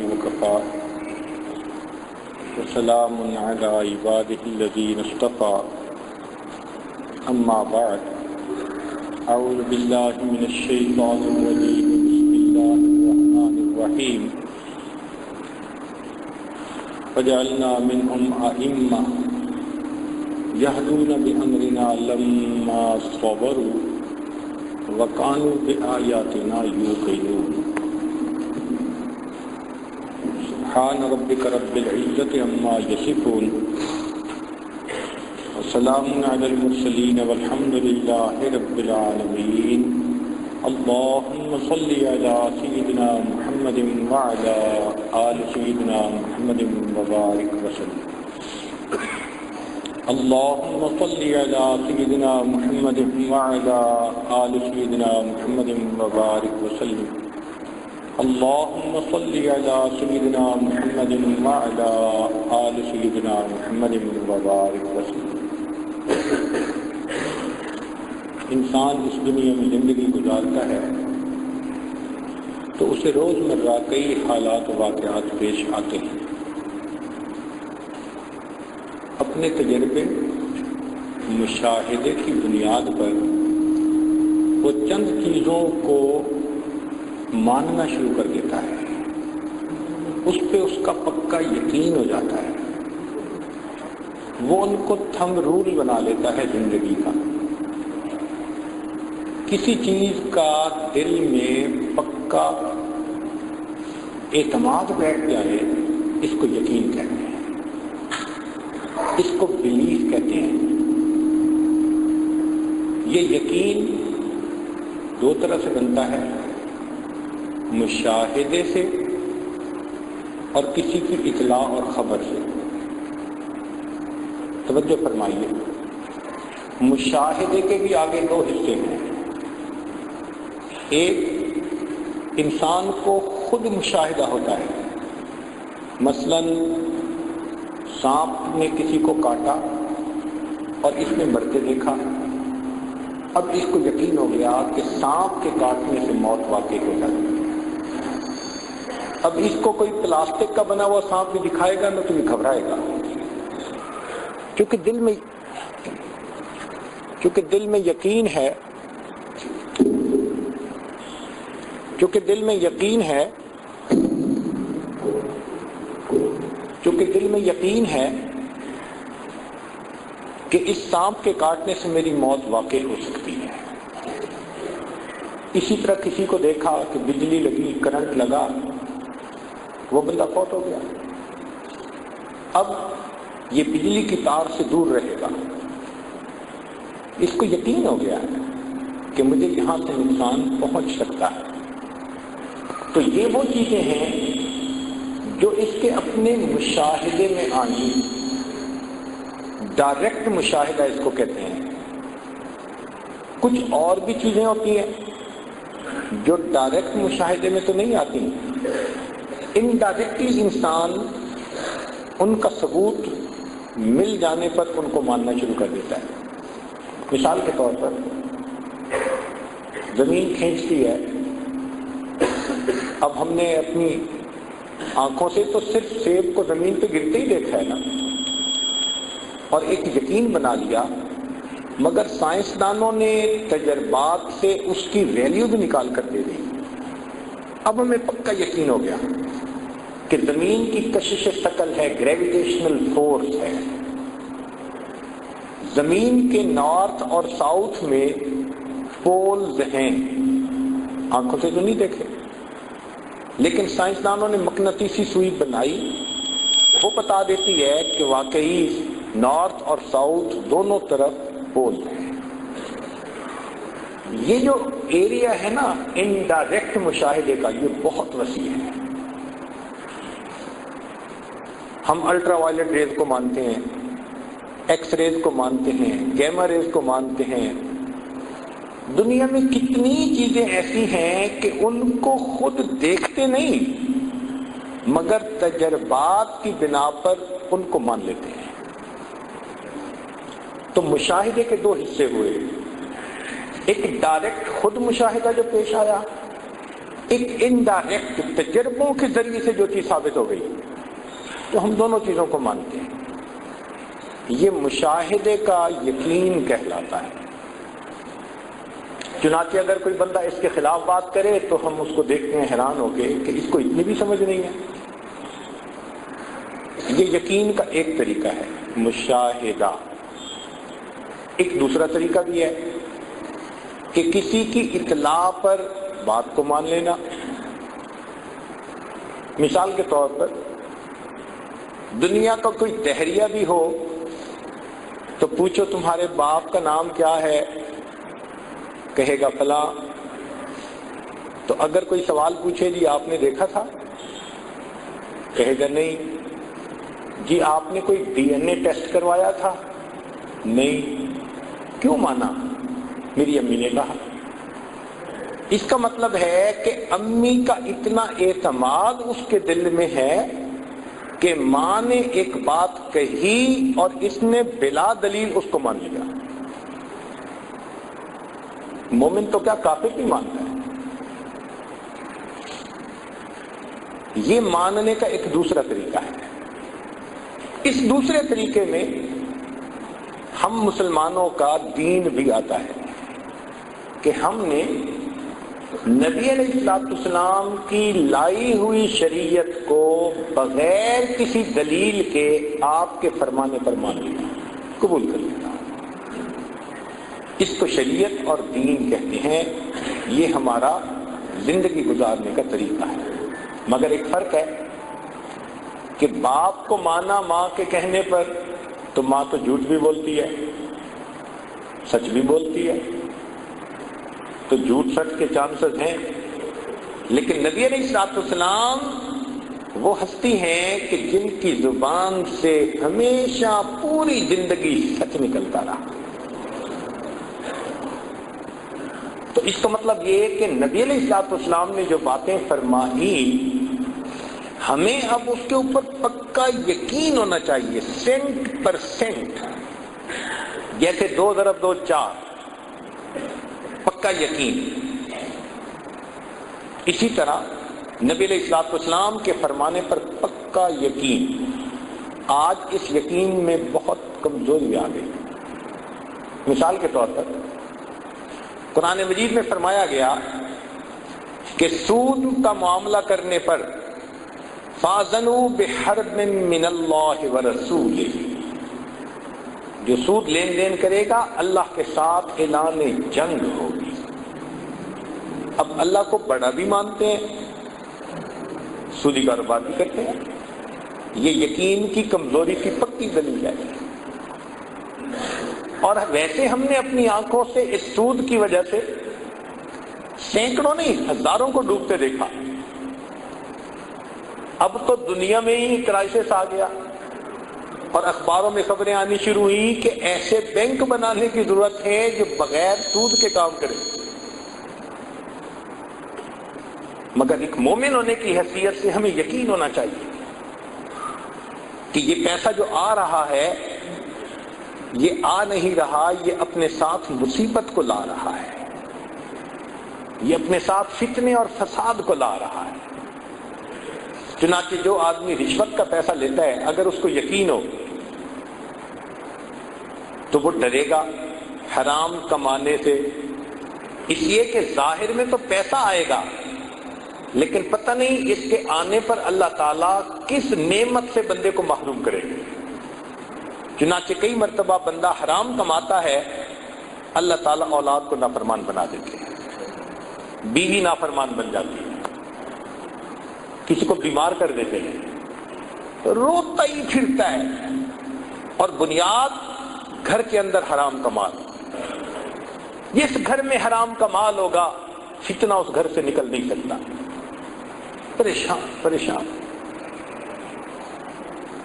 وكفى وسلام على عباده الذين اصطفى أما بعد أعوذ بالله من الشيطان الرجيم بسم الله الرحمن الرحيم وجعلنا منهم أئمة يهدون بأمرنا لما صبروا وكانوا بآياتنا يوقنون سبحان ربك رب العزة عما يصفون وسلام على المرسلين والحمد لله رب العالمين اللهم صل على سيدنا محمد وعلى آل سيدنا محمد وبارك وسلم اللهم صل على سيدنا محمد وعلى آل سيدنا محمد وبارك وسلم اللهم صل على سيدنا محمد وعلى آل سيدنا محمد وبارك وسلم. انسان اس دنیا میں زندگی گزارتا ہے تو اسے روزمرہ کئی حالات و واقعات پیش آتے ہیں. اپنے تجربے مشاہدے کی بنیاد پر وہ چند چیزوں کو ماننا شروع کر دیتا ہے، اس پہ اس کا پکا یقین ہو جاتا ہے، وہ ان کو تھم رول بنا لیتا ہے زندگی کا. کسی چیز کا دل میں پکا اعتماد بیٹھ جائے اس کو یقین کہتے ہیں، اس کو بلیف کہتے ہیں. یہ یقین دو طرح سے بنتا ہے، مشاہدے سے اور کسی کی اطلاع اور خبر سے. توجہ فرمائیے، مشاہدے کے بھی آگے دو حصے ہیں. ایک انسان کو خود مشاہدہ ہوتا ہے، مثلاً سانپ نے کسی کو کاٹا اور اس نے مرتے دیکھا. اب اس کو یقین ہو گیا کہ سانپ کے کاٹنے سے موت واقع ہو جاتی ہے. اب اس کو کوئی پلاسٹک کا بنا ہوا سانپ بھی دکھائے گا نہ تو یہ گھبرائے گا، کیونکہ دل میں یقین ہے، چونکہ دل میں یقین ہے کہ اس سانپ کے کاٹنے سے میری موت واقع ہو سکتی ہے. اسی طرح کسی کو دیکھا کہ بجلی لگی، کرنٹ لگا، وہ بندہ فوت ہو گیا. اب یہ بجلی کی تار سے دور رہے گا، اس کو یقین ہو گیا کہ مجھے یہاں سے نقصان پہنچ سکتا ہے. تو یہ وہ چیزیں ہیں جو اس کے اپنے مشاہدے میں آئی، ڈائریکٹ مشاہدہ اس کو کہتے ہیں. کچھ اور بھی چیزیں ہوتی ہیں جو ڈائریکٹ مشاہدے میں تو نہیں آتی، انڈائریکٹلی انسان ان کا ثبوت مل جانے پر ان کو ماننا شروع کر دیتا ہے. مثال کے طور پر زمین کھینچتی ہے. اب ہم نے اپنی آنکھوں سے تو صرف سیب کو زمین پہ گرتے ہی دیکھا ہے نا، اور ایک یقین بنا لیا، مگر سائنسدانوں نے تجربات سے اس کی ویلیو بھی نکال کر دے دی. اب ہمیں پکا یقین ہو گیا کہ زمین کی کشش ثقل ہے، گریویٹیشنل فورس ہے. زمین کے نارتھ اور ساؤتھ میں پولز ہیں، آنکھوں سے تو نہیں دیکھے، لیکن سائنسدانوں نے مقناطیسی سوئی بنائی، وہ بتا دیتی ہے کہ واقعی نارتھ اور ساؤتھ دونوں طرف پول ہیں. یہ جو ایریا ہے نا انڈائریکٹ مشاہدے کا، یہ بہت وسیع ہے. ہم الٹرا وائلٹ ریز کو مانتے ہیں، ایکس ریز کو مانتے ہیں، گیما ریز کو مانتے ہیں. دنیا میں کتنی چیزیں ایسی ہیں کہ ان کو خود دیکھتے نہیں مگر تجربات کی بنا پر ان کو مان لیتے ہیں. تو مشاہدے کے دو حصے ہوئے، ایک ڈائریکٹ خود مشاہدہ جو پیش آیا، ایک انڈائریکٹ تجربوں کے ذریعے سے جو چیز ثابت ہو گئی تو ہم دونوں چیزوں کو مانتے ہیں. یہ مشاہدے کا یقین کہلاتا ہے. چنانچہ اگر کوئی بندہ اس کے خلاف بات کرے تو ہم اس کو دیکھتے ہیں حیران ہو کے کہ اس کو اتنی بھی سمجھ نہیں ہے. یہ یقین کا ایک طریقہ ہے مشاہدہ. ایک دوسرا طریقہ بھی ہے کہ کسی کی اطلاع پر بات کو مان لینا. مثال کے طور پر دنیا کا کوئی دہریہ بھی ہو تو پوچھو تمہارے باپ کا نام کیا ہے، کہے گا فلاں. تو اگر کوئی سوال پوچھے جی آپ نے دیکھا تھا، کہے گا نہیں. جی آپ نے کوئی ڈی این اے ٹیسٹ کروایا تھا، نہیں. کیوں مانا؟ میری امی نے کہا. اس کا مطلب ہے کہ امی کا اتنا اعتماد اس کے دل میں ہے کہ ماں نے ایک بات کہی اور اس نے بلا دلیل اس کو مان لیا. مومن تو کیا کافر بھی مانتا ہے. یہ ماننے کا ایک دوسرا طریقہ ہے. اس دوسرے طریقے میں ہم مسلمانوں کا دین بھی آتا ہے کہ ہم نے نبی علیہ السلام کی لائی ہوئی شریعت کو بغیر کسی دلیل کے آپ کے فرمانے پر مان لیا، قبول کر لیا. اس کو شریعت اور دین کہتے ہیں. یہ ہمارا زندگی گزارنے کا طریقہ ہے. مگر ایک فرق ہے کہ باپ کو مانا ماں کے کہنے پر تو ماں تو جھوٹ بھی بولتی ہے، سچ بھی بولتی ہے، تو جھوٹ سچ کے چانسز ہیں. لیکن نبی علیہ السلام وہ ہستی ہیں کہ جن کی زبان سے ہمیشہ پوری زندگی سچ نکلتا رہا. تو اس کا مطلب یہ ہے کہ نبی علیہ السلام نے جو باتیں فرمائی ہمیں اب اس کے اوپر پکا یقین ہونا چاہیے 100%. جیسے 2 × 2 4 پکا یقین. اسی طرح نبی علیہ السلام کے فرمانے پر پکا یقین. آج اس یقین میں بہت کمزوری آ گئی. مثال کے طور پر قرآن مجید میں فرمایا گیا کہ سود کا معاملہ کرنے پر فَاذَنُوا بِحَرْبٍ مِّنَ اللَّهِ وَرَسُولِهِ، جو سود لین دین کرے گا اللہ کے ساتھ اعلان جنگ ہوگی. اب اللہ کو بڑا بھی مانتے ہیں، سودی کاروبار بھی کرتے ہیں. یہ یقین کی کمزوری کی پکی دلیل ہے. اور ویسے ہم نے اپنی آنکھوں سے اس سود کی وجہ سے سینکڑوں نہیں ہزاروں کو ڈوبتے دیکھا. اب تو دنیا میں ہی کرائسس آ گیا اور اخباروں میں خبریں آنی شروع ہوئی کہ ایسے بینک بنانے کی ضرورت ہے جو بغیر سود کے کام کرے. مگر ایک مومن ہونے کی حیثیت سے ہمیں یقین ہونا چاہیے کہ یہ پیسہ جو آ رہا ہے یہ آ نہیں رہا، یہ اپنے ساتھ مصیبت کو لا رہا ہے، یہ اپنے ساتھ فتنے اور فساد کو لا رہا ہے. چنانچہ جو آدمی رشوت کا پیسہ لیتا ہے اگر اس کو یقین ہو تو وہ ڈرے گا حرام کمانے سے، اس لیے کہ ظاہر میں تو پیسہ آئے گا لیکن پتہ نہیں اس کے آنے پر اللہ تعالیٰ کس نعمت سے بندے کو محروم کرے گا. چنانچہ کئی مرتبہ بندہ حرام کماتا ہے، اللہ تعالیٰ اولاد کو نافرمان بنا دیتے ہیں، بیوی نافرمان بن جاتی ہے، کسی کو بیمار کر دیتے ہیں، روتا ہی پھرتا ہے. اور بنیاد گھر کے اندر حرام کا مال. جس گھر میں حرام کا مال ہوگا فتنہ اس گھر سے نکل نہیں سکتا. پریشان.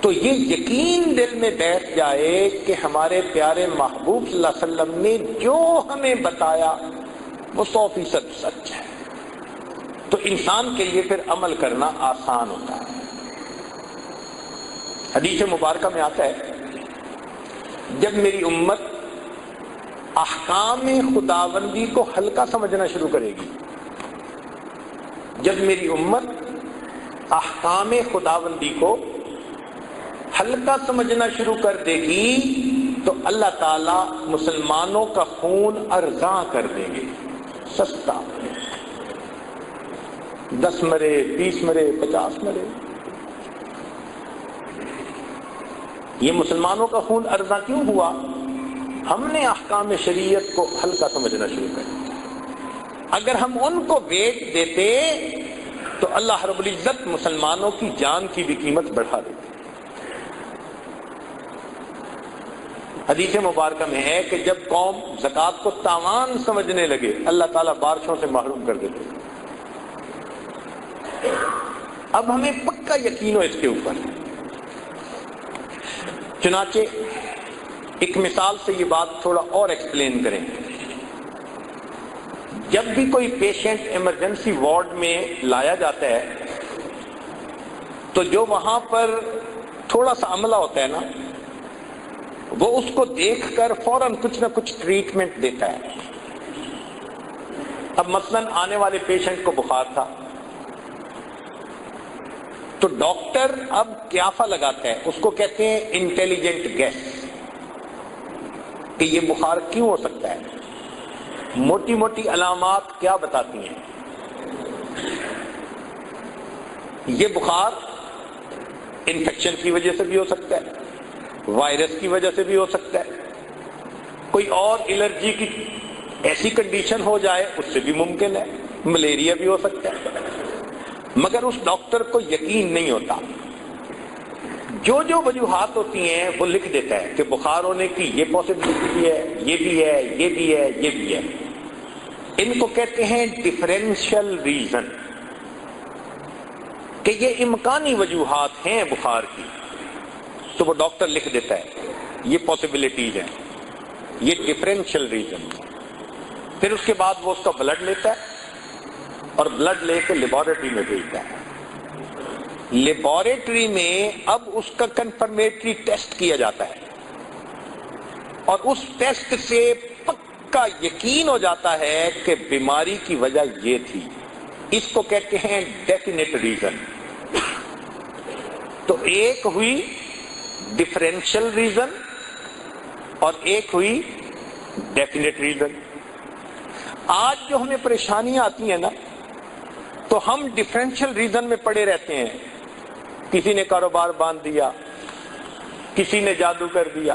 تو یہ یقین دل میں بیٹھ جائے کہ ہمارے پیارے محبوب صلی اللہ علیہ وسلم نے جو ہمیں بتایا وہ 100% سچ ہے، تو انسان کے لیے پھر عمل کرنا آسان ہوتا ہے. حدیث مبارکہ میں آتا ہے جب میری امت احکام خداوندی کو ہلکا سمجھنا شروع کرے گی، جب میری امت احکام خداوندی کو ہلکا سمجھنا شروع کر دے گی تو اللہ تعالیٰ مسلمانوں کا خون ارزاں کر دیں گے، سستا، 10 مرے، 20 مرے، 50 مرے۔ یہ مسلمانوں کا خون ارزاں کیوں ہوا؟ ہم نے احکام شریعت کو ہلکا سمجھنا شروع کر دیا۔ اگر ہم ان کو ویٹ دیتے تو اللہ رب العزت مسلمانوں کی جان کی بھی قیمت بڑھا دیتے۔ حدیث مبارکہ میں ہے کہ جب قوم زکوٰۃ کو تاوان سمجھنے لگے اللہ تعالیٰ بارشوں سے محروم کر دیتے۔ اب ہمیں پکا یقین ہو اس کے اوپر، چنانچہ ایک مثال سے یہ بات تھوڑا اور ایکسپلین کریں۔ جب بھی کوئی پیشنٹ ایمرجنسی وارڈ میں لایا جاتا ہے تو جو وہاں پر تھوڑا سا عملہ ہوتا ہے نا، وہ اس کو دیکھ کر فوراً کچھ نہ کچھ ٹریٹمنٹ دیتا ہے۔ اب مثلاً آنے والے پیشنٹ کو بخار تھا تو ڈاکٹر اب قیافہ لگاتا ہے، اس کو کہتے ہیں انٹیلیجنٹ گیس، کہ یہ بخار کیوں ہو سکتا ہے، موٹی موٹی علامات کیا بتاتی ہیں۔ یہ بخار انفیکشن کی وجہ سے بھی ہو سکتا ہے، وائرس کی وجہ سے بھی ہو سکتا ہے، کوئی اور الرجی کی ایسی کنڈیشن ہو جائے اس سے بھی ممکن ہے، ملیریا بھی ہو سکتا ہے۔ مگر اس ڈاکٹر کو یقین نہیں ہوتا، جو وجوہات ہوتی ہیں وہ لکھ دیتا ہے کہ بخار ہونے کی یہ پاسبلٹی بھی ہے، یہ بھی ہے، یہ بھی ہے، یہ بھی ہے۔ ان کو کہتے ہیں ڈفرینشل ریزن، کہ یہ امکانی وجوہات ہیں بخار کی، تو وہ ڈاکٹر لکھ دیتا ہے یہ پاسبلٹیز ہیں، یہ ڈفرینشل ریزن۔ پھر اس کے بعد وہ اس کا بلڈ لیتا ہے اور بلڈ لے کے لیبارٹری میں بھیجتا ہے۔ لیبارٹری میں اب اس کا کنفرمیٹری ٹیسٹ کیا جاتا ہے اور اس ٹیسٹ سے پکا یقین ہو جاتا ہے کہ بیماری کی وجہ یہ تھی۔ اس کو کہتے ہیں ڈیفینیٹ ریزن۔ تو ایک ہوئی ڈفرینشل ریزن اور ایک ہوئی ڈیفینیٹ ریزن۔ آج جو ہمیں پریشانیاں آتی ہیں نا، تو ہم ڈفرینشل ریزن میں پڑے رہتے ہیں، کسی نے کاروبار باندھ دیا، کسی نے جادو کر دیا،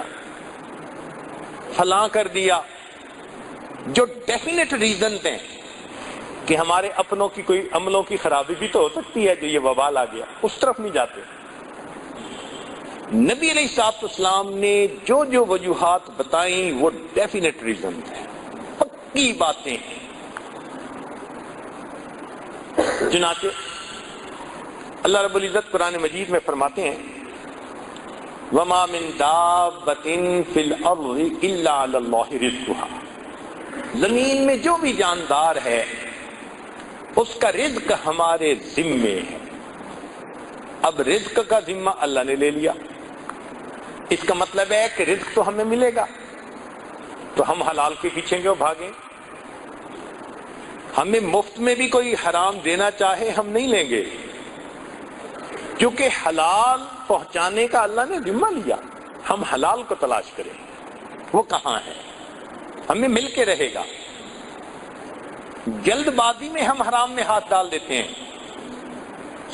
فلاں کر دیا۔ جو ڈیفینیٹ ریزن ہیں کہ ہمارے اپنوں کی کوئی عملوں کی خرابی بھی تو ہو سکتی ہے جو یہ وبال آ گیا، اس طرف نہیں جاتے۔ نبی علیہ الصلوۃ والسلام نے جو وجوہات بتائیں وہ ڈیفینیٹ ریزن ہیں، پکی باتیں ہیں۔ چنانچہ اللہ رب العزت قرآن مجید میں فرماتے ہیں وَمَا مِن دَابَّةٍ فِي الْأَرْضِ إِلَّا عَلَى اللَّهِ رِزْقُهَا، زمین میں جو بھی جاندار ہے اس کا رزق ہمارے ذمے ہے۔ اب رزق کا ذمہ اللہ نے لے لیا، اس کا مطلب ہے کہ رزق تو ہمیں ملے گا، تو ہم حلال کے پیچھے کیوں بھاگیں؟ ہمیں مفت میں بھی کوئی حرام دینا چاہے ہم نہیں لیں گے، کیونکہ حلال پہنچانے کا اللہ نے ذمہ لیا۔ ہم حلال کو تلاش کریں، وہ کہاں ہے، ہمیں مل کے رہے گا۔ جلد بازی میں ہم حرام میں ہاتھ ڈال دیتے ہیں،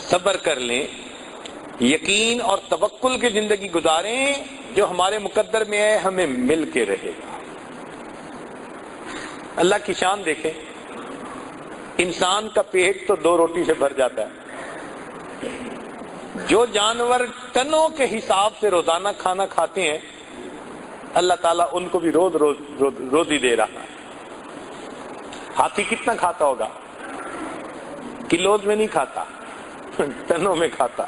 صبر کر لیں، یقین اور توکل کی زندگی گزاریں، جو ہمارے مقدر میں ہے ہمیں مل کے رہے گا۔ اللہ کی شان دیکھیں، انسان کا پیٹ تو 2 روٹی سے بھر جاتا ہے، جو جانور ٹنوں کے حساب سے روزانہ کھانا کھاتے ہیں اللہ تعالیٰ ان کو بھی روزی دے رہا ہے۔ ہاتھی کتنا کھاتا ہوگا؟ کلوز میں نہیں کھاتا، ٹنوں میں کھاتا۔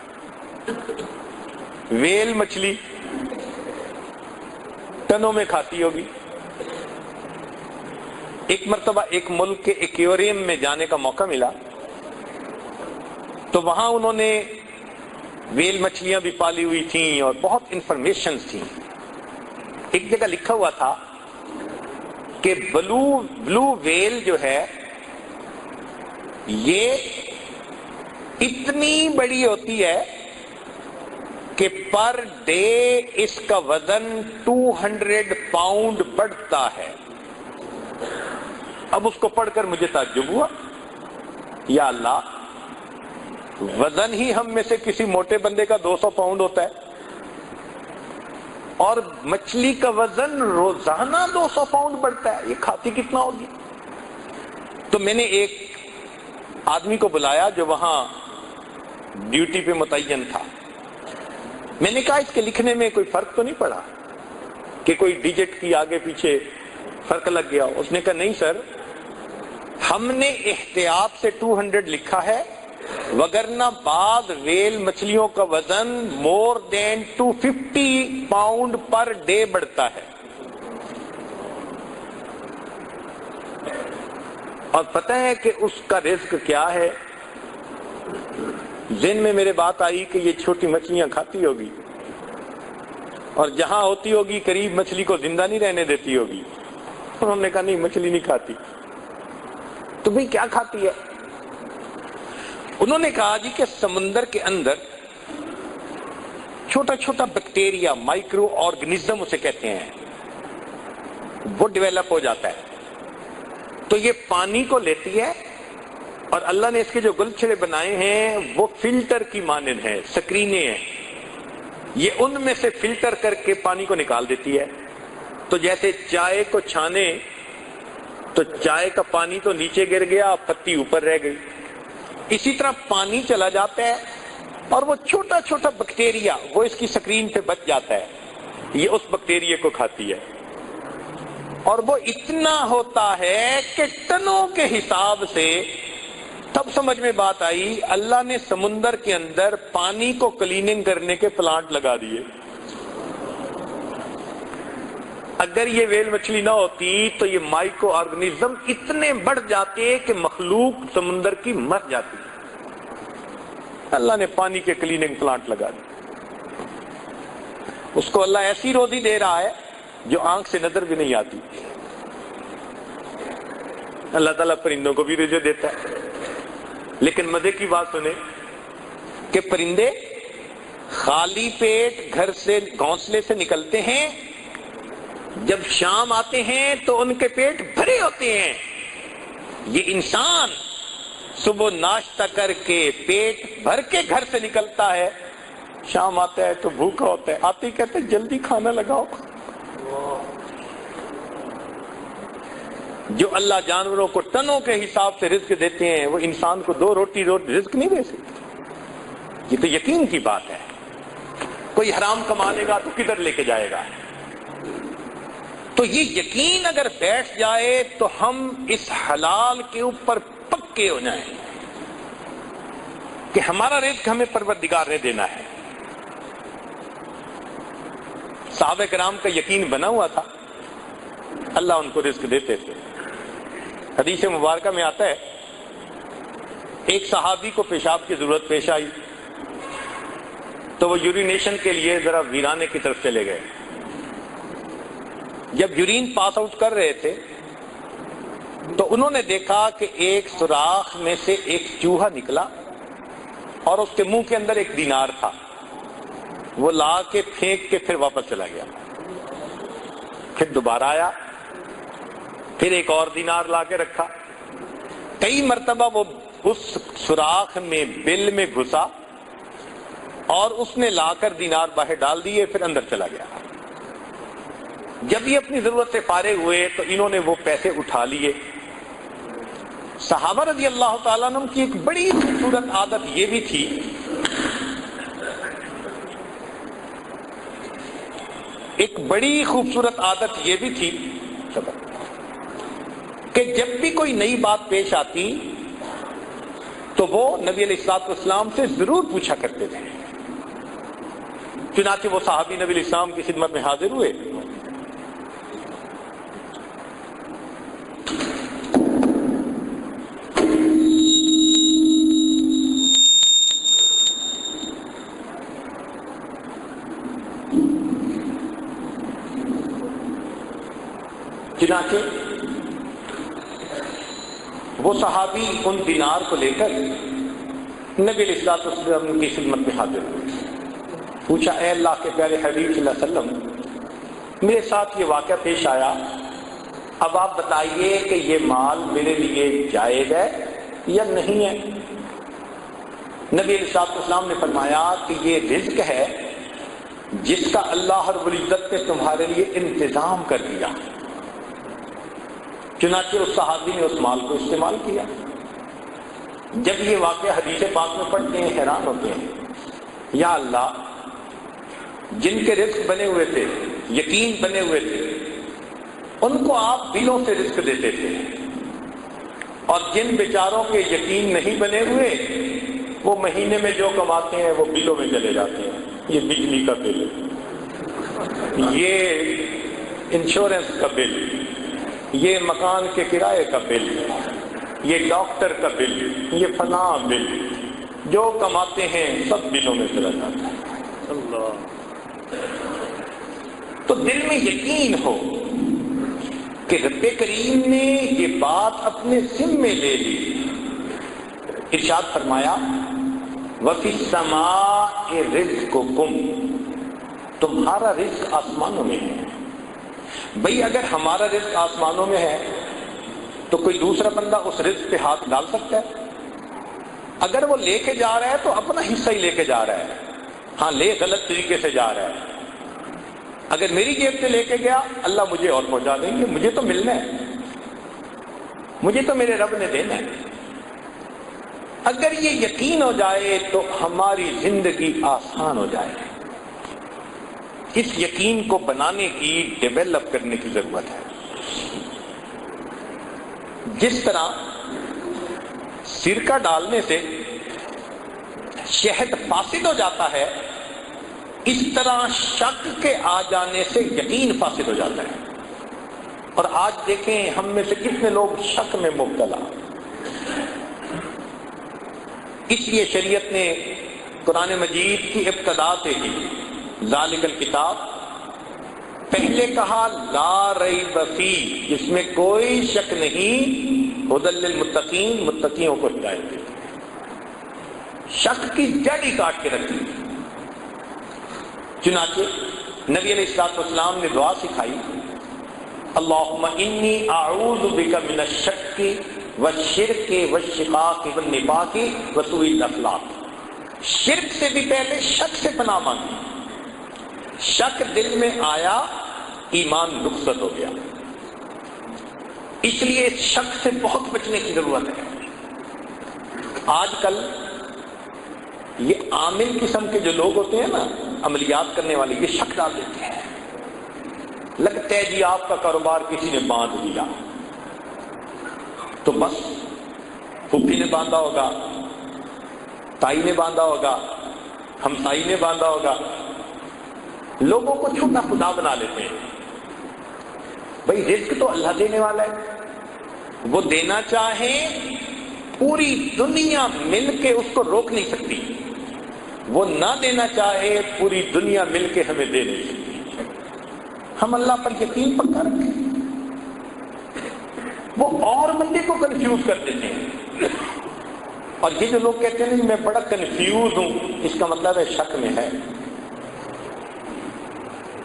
ویل مچھلی ٹنوں میں کھاتی ہوگی۔ ایک مرتبہ ایک ملک کے ایکویریم میں جانے کا موقع ملا تو وہاں انہوں نے ویل مچھلیاں بھی پالی ہوئی تھیں اور بہت انفارمیشنز تھیں۔ ایک جگہ لکھا ہوا تھا کہ بلو ویل جو ہے یہ اتنی بڑی ہوتی ہے کہ پر ڈے اس کا وزن 200 پاؤنڈ بڑھتا ہے۔ اب اس کو پڑھ کر مجھے تعجب ہوا، یا اللہ، وزن ہی ہم میں سے کسی موٹے بندے کا 200 پاؤنڈ ہوتا ہے، اور مچھلی کا وزن روزانہ 200 پاؤنڈ بڑھتا ہے، یہ کھاتی کتنا ہوگی؟ تو میں نے ایک آدمی کو بلایا جو وہاں ڈیوٹی پہ متعین تھا۔ میں نے کہا اس کے لکھنے میں کوئی فرق تو نہیں پڑا کہ کوئی ڈیجٹ کی آگے پیچھے فرق لگ گیا؟ اس نے کہا نہیں سر، ہم نے احتیاط سے 200 لکھا ہے، وگرنہ بعض ویل مچھلیوں کا وزن مور دین 250 پاؤنڈ پر ڈے بڑھتا ہے۔ اور پتہ ہے کہ اس کا رزق کیا ہے؟ ذہن میں میرے بات آئی کہ یہ چھوٹی مچھلیاں کھاتی ہوگی، اور جہاں ہوتی ہوگی قریب مچھلی کو زندہ نہیں رہنے دیتی ہوگی۔ انہوں نے کہا نہیں، مچھلی نہیں کھاتی۔ تو بھئی کیا کھاتی ہے؟ انہوں نے کہا جی کہ سمندر کے اندر چھوٹا چھوٹا بیکٹیریا، مائکرو آرگنزم اسے کہتے ہیں، وہ ڈیولپ ہو جاتا ہے، تو یہ پانی کو لیتی ہے، اور اللہ نے اس کے جو گلچھڑے بنائے ہیں وہ فلٹر کی مانند ہیں، سکرینے ہیں، یہ ان میں سے فلٹر کر کے پانی کو نکال دیتی ہے۔ تو جیسے چائے کو چھانے تو چائے کا پانی تو نیچے گر گیا، پتی اوپر رہ گئی، اسی طرح پانی چلا جاتا ہے اور وہ چھوٹا چھوٹا بیکٹیریا وہ اس کی سکرین پہ بچ جاتا ہے، یہ اس بیکٹیریا کو کھاتی ہے، اور وہ اتنا ہوتا ہے کہ ٹنوں کے حساب سے۔ تب سمجھ میں بات آئی، اللہ نے سمندر کے اندر پانی کو کلیننگ کرنے کے پلانٹ لگا دیے۔ اگر یہ ویل مچھلی نہ ہوتی تو یہ مائکرو آرگنزم اتنے بڑھ جاتے کہ مخلوق سمندر کی مر جاتی۔ اللہ نے پانی کے کلیننگ پلانٹ لگا دیے۔ اس کو اللہ ایسی روزی دے رہا ہے جو آنکھ سے نظر بھی نہیں آتی۔ اللہ تعالیٰ پرندوں کو بھی رزق دیتا ہے، لیکن مزے کی بات سنیں کہ پرندے خالی پیٹ گھر سے گھونسلے سے نکلتے ہیں، جب شام آتے ہیں تو ان کے پیٹ بھرے ہوتے ہیں۔ یہ انسان صبح ناشتہ کر کے پیٹ بھر کے گھر سے نکلتا ہے، شام آتا ہے تو بھوکا ہوتا ہے، آتے ہی کہتے ہیں جلدی کھانا لگاؤ۔ جو اللہ جانوروں کو ٹنوں کے حساب سے رزق دیتے ہیں، وہ انسان کو 2 روٹی رزق نہیں دے سکتے۔ یہ تو یقین کی بات ہے۔ کوئی حرام کما لے گا تو کدھر لے کے جائے گا؟ تو یہ یقین اگر بیٹھ جائے تو ہم اس حلال کے اوپر پکے ہو جائیں کہ ہمارا رزق ہمیں پروردگار نے دینا ہے۔ صحابہ کرام کا یقین بنا ہوا تھا، اللہ ان کو رزق دیتے تھے۔ حدیث مبارکہ میں آتا ہے، ایک صحابی کو پیشاب کی ضرورت پیش آئی تو وہ یورینیشن کے لیے ذرا ویرانے کی طرف چلے گئے۔ جب یورین پاس آؤٹ کر رہے تھے تو انہوں نے دیکھا کہ ایک سوراخ میں سے ایک چوہا نکلا اور اس کے منہ کے اندر ایک دینار تھا، وہ لا کے پھینک کے پھر واپس چلا گیا۔ پھر دوبارہ آیا، پھر ایک اور دینار لا کے رکھا۔ کئی مرتبہ وہ اس سوراخ میں بل میں گھسا اور اس نے لا کر دینار باہر ڈال دیے، پھر اندر چلا گیا۔ جب یہ اپنی ضرورت سے فارغ ہوئے تو انہوں نے وہ پیسے اٹھا لیے۔ صحابہ رضی اللہ تعالیٰ عنہ کی ایک بڑی خوبصورت عادت یہ بھی تھی کہ جب بھی کوئی نئی بات پیش آتی تو وہ نبی علیہ الصلوۃ والسلام سے ضرور پوچھا کرتے تھے۔ چنانچہ وہ صحابی نبی علیہ السلام کی خدمت میں حاضر ہوئے۔ چنانچہ وہ صحابی ان دینار کو لے کر نبی علیہ الصلوۃ والسلام کی خدمت میں حاضر ہوئے، پوچھا اے اللہ کے پیارے حبیب صلی اللہ علیہ وسلم، میرے ساتھ یہ واقعہ پیش آیا، اب آپ بتائیے کہ یہ مال میرے لیے جائز ہے یا نہیں ہے؟ نبی علیہ الصلوۃ والسلام نے فرمایا کہ یہ رزق ہے جس کا اللہ رب العزت نے تمہارے لیے انتظام کر دیا، چنانچہ اس صحابی نے اس مال کو استعمال کیا۔ جب یہ واقعہ حدیث پاک میں پڑھتے ہیں حیران ہوتے ہیں، یا اللہ، جن کے رزق بنے ہوئے تھے، یقین بنے ہوئے تھے، ان کو آپ بلوں سے رزق دیتے تھے، اور جن بیچاروں کے یقین نہیں بنے ہوئے وہ مہینے میں جو کماتے ہیں وہ بلوں میں چلے جاتے ہیں۔ یہ بجلی کا بل، یہ انشورنس کا بل، یہ مکان کے کرائے کا بل، یہ ڈاکٹر کا بل، یہ فلاں بل، جو کماتے ہیں سب بلوں میں چلا جاتا ہے۔ اللہ، تو دل میں یقین ہو کہ رب کریم نے یہ بات اپنے ذمے لے لی۔ ارشاد فرمایا وَفِي السَّمَاءِ رِزْقُكُمْ، تمہارا رزق آسمانوں میں ہے۔ بھئی اگر ہمارا رزق آسمانوں میں ہے تو کوئی دوسرا بندہ اس رزق پہ ہاتھ ڈال سکتا ہے؟ اگر وہ لے کے جا رہا ہے تو اپنا حصہ ہی لے کے جا رہا ہے، ہاں لے غلط طریقے سے جا رہا ہے۔ اگر میری جیب سے لے کے گیا، اللہ مجھے اور پہنچا دیں گے، مجھے تو ملنا ہے، مجھے تو میرے رب نے دینا ہے۔ اگر یہ یقین ہو جائے تو ہماری زندگی آسان ہو جائے۔ اس یقین کو بنانے کی، ڈیولپ کرنے کی ضرورت ہے۔ جس طرح سرکہ ڈالنے سے شہد فاسد ہو جاتا ہے، اس طرح شک کے آ جانے سے یقین فاسد ہو جاتا ہے۔ اور آج دیکھیں ہم میں سے کتنے لوگ شک میں مبتلا۔ اس لیے شریعت نے قرآن مجید کی ابتدا سے ہی ذالک الکتاب پہلے کہا لا ریب فیہ، جس میں کوئی شک نہیں، ھدی للمتقین، متقیوں کو ہدایت دیتی ہے۔ شک کی جڑ ہی کاٹ کے رکھی۔ چنانچہ نبی علیہ الصلوۃ والسلام نے دعا سکھائی، اللہم انی اعوذ بک من الشک والشرک والشقاق والنفاق وسوء الاخلاق۔ شرک سے بھی پہلے شک سے پناہ مانگی۔ شک دل میں آیا، ایمان رخصت ہو گیا۔ اس لیے شک سے بہت بچنے کی ضرورت ہے۔ آج کل یہ عامل قسم کے جو لوگ ہوتے ہیں نا، عملیات کرنے والے، یہ شک ڈال دیتے ہیں، لگتا ہے جی آپ کا کاروبار کسی نے باندھ دیا، تو بس پھوپھی نے باندھا ہوگا، تائی نے باندھا ہوگا، ہمسائی نے باندھا ہوگا، لوگوں کو چھوٹا خدا بنا لیتے ہیں۔ بھئی رزق تو اللہ دینے والا ہے، وہ دینا چاہے پوری دنیا مل کے اس کو روک نہیں سکتی، وہ نہ دینا چاہے پوری دنیا مل کے ہمیں دے نہیں سکتی۔ ہم اللہ پر یقین پکا رکھیں، وہ اور بندے کو کنفیوز کر دیتے ہیں۔ اور یہ جو لوگ کہتے ہیں میں بڑا کنفیوز ہوں، اس کا مطلب ہے شک میں ہے،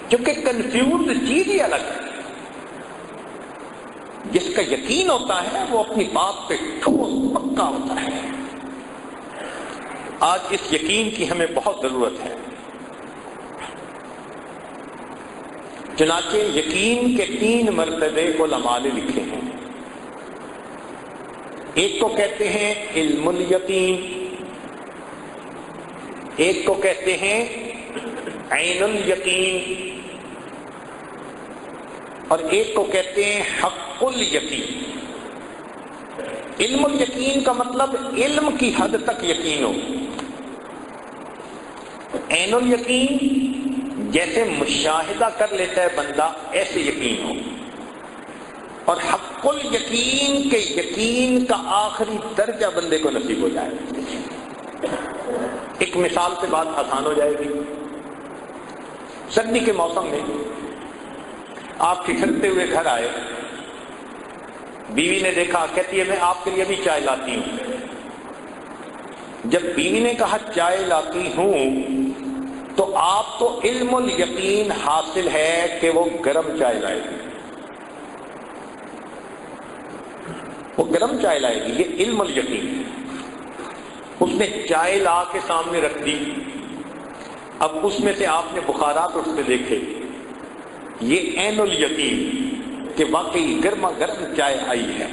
کیونکہ کنفیوز چیز ہی الگ ہے۔ جس کا یقین ہوتا ہے وہ اپنی بات پہ ٹھوس پکا ہوتا ہے۔ آج اس یقین کی ہمیں بہت ضرورت ہے۔ چنانچہ یقین کے 3 مرتبے علماء نے لکھے ہیں۔ ایک کو کہتے ہیں علم الیقین، ایک کو کہتے ہیں عین الیقین، اور ایک کو کہتے ہیں حق الیقین۔ علم الیقین کا مطلب علم کی حد تک یقین ہو۔ عین الیقین جیسے مشاہدہ کر لیتا ہے بندہ، ایسے یقین ہو۔ اور حق الیقین کے یقین کا آخری درجہ بندے کو نصیب ہو جائے۔ ایک مثال سے بات آسان ہو جائے گی۔ سردی کے موسم میں آپ ٹھٹھرتے ہوئے گھر آئے، بیوی نے دیکھا، کہتی ہے میں آپ کے لیے بھی چائے لاتی ہوں۔ جب بیوی نے کہا چائے لاتی ہوں تو آپ کو علم الیقین حاصل ہے کہ وہ گرم چائے لائے گی، وہ گرم چائے لائے گی، یہ علم الیقین ہے۔ اس نے چائے لا کے سامنے رکھ دی، اب اس میں سے آپ نے بخارات اٹھتے دیکھے، یہ عین الیقین کہ واقعی گرما گرم چائے آئی ہے،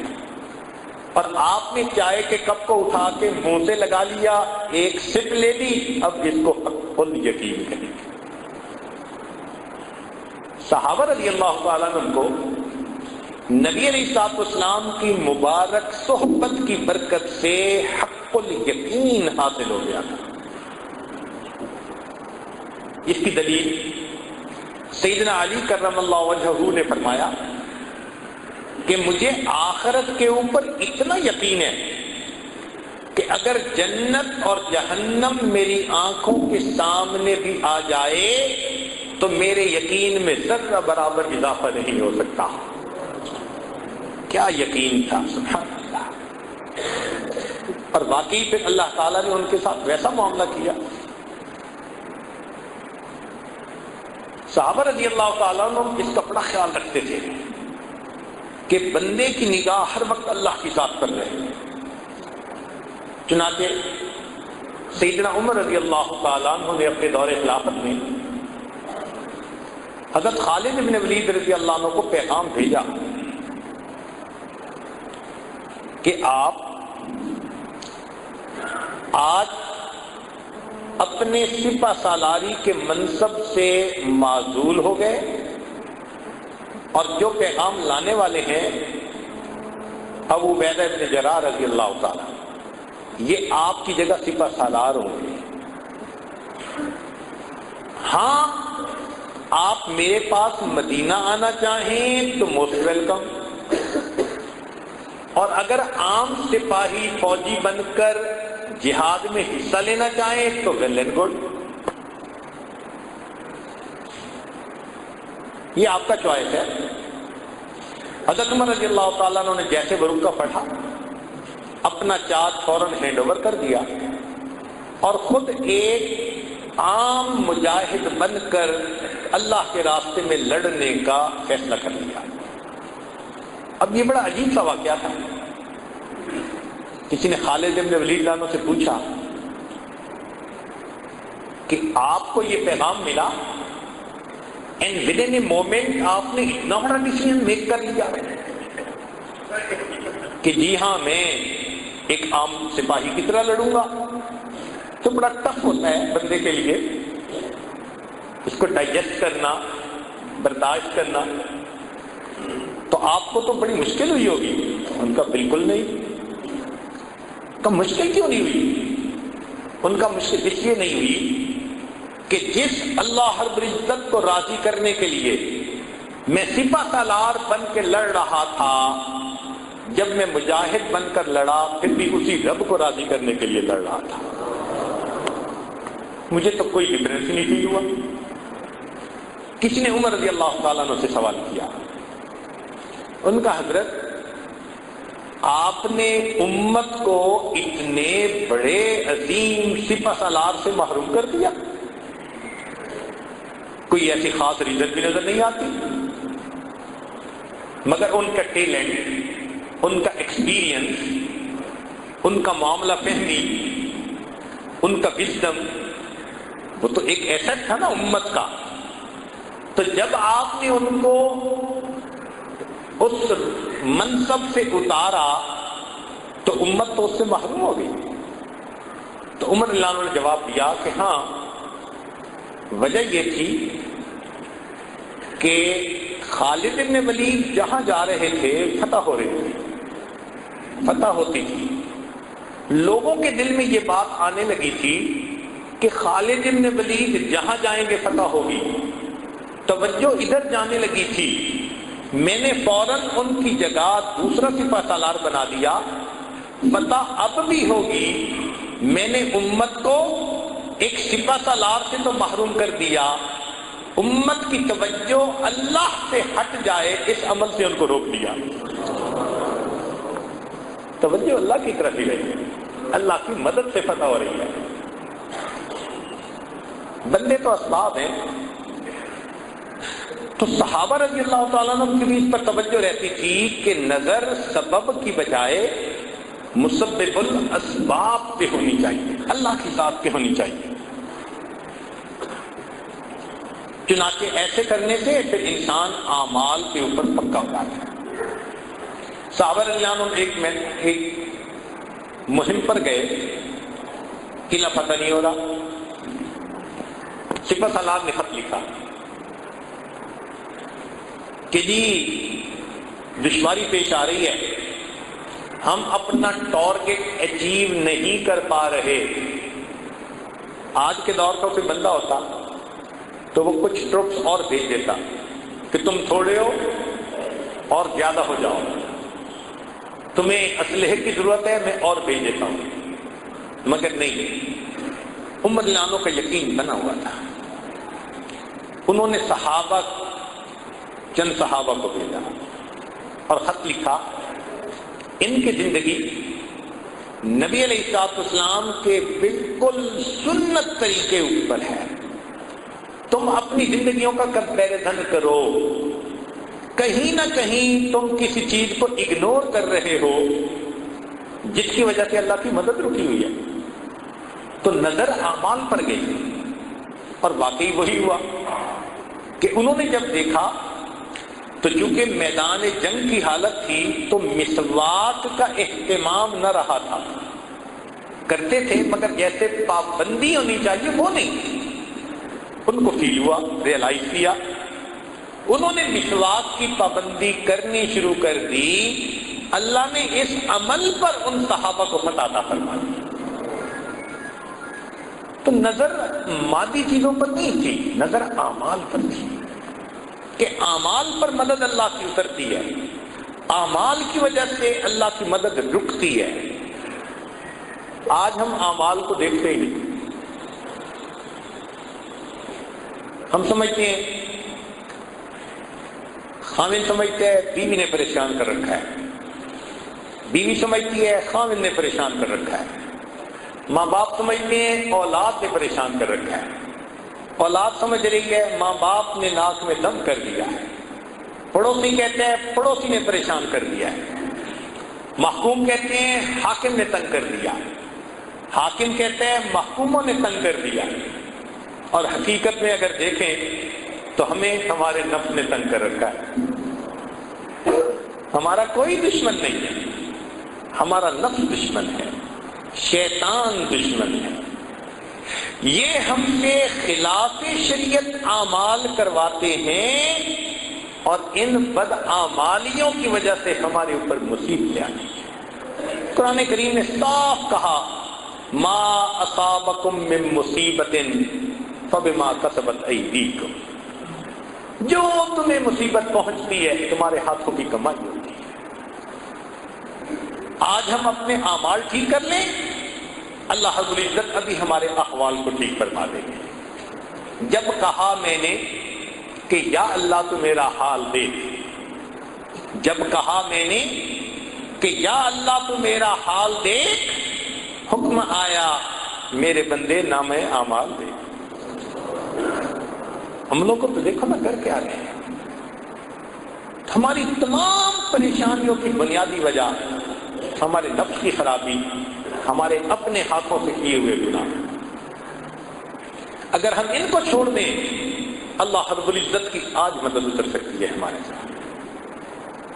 اور آپ نے چائے کے کپ کو اٹھا کے منہ سے لگا لیا، ایک سپ لے لی، اب اس کو حق الیقین کہیں۔ صحابہ رضی اللہ تعالیٰ عنہ کو نبی علیہ الصلوۃ والسلام کی مبارک صحبت کی برکت سے حق الیقین حاصل ہو گیا تھا۔ اس کی دلیل سیدنا علی کرم اللہ وجہہ نے فرمایا کہ مجھے آخرت کے اوپر اتنا یقین ہے کہ اگر جنت اور جہنم میری آنکھوں کے سامنے بھی آ جائے تو میرے یقین میں ذرہ برابر اضافہ نہیں ہو سکتا۔ کیا یقین تھا، سبحان اللہ۔ اور واقعی پھر اللہ تعالیٰ نے ان کے ساتھ ویسا معاملہ کیا۔ صحابہ رضی اللہ تعالیٰ عنہ اس کا بڑا خیال رکھتے تھے کہ بندے کی نگاہ ہر وقت اللہ کی ذات پر رہے۔ چنانچہ سیدنا عمر رضی اللہ تعالیٰ عنہ نے اپنے دور خلافت میں حضرت خالد بن ولید رضی اللہ عنہ کو پیغام بھیجا کہ آپ آج اپنے سپہ سالاری کے منصب سے معزول ہو گئے، اور جو پیغام لانے والے ہیں ابو عبیدہ بن جراح رضی اللہ تعالیٰ، یہ آپ کی جگہ سپہ سالار ہوں گے۔ ہاں آپ میرے پاس مدینہ آنا چاہیں تو موسٹ ویلکم، اور اگر عام سپاہی فوجی بن کر جہاد میں حصہ لینا چاہیں تو ویل اینڈ گڈ، یہ آپ کا چوائس ہے۔ حضرت عمر رضی اللہ تعالیٰ عنہ نے جیسے برقع پڑھا، اپنا چارج فوراً ہینڈ اوور کر دیا اور خود ایک عام مجاہد بن کر اللہ کے راستے میں لڑنے کا فیصلہ کر لیا۔ اب یہ بڑا عجیب سا واقعہ تھا۔ کسی نے خالد بن ولید عنہ سے پوچھا کہ آپ کو یہ پیغام ملا and with in a moment آپ نے اتنا بڑا ڈیسیژن میک کر لیا کہ جی ہاں میں ایک عام سپاہی کی طرح لڑوں گا، تو بڑا ٹف ہوتا ہے بندے کے لیے اس کو ڈائجسٹ کرنا، برداشت کرنا۔ تو آپ کو تو بڑی مشکل ہوئی ہوگی۔ ان کا بالکل نہیں۔ کا مشکل کیوں نہیں ہوئی؟ ان کا مشکل اس لیے نہیں ہوئی کہ جس اللہ رب العزت کو راضی کرنے کے لیے میں سپہ سالار بن کے لڑ رہا تھا، جب میں مجاہد بن کر لڑا پھر بھی اسی رب کو راضی کرنے کے لیے لڑ رہا تھا۔ مجھے تو کوئی ڈفرینس نہیں فیل ہوا۔ کسی نے عمر رضی اللہ تعالیٰ عنہ سے سوال کیا، ان کا حضرت آپ نے امت کو اتنے بڑے عظیم سپہ سالار سے محروم کر دیا، کوئی ایسی خاص ریزن بھی نظر نہیں آتی، مگر ان کا ٹیلنٹ، ان کا ایکسپیرینس، ان کا معاملہ فہمی، ان کا وزڈم، وہ تو ایک ایسٹ تھا نا امت کا۔ تو جب آپ نے ان کو اس منصب سے اتارا تو امت تو اس سے محروم ہو گئی۔ تو عمر رضی اللہ عنہ نے جواب دیا کہ ہاں، وجہ یہ تھی کہ خالد بن ولید جہاں جا رہے تھے فتح ہو رہی تھی، فتح ہوتی تھی، لوگوں کے دل میں یہ بات آنے لگی تھی کہ خالد بن ولید جہاں جائیں گے فتح ہوگی، توجہ ادھر جانے لگی تھی۔ میں نے فوراً ان کی جگہ دوسرا سپہ سالار بنا دیا، فتح اب بھی ہوگی، میں نے امت کو ایک سپہ سالار سے تو محروم کر دیا، امت کی توجہ اللہ سے ہٹ جائے اس عمل سے ان کو روک دیا۔ توجہ اللہ کی طرف ہی رہی۔ اللہ کی مدد سے فتح ہو رہی ہے. بندے تو اسباب ہیں. تو صحابہ رضی اللہ تعالیٰ عنہ کی بھی اس پر توجہ رہتی تھی کہ نظر سبب کی بجائے مسبب الاسباب پہ ہونی چاہیے، اللہ کی ذات پہ ہونی چاہیے. چنانچہ ایسے کرنے سے پھر انسان اعمال کے اوپر پکا ہو جاتا ہے. صحابہ رضی اللہ عنہ ایک مہم پر گئے، قلعہ فتح نہیں ہو رہا. سپہ سالار نے خط لکھا کہ جی دشواری پیش آ رہی ہے، ہم اپنا ٹارگٹ اچیو نہیں کر پا رہے. آج کے دور کا کوئی بندہ ہوتا تو وہ کچھ ٹروپس اور بھیج دیتا کہ تم تھوڑے ہو اور زیادہ ہو جاؤ، تمہیں اسلحے کی ضرورت ہے، میں اور بھیج دیتا ہوں. مگر نہیں، امت لانوں کا یقین بنا ہوا تھا. انہوں نے چند صحابہ کو بھیجا اور خط لکھا، ان کی زندگی نبی علیہ السلام کے بالکل سنت طریقے اوپر ہے. تم اپنی زندگیوں کا کمپیریزن کرو، کہیں نہ کہیں تم کسی چیز کو اگنور کر رہے ہو جس کی وجہ سے اللہ کی مدد رکی ہوئی ہے. تو نظر اعمال پر گئی اور واقعی وہی ہوا کہ انہوں نے جب دیکھا تو چونکہ میدان جنگ کی حالت تھی تو مسواک کا اہتمام نہ رہا تھا. کرتے تھے مگر جیسے پابندی ہونی چاہیے وہ نہیں تھی. ان کو فیل ہوا، ریئلائز کیا، انہوں نے مسواک کی پابندی کرنی شروع کر دی. اللہ نے اس عمل پر ان صحابہ کو فتح عطا فرما دی. تو نظر مادی چیزوں پر نہیں تھی، نظر اعمال پر تھی کہ اعمال پر مدد اللہ کی اترتی ہے، اعمال کی وجہ سے اللہ کی مدد رکتی ہے. آج ہم اعمال کو دیکھتے ہی نہیں. ہم سمجھتے ہیں، خاوند سمجھتے ہیں بیوی نے پریشان کر رکھا ہے، بیوی سمجھتی ہے خاوند نے پریشان کر رکھا ہے، ماں باپ سمجھتے ہیں اولاد نے پریشان کر رکھا ہے، اولاد سمجھ رہی ہے ماں باپ نے ناک میں دم کر دیا ہے، پڑوسی کہتے ہیں پڑوسی نے پریشان کر دیا ہے، محکوم کہتے ہیں حاکم نے تنگ کر دیا، حاکم کہتے ہیں محکوموں نے تنگ کر دیا. اور حقیقت میں اگر دیکھیں تو ہمیں ہمارے نفس نے تنگ کر رکھا ہے. ہمارا کوئی دشمن نہیں ہے، ہمارا نفس دشمن ہے، شیطان دشمن ہے. یہ ہم سے خلاف شریعت اعمال کرواتے ہیں اور ان بد اعمالیوں کی وجہ سے ہمارے اوپر مصیبتیں آتی ہیں. قرآن کریم نے صاف کہا ما اصابکم من مصیبت فبما کسبت ایدیکم، جو تمہیں مصیبت پہنچتی ہے تمہارے ہاتھوں کی کمائی ہوتی ہے. آج ہم اپنے اعمال ٹھیک کر لیں، اللہ رب العزت ابھی ہمارے احوال کو ٹھیک فرما دیں گے. جب کہا میں نے کہ یا اللہ تو میرا حال دیکھ، جب کہا میں نے کہ یا اللہ تو میرا حال دیکھ، حکم آیا میرے بندے نامہ اعمال دے. ہم لوگ کو تو دیکھو نا کر کے آ رہے ہیں. ہماری تمام پریشانیوں کی بنیادی وجہ ہمارے نفس کی خرابی، ہمارے اپنے ہاتھوں سے کیے ہوئے گناہ. اگر ہم ان کو چھوڑ دیں اللہ رب العزت کی آج مدد اتر سکتی ہے ہمارے ساتھ.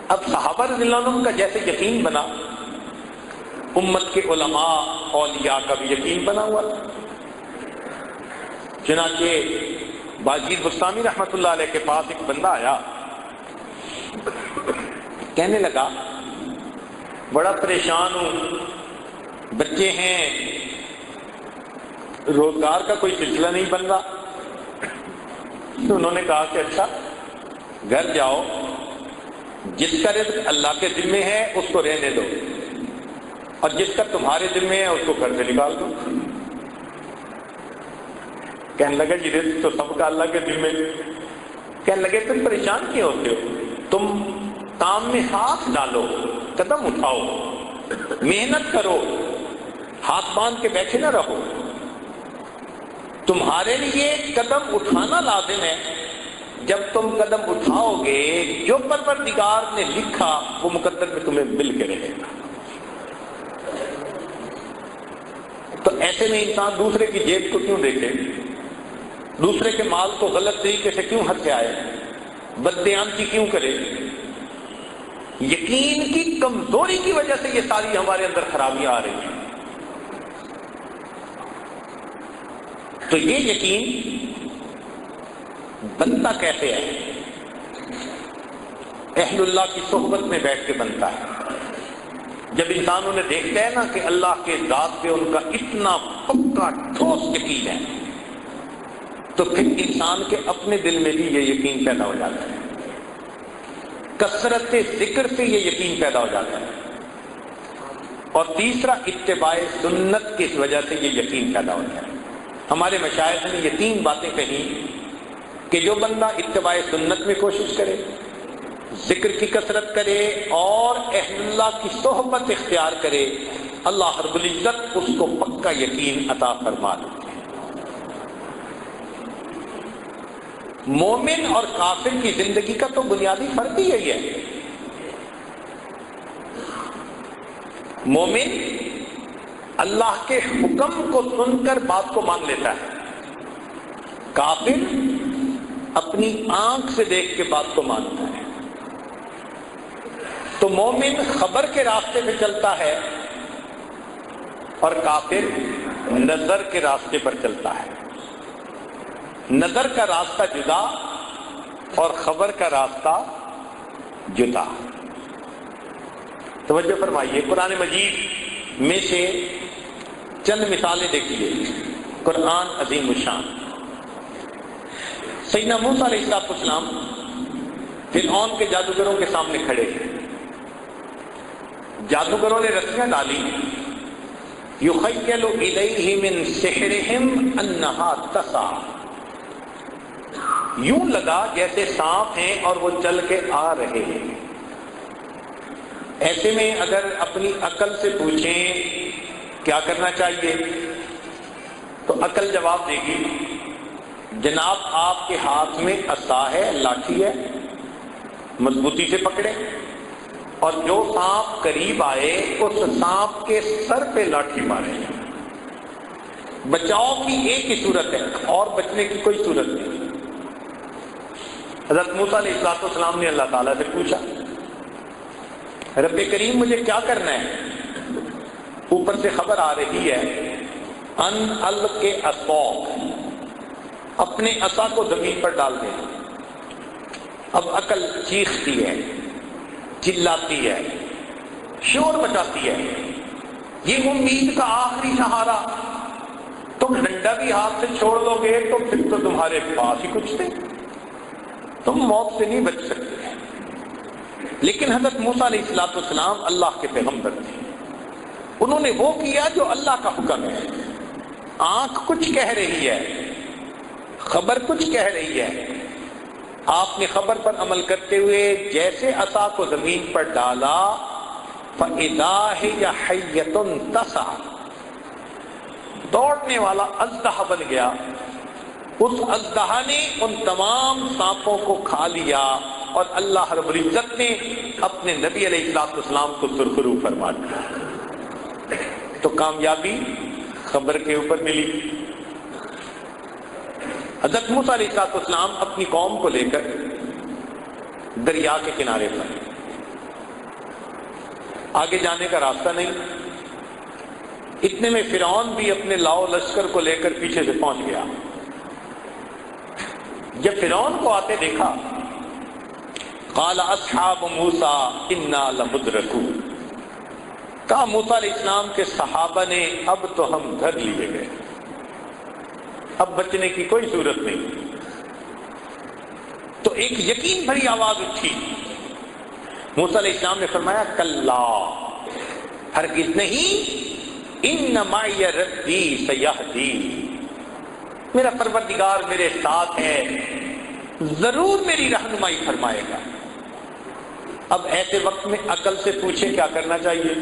اب صحابہ رضی اللہ عنہم کا جیسے یقین بنا، امت کے علماء اولیاء کا بھی یقین بنا ہوا تھا. چنانچہ باجید بستامی رحمۃ اللہ علیہ کے پاس ایک بندہ آیا، کہنے لگا بڑا پریشان ہوں، بچے ہیں، روزگار کا کوئی سلسلہ نہیں بن رہا. تو انہوں نے کہا کہ اچھا گھر جاؤ، جس کا رزق اللہ کے ذمے ہے اس کو رہنے دو اور جس کا تمہارے ذمے ہے اس کو گھر سے نکال دو. کہنے لگا یہ رزق تو سب کا اللہ کے ذمے. کہنے لگے تم پریشان کیوں ہوتے ہو، تم کام میں ہاتھ ڈالو، قدم اٹھاؤ، محنت کرو، ہاتھ باندھ کے بیٹھے نہ رہو، تمہارے لیے قدم اٹھانا لازم ہے۔ جب تم قدم اٹھاؤ گے جو پروردگار نے لکھا وہ مقدر میں تمہیں مل کے رہے گا۔ تو ایسے میں انسان دوسرے کی جیب کو کیوں دیکھے، دوسرے کے مال کو غلط طریقے سے کیوں ہتھ آئے، بددیانتی کیوں کرے؟ یقین کی کمزوری کی وجہ سے یہ ساری ہمارے اندر خرابیاں آ رہی ہیں۔ تو یہ یقین بنتا کیسے ہے؟ اہل اللہ کی صحبت میں بیٹھ کے بنتا ہے۔ جب انسان انہیں دیکھتا ہے نا کہ اللہ کے ذات پہ ان کا اتنا پکا ٹھوس یقین ہے، تو پھر انسان کے اپنے دل میں بھی یہ یقین پیدا ہو جاتا ہے، کثرت ذکر سے یہ یقین پیدا ہو جاتا ہے۔ اور تیسرا اتباع سنت کی وجہ سے یہ یقین پیدا ہوتا ہے۔ ہمارے مشائخ نے یہ تین باتیں کہیں کہ جو بندہ اتباع سنت میں کوشش کرے، ذکر کی کثرت کرے اور اہل اللہ کی صحبت اختیار کرے، اللہ رب العزت اس کو پکا یقین عطا فرما دیتے ہیں۔ مومن اور کافر کی زندگی کا تو بنیادی فرق ہی یہی ہے۔ مومن اللہ کے حکم کو سن کر بات کو مان لیتا ہے، کافر اپنی آنکھ سے دیکھ کے بات کو مانتا ہے۔ تو مومن خبر کے راستے پہ چلتا ہے اور کافر نظر کے راستے پر چلتا ہے۔ نظر کا راستہ جدا اور خبر کا راستہ جدا۔ توجہ فرمائیے، قرآن مجید میں سے چند مثالیں دیکھیے۔ قرآن عظیم الشان، سیدنا موسیٰ علیہ السلام فرعون کے جادوگروں کے سامنے کھڑے ہیں۔ جادوگروں نے رسیاں ڈالی، یخیل الیہ من سحرہم انہا تسعی، یوں لگا جیسے سانپ ہیں اور وہ چل کے آ رہے ہیں۔ ایسے میں اگر اپنی عقل سے پوچھیں کیا کرنا چاہیے تو عقل جواب دے گی، جناب آپ کے ہاتھ میں عصا ہے، لاٹھی ہے، مضبوطی سے پکڑے اور جو سانپ قریب آئے اس سانپ کے سر پہ لاٹھی مارے۔ بچاؤ کی ایک ہی صورت ہے اور بچنے کی کوئی صورت نہیں۔ حضرت موسیٰ علیہ السلام نے اللہ تعالیٰ سے پوچھا، رب کریم مجھے کیا کرنا ہے؟ اوپر سے خبر آ رہی ہے ان الق عصاک، اپنے عصا کو زمین پر ڈال دیں۔ اب عقل چیختی ہے، چلاتی ہے، شور مچاتی ہے، یہ امید کا آخری سہارا، تم ڈنڈا بھی ہاتھ سے چھوڑ دو گے تو پھر تو تمہارے پاس ہی کچھ نہیں، تم موت سے نہیں بچ سکتے۔ لیکن حضرت موسیٰ علیہ السلام اللہ کے پیغمبر تھے، انہوں نے وہ کیا جو اللہ کا حکم ہے۔ آنکھ کچھ کہہ رہی ہے، خبر کچھ کہہ رہی ہے، آپ نے خبر پر عمل کرتے ہوئے جیسے عصا کو زمین پر ڈالا، فَإِذَا هِيَ حَيَّةٌ تَسْعَىٰ، دوڑنے والا اژدہا بن گیا۔ اس اژدہا نے ان تمام سانپوں کو کھا لیا اور اللہ رب العزت نے اپنے نبی علیہ السلام کو سرخرو فرما دیا۔ تو کامیابی خبر کے اوپر ملی۔ حضرت موسیٰ علیہ السلام اپنی قوم کو لے کر دریا کے کنارے پر، آگے جانے کا راستہ نہیں، اتنے میں فرعون بھی اپنے لاؤ لشکر کو لے کر پیچھے سے پہنچ گیا۔ جب فرعون کو آتے دیکھا، قال اصحاب موسیٰ انا لمدرکون، کہا موسیٰ علیہ السلام کے صحابہ نے اب تو ہم دھر لیے گئے، اب بچنے کی کوئی صورت نہیں۔ تو ایک یقین بھری آواز اٹھی، موسیٰ علیہ السلام نے فرمایا کلا، ہرگز نہیں، ان معی ربی سیہدی، میرا پروردگار میرے ساتھ ہے، ضرور میری رہنمائی فرمائے گا۔ اب ایسے وقت میں عقل سے پوچھے کیا کرنا چاہیے؟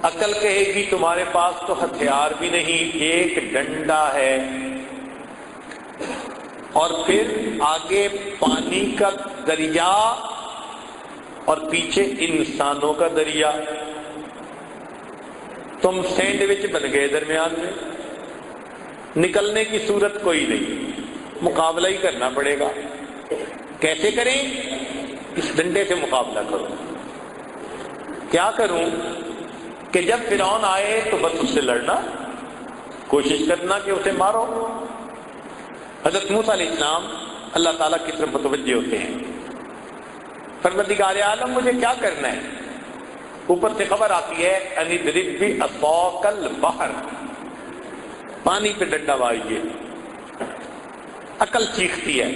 عقل کہے گی تمہارے پاس تو ہتھیار بھی نہیں، ایک ڈنڈا ہے، اور پھر آگے پانی کا دریا اور پیچھے انسانوں کا دریا، تم سینڈوچ بن گئے درمیان میں، نکلنے کی صورت کوئی نہیں، مقابلہ ہی کرنا پڑے گا۔ کیسے کریں؟ اس ڈنڈے سے مقابلہ کرو۔ کیا کروں؟ کہ جب فرعون آئے تو بس اس سے لڑنا، کوشش کرنا کہ اسے مارو۔ حضرت موسیٰ علیہ السلام اللہ تعالیٰ کی طرف متوجہ ہوتے ہیں، پروردگار عالم مجھے کیا کرنا ہے؟ اوپر سے خبر آتی ہے ان اضرب بعصاک البحر، پانی پہ ڈنڈا ماریے۔ عقل چیختی ہے،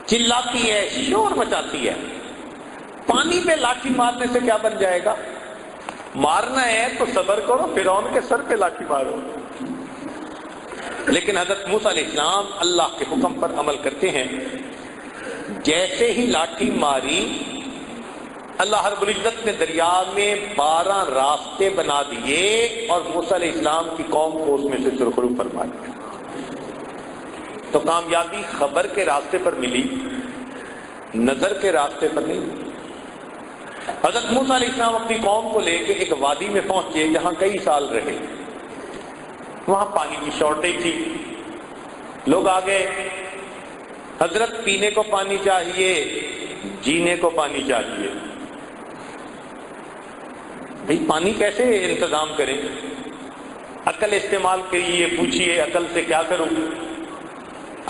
چلاتی ہے، شور مچاتی ہے، پانی پہ لاٹھی مارنے سے کیا بن جائے گا؟ مارنا ہے تو صبر کرو، فرعون کے سر پہ لاٹھی مارو۔ لیکن حضرت موسیٰ علیہ السلام اللہ کے حکم پر عمل کرتے ہیں۔ جیسے ہی لاٹھی ماری، اللہ رب العزت نے دریا میں 12 راستے بنا دیے اور موسیٰ علیہ السلام کی قوم کو اس میں سے سرخرو فرما دیا۔ تو کامیابی خبر کے راستے پر ملی، نظر کے راستے پر نہیں ملی۔ حضرت موسیٰ علیہ السلام اپنی قوم کو لے کے ایک وادی میں پہنچے جہاں کئی سال رہے، وہاں پانی کی شارٹیج تھی، لوگ آ گئے، حضرت پینے کو پانی چاہیے، جینے کو پانی چاہیے، بھئی پانی کیسے انتظام کریں؟ عقل استعمال کریے، پوچھیے عقل سے کیا کروں؟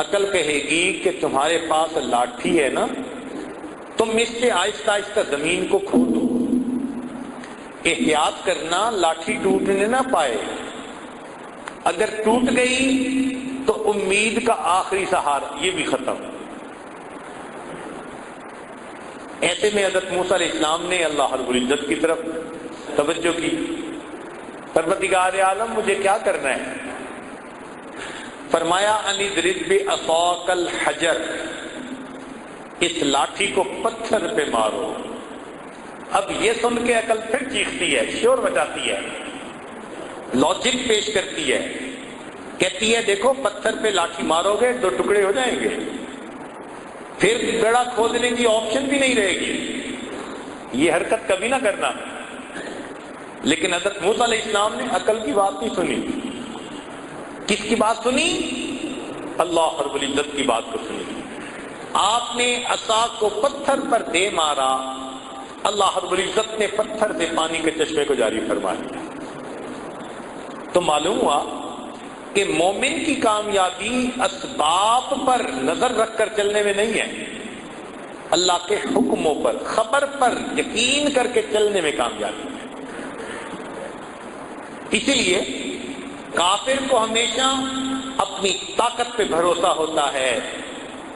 عقل کہے گی کہ تمہارے پاس لاٹھی ہے نا، تم اس سے آہستہ آہستہ زمین کو کھودو، احتیاط کرنا لاٹھی ٹوٹنے نہ پائے، اگر ٹوٹ گئی تو امید کا آخری سہارا یہ بھی ختم۔ ایسے میں حضرت موسیٰ علیہ السلام نے اللہ رب العزت کی طرف توجہ کی، پروردگار عالم مجھے کیا کرنا ہے؟ فرمایا ان اضرب بعصاک الحجر، اس لاٹھی کو پتھر پہ مارو۔ اب یہ سن کے عقل پھر چیختی ہے، شور مچاتی ہے، لاجک پیش کرتی ہے، کہتی ہے دیکھو پتھر پہ لاٹھی مارو گے 2 ٹکڑے ہو جائیں گے، پھر گڑھا کھودنے کی آپشن بھی نہیں رہے گی، یہ حرکت کبھی نہ کرنا۔ لیکن حضرت موسیٰ علیہ السلام نے عقل کی بات نہیں سنی۔ کس کی بات سنی؟ اللہ رب العزت کی بات کو سنی۔ آپ نے عصا کو پتھر پر دے مارا، اللہ رب العزت نے پتھر سے پانی کے چشمے کو جاری فرما دیا۔ تو معلوم ہوا کہ مومن کی کامیابی اسباب پر نظر رکھ کر چلنے میں نہیں ہے، اللہ کے حکموں پر، خبر پر یقین کر کے چلنے میں کامیابی ہے۔ اسی لیے کافر کو ہمیشہ اپنی طاقت پہ بھروسہ ہوتا ہے،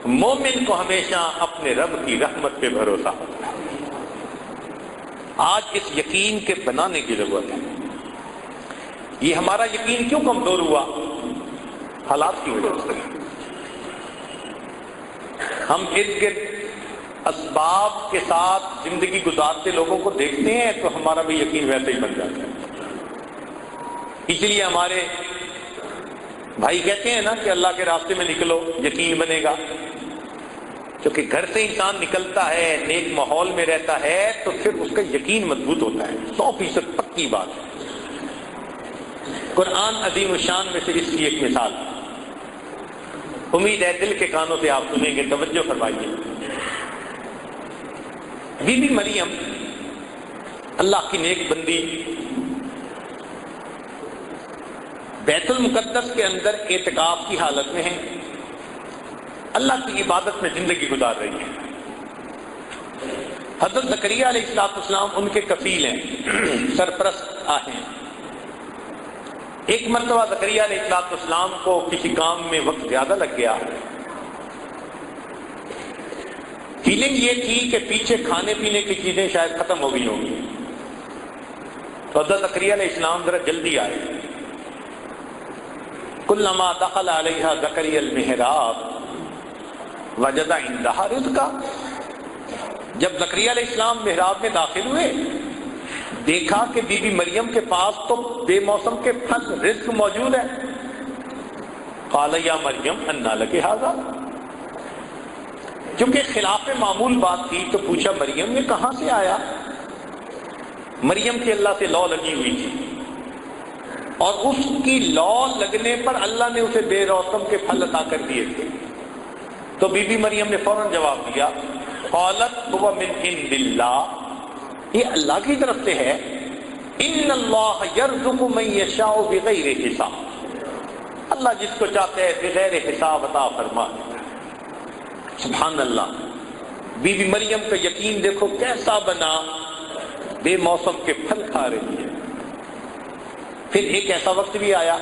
مومن کو ہمیشہ اپنے رب کی رحمت پہ بھروسہ ہوتا ہے۔ آج اس یقین کے بنانے کی ضرورت ہے۔ یہ ہمارا یقین کیوں کمزور ہوا؟ حالات کی وجہ سے۔ ہم ارد گرد اسباب کے ساتھ زندگی گزارتے لوگوں کو دیکھتے ہیں تو ہمارا بھی یقین ویسے ہی بن جاتا ہے۔ اس لیے ہمارے بھائی کہتے ہیں نا کہ اللہ کے راستے میں نکلو یقین بنے گا، کیونکہ گھر سے انسان نکلتا ہے، نیک ماحول میں رہتا ہے تو پھر اس کا یقین مضبوط ہوتا ہے، 100% پکی بات ہے۔ قرآن عظیم الشان میں سے اس کی ایک مثال، امید ہے دل کے کانوں سے آپ سنیں گے، توجہ فرمائیے۔ بی بی مریم اللہ کی نیک بندی بیت المقدس کے اندر اعتکاف کی حالت میں ہیں، اللہ کی عبادت میں زندگی گزار رہی ہیں۔ حضرت زکریا علیہ السلام ان کے کفیل ہیں، سرپرست ہیں۔ ایک مرتبہ زکریا علیہ السلام کو کسی کام میں وقت زیادہ لگ گیا، فیلنگ یہ تھی کہ پیچھے کھانے پینے کی چیزیں شاید ختم ہو گئی ہوں گی، تو حضرت زکریا علیہ السلام ذرا جلدی آئے۔ کلما دخل علیہا زکریا المحراب وجد عندها رزقا، جب زکریا علیہ السلام محراب میں داخل ہوئے دیکھا کہ بی بی مریم کے پاس تو بے موسم کے پھل رزق موجود ہے. قال یا مریم انا لک ھذا، چونکہ خلاف معمول بات تھی تو پوچھا مریم یہ کہاں سے آیا؟ مریم کی اللہ سے لو لگی ہوئی تھی اور اس کی لو لگنے پر اللہ نے اسے بے موسم کے پھل عطا کر دیے تھے. تو بی بی مریم نے فوراً جواب دیا قالت هو من عند اللہ، یہ اللہ کی طرف سے ہے. ان اللہ یرزق من یشاء بغیر حساب، اللہ جس کو چاہتے ہے بغیر حساب عطا فرما دیتا ہے. سبحان اللہ. بی بی مریم کا یقین دیکھو کیسا بنا، بے موسم کے پھل کھا رہی ہے. پھر ایک ایسا وقت بھی آیا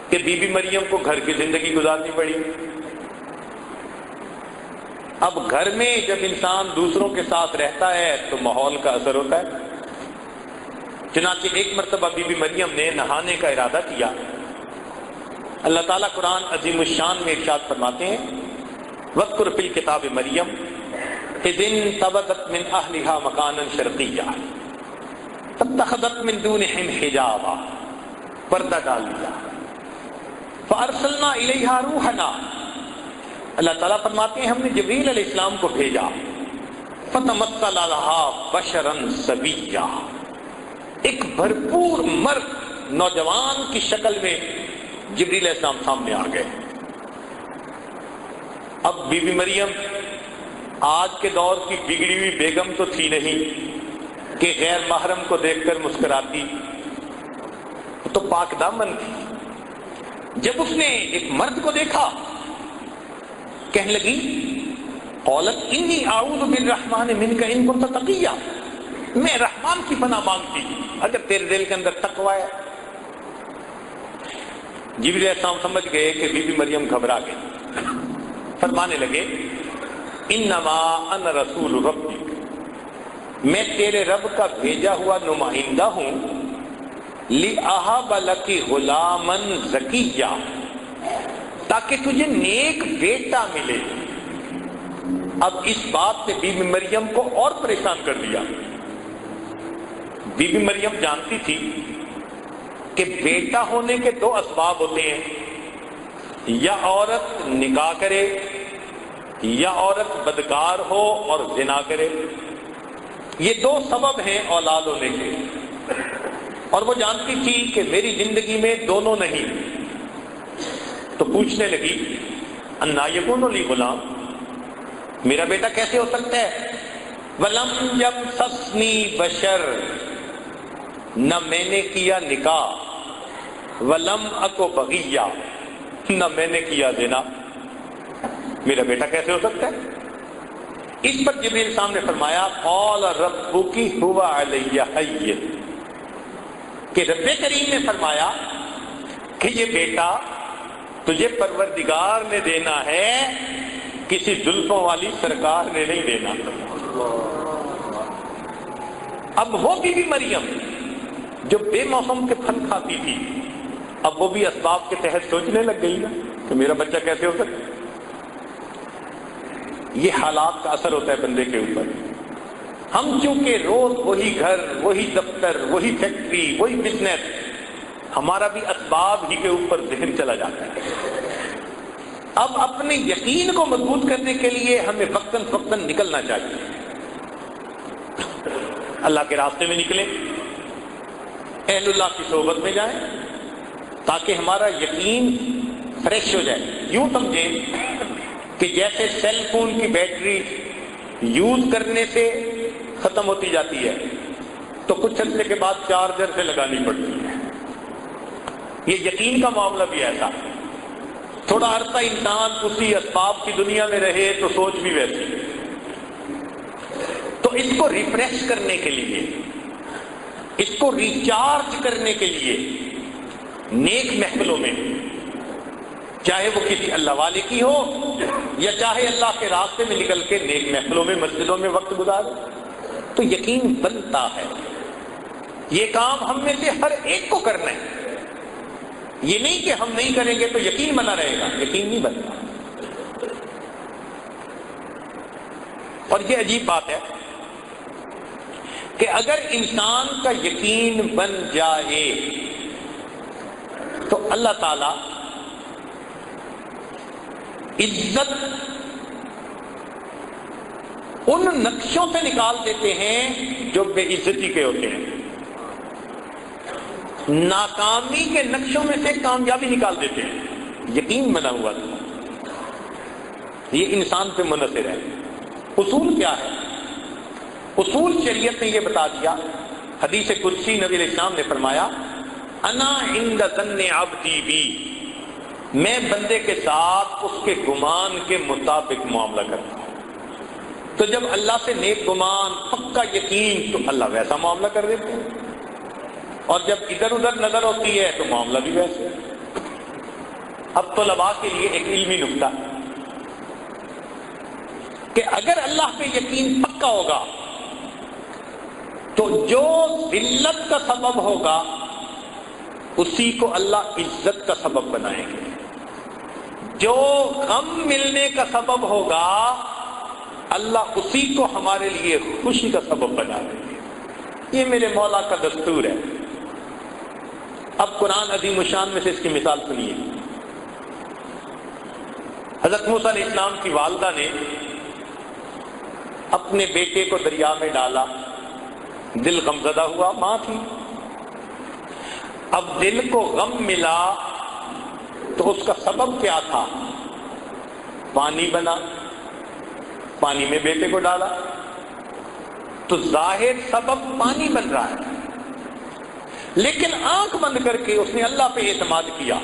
کہ بی بی مریم کو گھر کی زندگی گزارنی پڑی. اب گھر میں جب انسان دوسروں کے ساتھ رہتا ہے تو ماحول کا اثر ہوتا ہے. چنانچہ ایک مرتبہ بی بی مریم نے نہانے کا ارادہ کیا. اللہ تعالیٰ قرآن عظیم الشان میں ارشاد فرماتے ہیں وَاذْكُرْ فِي الْكِتَابِ مریم اذ انتبذت من اہلها مکانا شرقیا فاتخذت من دونہم حجابا، پردہ ڈال دیا. فارسلنا الیہا روحنا، اللہ تعالیٰ فرماتے ہیں ہم نے جبریل علیہ السلام کو بھیجا. فتمثل لها بشرا سویا، ایک بھرپور مرد نوجوان کی شکل میں جبریل علیہ السلام سامنے آ گئے. اب بی بی مریم آج کے دور کی بگڑی ہوئی بیگم تو تھی نہیں کہ غیر محرم کو دیکھ کر مسکراتی، تو پاک دامن تھی. جب اس نے ایک مرد کو دیکھا کہنے لگی قالت انی اعوذ بالرحمن منک ان کنت تقیا، میں رحمان کی پناہ مانگتی اگر تیرے دل کے اندر تقوی ہے. جبریل علیہ السلام سمجھ گئے کہ بی بی مریم گھبرا گئی. فرمانے لگے انما انا رسول ربک، میں تیرے رب کا بھیجا ہوا نمائندہ ہوں. لِأَهَبَ لَكِ غُلَامًا زَكِيًّا، تاکہ تجھے نیک بیٹا ملے. اب اس بات نے بی بی مریم کو اور پریشان کر دیا. بی بی مریم جانتی تھی کہ بیٹا ہونے کے دو اسباب ہوتے ہیں، یا عورت نکاح کرے یا عورت بدکار ہو اور زنا کرے. یہ دو سبب ہیں اولاد ہونے کے، اور وہ جانتی تھی کہ میری زندگی میں دونوں نہیں. تو پوچھنے لگی انا یکون لی غلام، میرا بیٹا کیسے ہو سکتا ہے؟ ولم یمسسنی بشر، نہ میں نے کیا نکاح، ولم اکو بغیہ، نہ میں نے کیا زنا، میرا بیٹا کیسے ہو سکتا ہے؟ اس پر جبریل صاحب نے فرمایا قال ربک هو علی ہین، کہ رب کریم نے فرمایا کہ یہ بیٹا تجھے پروردگار نے دینا ہے، کسی زلفوں والی سرکار نے نہیں دینا. اب وہ بی بی مریم جو بے موسم کے پھل کھاتی تھی، اب وہ بھی اسباب کے تحت سوچنے لگ گئی نا کہ میرا بچہ کیسے ہو سکتا ہے. یہ حالات کا اثر ہوتا ہے بندے کے اوپر. ہم چونکہ روز وہی گھر، وہی دفتر، وہی فیکٹری، وہی بزنس، ہمارا بھی اسباب ہی کے اوپر ذہن چلا جاتا ہے. اب اپنے یقین کو مضبوط کرنے کے لیے ہمیں وقتاً فوقتاً نکلنا چاہیے. اللہ کے راستے میں نکلیں، اہل اللہ کی صحبت میں جائیں تاکہ ہمارا یقین فریش ہو جائے. یوں سمجھیں کہ جیسے سیل فون کی بیٹری یوز کرنے سے ختم ہوتی جاتی ہے تو کچھ عرصے کے بعد چارجر سے لگانی پڑتی ہے. یہ یقین کا معاملہ بھی ایسا، تھوڑا عرصہ انسان اسی اسباب کی دنیا میں رہے تو سوچ بھی ویسی. تو اس کو ریفریش کرنے کے لیے، اس کو ریچارج کرنے کے لیے نیک محفلوں میں، چاہے وہ کسی اللہ والے کی ہو یا چاہے اللہ کے راستے میں نکل کے نیک محفلوں میں، مسجدوں میں وقت گزارے، تو یقین بنتا ہے. یہ کام ہم میں سے ہر ایک کو کرنا ہے. یہ نہیں کہ ہم نہیں کریں گے تو یقین بنا رہے گا، یقین نہیں بنتا. اور یہ عجیب بات ہے کہ اگر انسان کا یقین بن جائے تو اللہ تعالی عزت ان نقشوں سے نکال دیتے ہیں جو بے عزتی کے ہوتے ہیں، ناکامی کے نقشوں میں سے کامیابی نکال دیتے ہیں۔ یقین بنا ہوا تھا، یہ انسان پہ منحصر ہے۔ اصول کیا ہے؟ اصول شریعت نے یہ بتا دیا، حدیث قدسی نبی علیہ السلام نے فرمایا انا عند ظن عبدی بی، میں بندے کے ساتھ اس کے گمان کے مطابق معاملہ کرتا ہوں۔ تو جب اللہ سے نیک گمان، پکا یقین، تو اللہ ویسا معاملہ کر دیتے ہیں، اور جب ادھر ادھر نظر ہوتی ہے تو معاملہ بھی ویسے ہے۔ اب طلباء کے لیے ایک علمی نکتہ کہ اگر اللہ پہ یقین پکا ہوگا تو جو ذلت کا سبب ہوگا اسی کو اللہ عزت کا سبب بنائیں گے، جو غم ملنے کا سبب ہوگا اللہ اسی کو ہمارے لیے خوشی کا سبب بنا دیں گے۔ یہ میرے مولا کا دستور ہے۔ اب قرآن عظیم الشان میں سے اس کی مثال سنیے۔ حضرت موسیٰ علیہ السلام کی والدہ نے اپنے بیٹے کو دریا میں ڈالا، دل غمزدہ ہوا، ماں تھی، اب دل کو غم ملا تو اس کا سبب کیا تھا؟ پانی بنا، پانی میں بیٹے کو ڈالا تو ظاہر سبب پانی بن رہا ہے، لیکن آنکھ بند کر کے اس نے اللہ پہ اعتماد کیا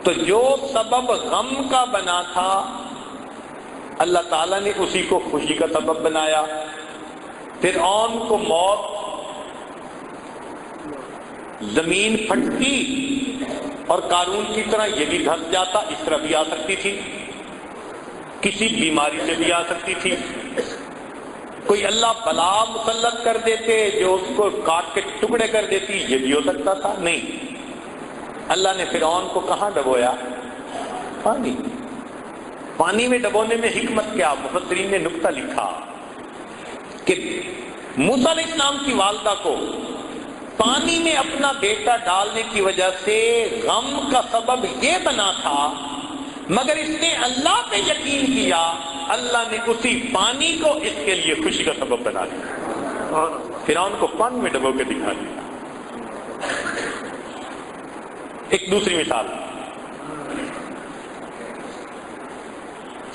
تو جو سبب غم کا بنا تھا اللہ تعالیٰ نے اسی کو خوشی کا سبب بنایا۔ فرعون کو موت، زمین پھٹتی اور قارون کی طرح یہ بھی دھس جاتا، اس طرح بھی آ سکتی تھی، کسی بیماری سے بھی آ سکتی تھی، کوئی اللہ بلا مسلط کر دیتے جو اس کو کاٹ کے ٹکڑے کر دیتی، یہ بھی ہو سکتا تھا۔ نہیں، اللہ نے فرعون کو کہاں ڈبویا؟ پانی میں ڈبونے میں حکمت کیا؟ مفسرین نے نکتہ لکھا کہ موسیٰ علیہ السلام کی والدہ کو پانی میں اپنا بیٹا ڈالنے کی وجہ سے غم کا سبب یہ بنا تھا، مگر اس نے اللہ پہ یقین کیا، اللہ نے اسی پانی کو اس کے لیے خوشی کا سبب بنا دیا، فرعون کو پانی میں ڈبو کے دکھا دیا۔ ایک دوسری مثال،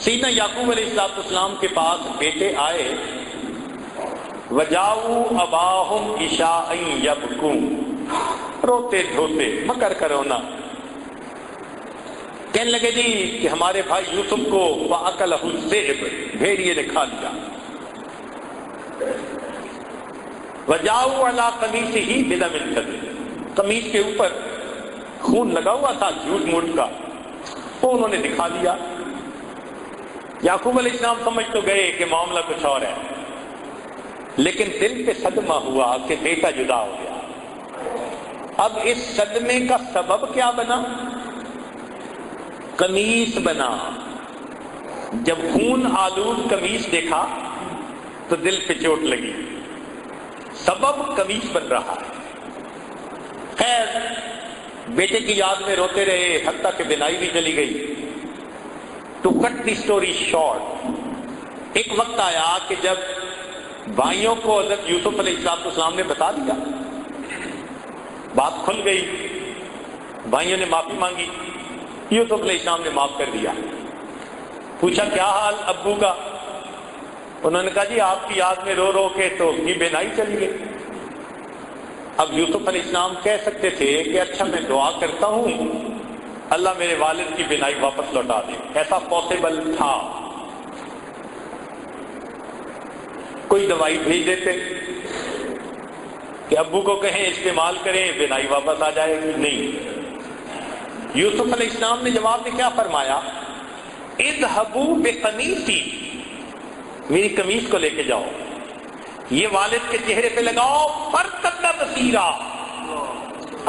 سیدنا یعقوب علیہ السلام کے پاس بیٹے آئے، وجاؤ اباہم عشاء یبکون، روتے دھوتے مکر کرونا، کہنے لگے جی کہ ہمارے بھائی یوسف کو وَأَكَلَهُ الذِّئْبُ، بھیڑیے نے کھا لیا۔ وجاؤ علی قمیصہ بدم کذب، قمیص کے اوپر خون لگا ہوا تھا جھوٹ موٹ کا، وہ انہوں نے دکھا دیا۔ یعقوب علیہ السلام سمجھ تو گئے کہ معاملہ کچھ اور ہے، لیکن دل پہ صدمہ ہوا کہ بیٹا جدا ہو گیا۔ اب اس صدمے کا سبب کیا بنا؟ قمیص بنا۔ جب خون آلود قمیص دیکھا تو دل پہ چوٹ لگی، سبب قمیص بن رہا ہے۔ خیر، بیٹے کی یاد میں روتے رہے، حتیٰ کہ بینائی بھی چلی گئی۔ To cut the story short, ایک وقت آیا کہ جب بھائیوں کو حضرت یوسف علیہ السلام نے بتا دیا، بات کھل گئی، بھائیوں نے معافی مانگی، یوسف علیہ السلام نے معاف کر دیا۔ پوچھا کیا حال ابو کا؟ انہوں نے کہا جی آپ کی یاد میں رو رو کے تو یہ بینائی چلی گئی۔ اب یوسف علیہ السلام کہہ سکتے تھے کہ اچھا میں دعا کرتا ہوں اللہ میرے والد کی بینائی واپس لوٹا دے، ایسا پاسبل تھا، کوئی دوائی بھیج دیتے کہ ابو کو کہیں استعمال کریں بینائی واپس آ جائے گی۔ نہیں، یوسف علیہ السلام نے جواب میں کیا فرمایا؟ اذهبوا بقمیصی، میری قمیص کو لے کے جاؤ، یہ والد کے چہرے پہ لگاؤ، فرتقنا بصیرا،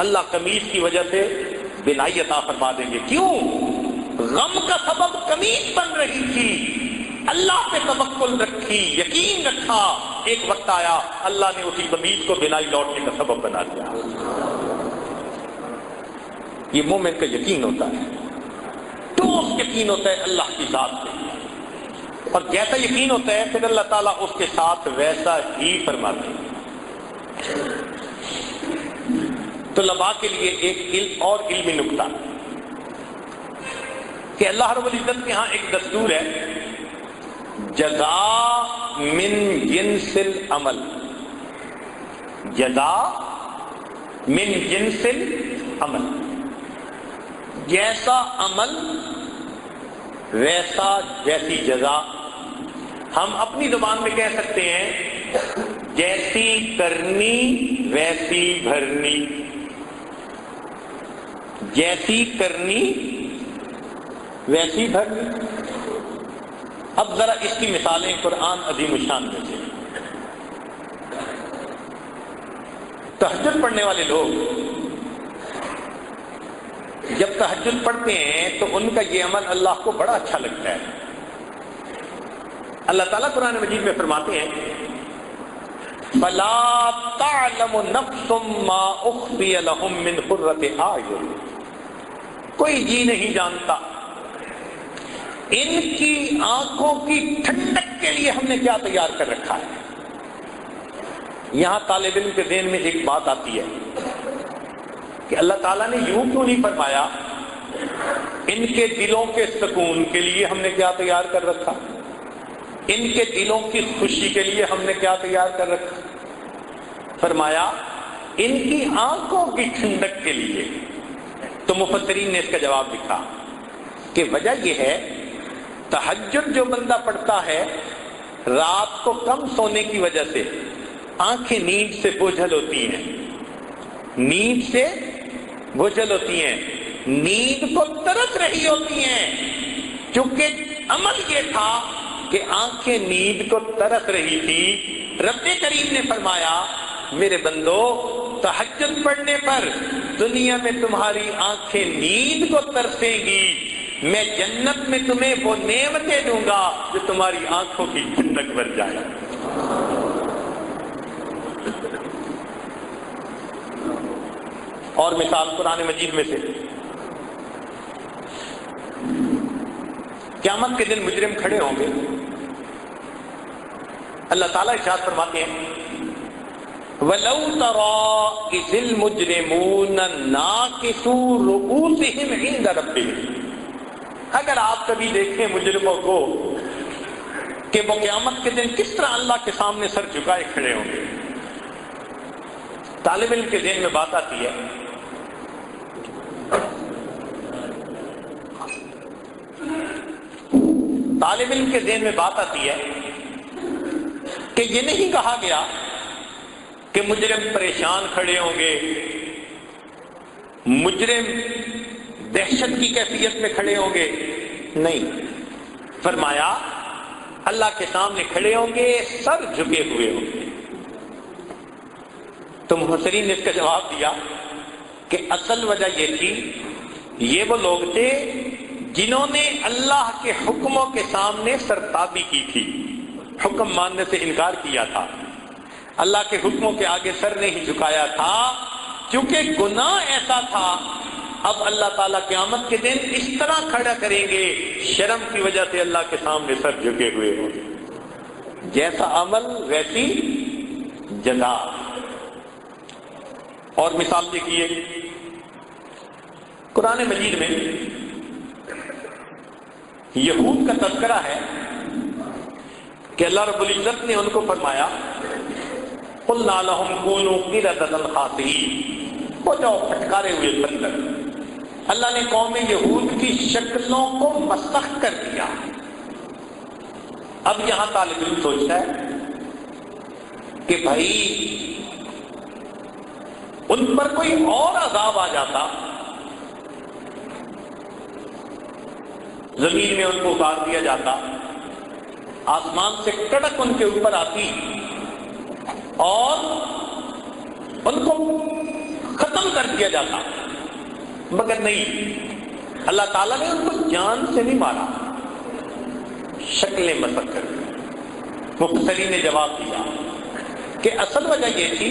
اللہ قمیص کی وجہ سے بینائی عطا فرما دیں گے۔ کیوں؟ غم کا سبب قمیص بن رہی تھی، اللہ پہ توکل رکھی، یقین رکھا، ایک وقت آیا اللہ نے اسی قمیض کو بنائی لوٹنے کا سبب بنا دیا۔ یہ مومن کا یقین ہوتا ہے، ٹھوس یقین ہوتا ہے اللہ کی ذات پہ، اور جیسا یقین ہوتا ہے پھر اللہ تعالیٰ اس کے ساتھ ویسا ہی فرماتے ہیں۔ طلباء کے لیے ایک علم اور علمی نکتہ کہ اللہ رب العزت کے ہاں ایک دستور ہے، جزاء من جنس العمل، جزاء من جنس العمل، جیسا عمل ویسا جیسی جزا۔ ہم اپنی زبان میں کہہ سکتے ہیں جیسی کرنی ویسی بھرنی، جیسی کرنی ویسی بھرنی۔ اب ذرا اس کی مثالیں قرآن عظیم الشان میں سے۔ تہجد پڑھنے والے لوگ جب تہجد پڑھتے ہیں تو ان کا یہ عمل اللہ کو بڑا اچھا لگتا ہے۔ اللہ تعالیٰ قرآن مجید میں فرماتے ہیں فَلَا تَعْلَمُ نَفْسٌ مَّا أُخْفِيَ لَهُم مِّن قُرَّةِ أَعْيُنٍ، کوئی جی نہیں جانتا ان کی آنکھوں کی ٹھنڈک کے لیے ہم نے کیا تیار کر رکھا ہے۔ یہاں طالب علم کے ذہن میں ایک بات آتی ہے کہ اللہ تعالیٰ نے یوں کیوں نہیں فرمایا ان کے دلوں کے سکون کے لیے ہم نے کیا تیار کر رکھا، ان کے دلوں کی خوشی کے لیے ہم نے کیا تیار کر رکھا؟ فرمایا ان کی آنکھوں کی ٹھنڈک کے لیے۔ تو مفسرین نے اس کا جواب لکھا کہ وجہ یہ ہے تہجد جو بندہ پڑھتا ہے رات کو کم سونے کی وجہ سے آنکھیں نیند سے بوجھل ہوتی ہیں، نیند سے بوجھل ہوتی ہیں، نیند کو ترس رہی ہوتی ہیں، چونکہ عمل یہ تھا کہ آنکھیں نیند کو ترس رہی تھی۔ رب کریم نے فرمایا میرے بندو تہجد پڑھنے پر دنیا میں تمہاری آنکھیں نیند کو ترسیں گی، میں جنت میں تمہیں وہ نعمتیں دوں گا جو تمہاری آنکھوں کی ٹھنڈک بھر جائے۔ اور مثال قرآن مجید میں سے قیامت کے دن مجرم کھڑے ہوں گے، اللہ تعالیٰ ارشاد فرماتے ہیں وَلَوْ تَرَىٰ إِذِ الْمُجْرِمُونَ نَاكِسُو رُءُوسِهِمْ عِندَ رَبِّهِمْ، اگر آپ کبھی دیکھیں مجرموں کو کہ وہ قیامت کے دن کس طرح اللہ کے سامنے سر جھکائے کھڑے ہوں گے۔ طالب علم کے ذہن میں بات آتی ہے طالب علم کے ذہن میں بات آتی ہے کہ یہ نہیں کہا گیا کہ مجرم پریشان کھڑے ہوں گے، مجرم دہشت کی کیفیت میں کھڑے ہوں گے، نہیں، فرمایا اللہ کے سامنے کھڑے ہوں گے سر جھکے ہوئے ہوں گے۔ تو مفسرین نے اس کا جواب دیا کہ اصل وجہ یہ تھی یہ وہ لوگ تھے جنہوں نے اللہ کے حکموں کے سامنے سرتابی کی تھی، حکم ماننے سے انکار کیا تھا، اللہ کے حکموں کے آگے سر نہیں جھکایا تھا، کیونکہ گناہ ایسا تھا۔ اب اللہ تعالیٰ قیامت کے دن اس طرح کھڑا کریں گے شرم کی وجہ سے اللہ کے سامنے سر جھکے ہوئے ہوں گے، جیسا عمل ویسی جزا۔ اور مثال دیکھیے قرآن مجید میں یہود کا تذکرہ ہے کہ اللہ رب العزت نے ان کو فرمایا قُلْنَا لَهُمْ كُونُوا قِرَدَةً خَاسِئِينَ، ہو جاؤ پھٹکارے ہوئے بندر۔ اللہ نے قوم یہود کی شکلوں کو مسخ کر دیا۔ اب یہاں طالب علم سوچتا ہے کہ بھائی ان پر کوئی اور عذاب آ جاتا، زمین میں ان کو اتار دیا جاتا، آسمان سے کڑک ان کے اوپر آتی اور ان کو ختم کر دیا جاتا، مگر نہیں، اللہ تعالیٰ نے ان کو جان سے نہیں مارا، شکلیں مسخ کر دی۔ مفسرین نے جواب دیا کہ اصل وجہ یہ تھی،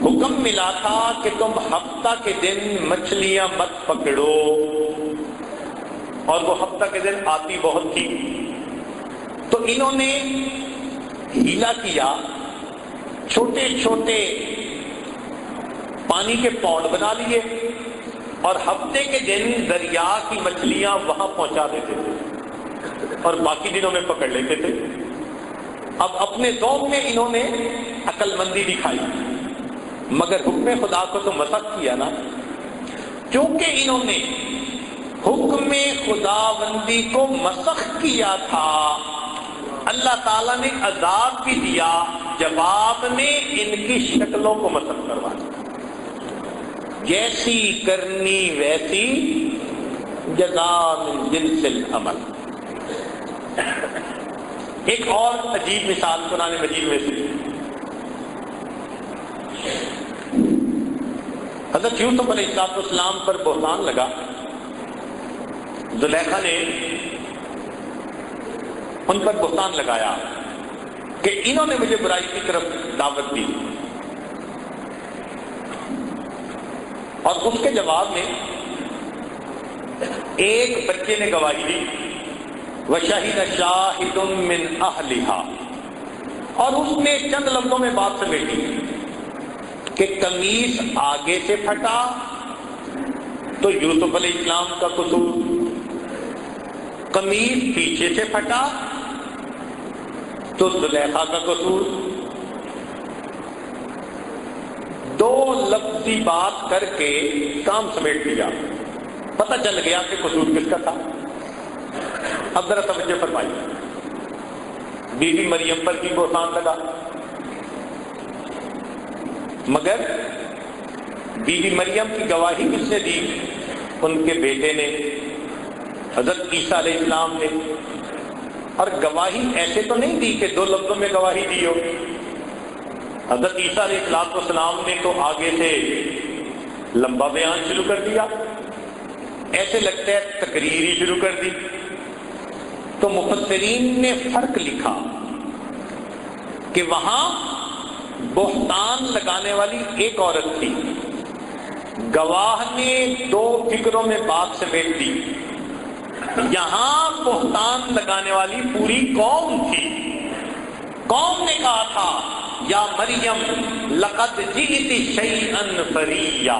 حکم ملا تھا کہ تم ہفتہ کے دن مچھلیاں مت پکڑو، اور وہ ہفتہ کے دن آتی بہت تھی، تو انہوں نے ہیلا کیا، چھوٹے چھوٹے پانی کے پونڈ بنا لیے اور ہفتے کے دن دریا کی مچھلیاں وہاں پہنچا دیتے تھے اور باقی دنوں میں پکڑ لیتے تھے۔ اب اپنے ذوق میں انہوں نے عقل مندی دکھائی، مگر حکم خدا کو تو مسخ کیا نا۔ چونکہ انہوں نے حکم خداوندی کو مسخ کیا تھا، اللہ تعالیٰ نے عذاب بھی دیا، جواب میں ان کی شکلوں کو مسخ کروا دیا۔ جیسی کرنی ویسی جزا من جنس العمل۔ ایک اور عجیب مثال قرآن مجید میں سے، حضرت یوسف علیہ السلام پر بہتان لگا، زلیخا نے ان پر بہتان لگایا کہ انہوں نے مجھے برائی کی طرف دعوت دی، اور اس کے جواب میں ایک بچے نے گواہی دی، وَشَهِدَ شَاهِدٌ مِّنْ أَهْلِهَا، اور اس نے چند لفظوں میں بات سمیٹی کہ قمیص آگے سے پھٹا تو یوسف علیہ السلام کا قصور، قمیص پیچھے سے پھٹا تو زلیخا کا قصور۔ دو لفظی بات کر کے کام سمیٹ لیا، پتہ چل گیا کہ قصور کس کا تھا۔ اب ذرا توجہ فرمائیے، بی بی مریم پر بھی بہتان لگا، مگر بی بی مریم کی گواہی کس نے دی؟ ان کے بیٹے نے، حضرت عیسیٰ علیہ السلام نے، اور گواہی ایسے تو نہیں دی کہ دو لفظوں میں گواہی دی ہو۔ حضرت عیسیٰ علیہ السلام نے تو آگے سے لمبا بیان شروع کر دیا، ایسے لگتا ہے تقریر ہی شروع کر دی۔ تو مفسرین نے فرق لکھا کہ وہاں بہتان لگانے والی ایک عورت تھی، گواہ نے دو فکروں میں بات سمیٹ دی، یہاں بہتان لگانے والی پوری قوم تھی۔ قوم نے کہا تھا یا مریم لقد جئت شیئا فریا،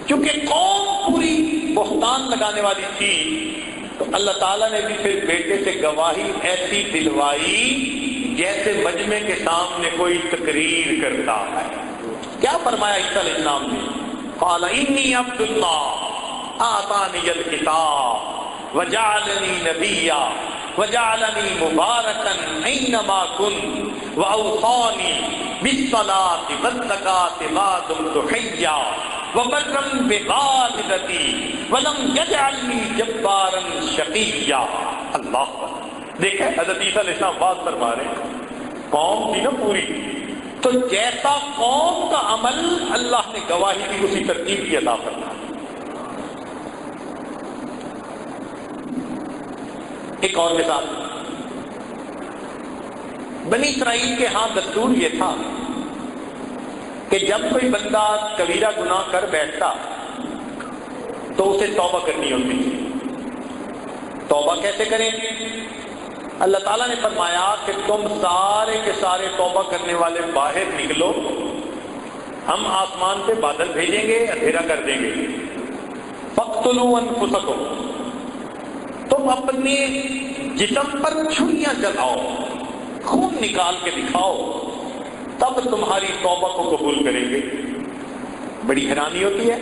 چونکہ قوم پوری بہتان لگانے والی تھی تو اللہ تعالیٰ نے بھی پھر بیٹے سے گواہی ایسی دلوائی جیسے مجمع کے سامنے کوئی تقریر کرتا ہے۔ کیا فرمایا عیسیٰ علیہ السلام نے؟ قال انی عبد اللہ آتانی الکتاب وجعلنی نبیا وجعلنی مبارکا اینما کنت واوصانی بالصلاة والزکاة ما دمت حیا وبرا بوالدتی ولم یجعلنی جبارا شقیا۔ اللہ دیکھیں حضرت عیسیٰ علیہ السلام بات فرما رہے ہیں، قوم تھی نا پوری، تو جیسا قوم کا عمل اللہ نے گواہی کی اسی ترتیب کی عطا فرمائی۔ ایک اور مثال، بنی اسرائیل کے ہاں دستور یہ تھا کہ جب کوئی بندہ کبیرہ گناہ کر بیٹھتا تو اسے توبہ کرنی ہوتی تھی۔ توبہ کیسے کریں؟ اللہ تعالیٰ نے فرمایا کہ تم سارے کے سارے توبہ کرنے والے باہر نکلو، ہم آسمان پہ بادل بھیجیں گے، اندھیرا کر دیں گے۔ فَاقْتُلُوا أَنفُسَكُمْ، تم اپنے جسم پر چھریاں چلاؤ، خون نکال کے دکھاؤ، تب تمہاری توبہ کو قبول کریں گے۔ بڑی حیرانی ہوتی ہے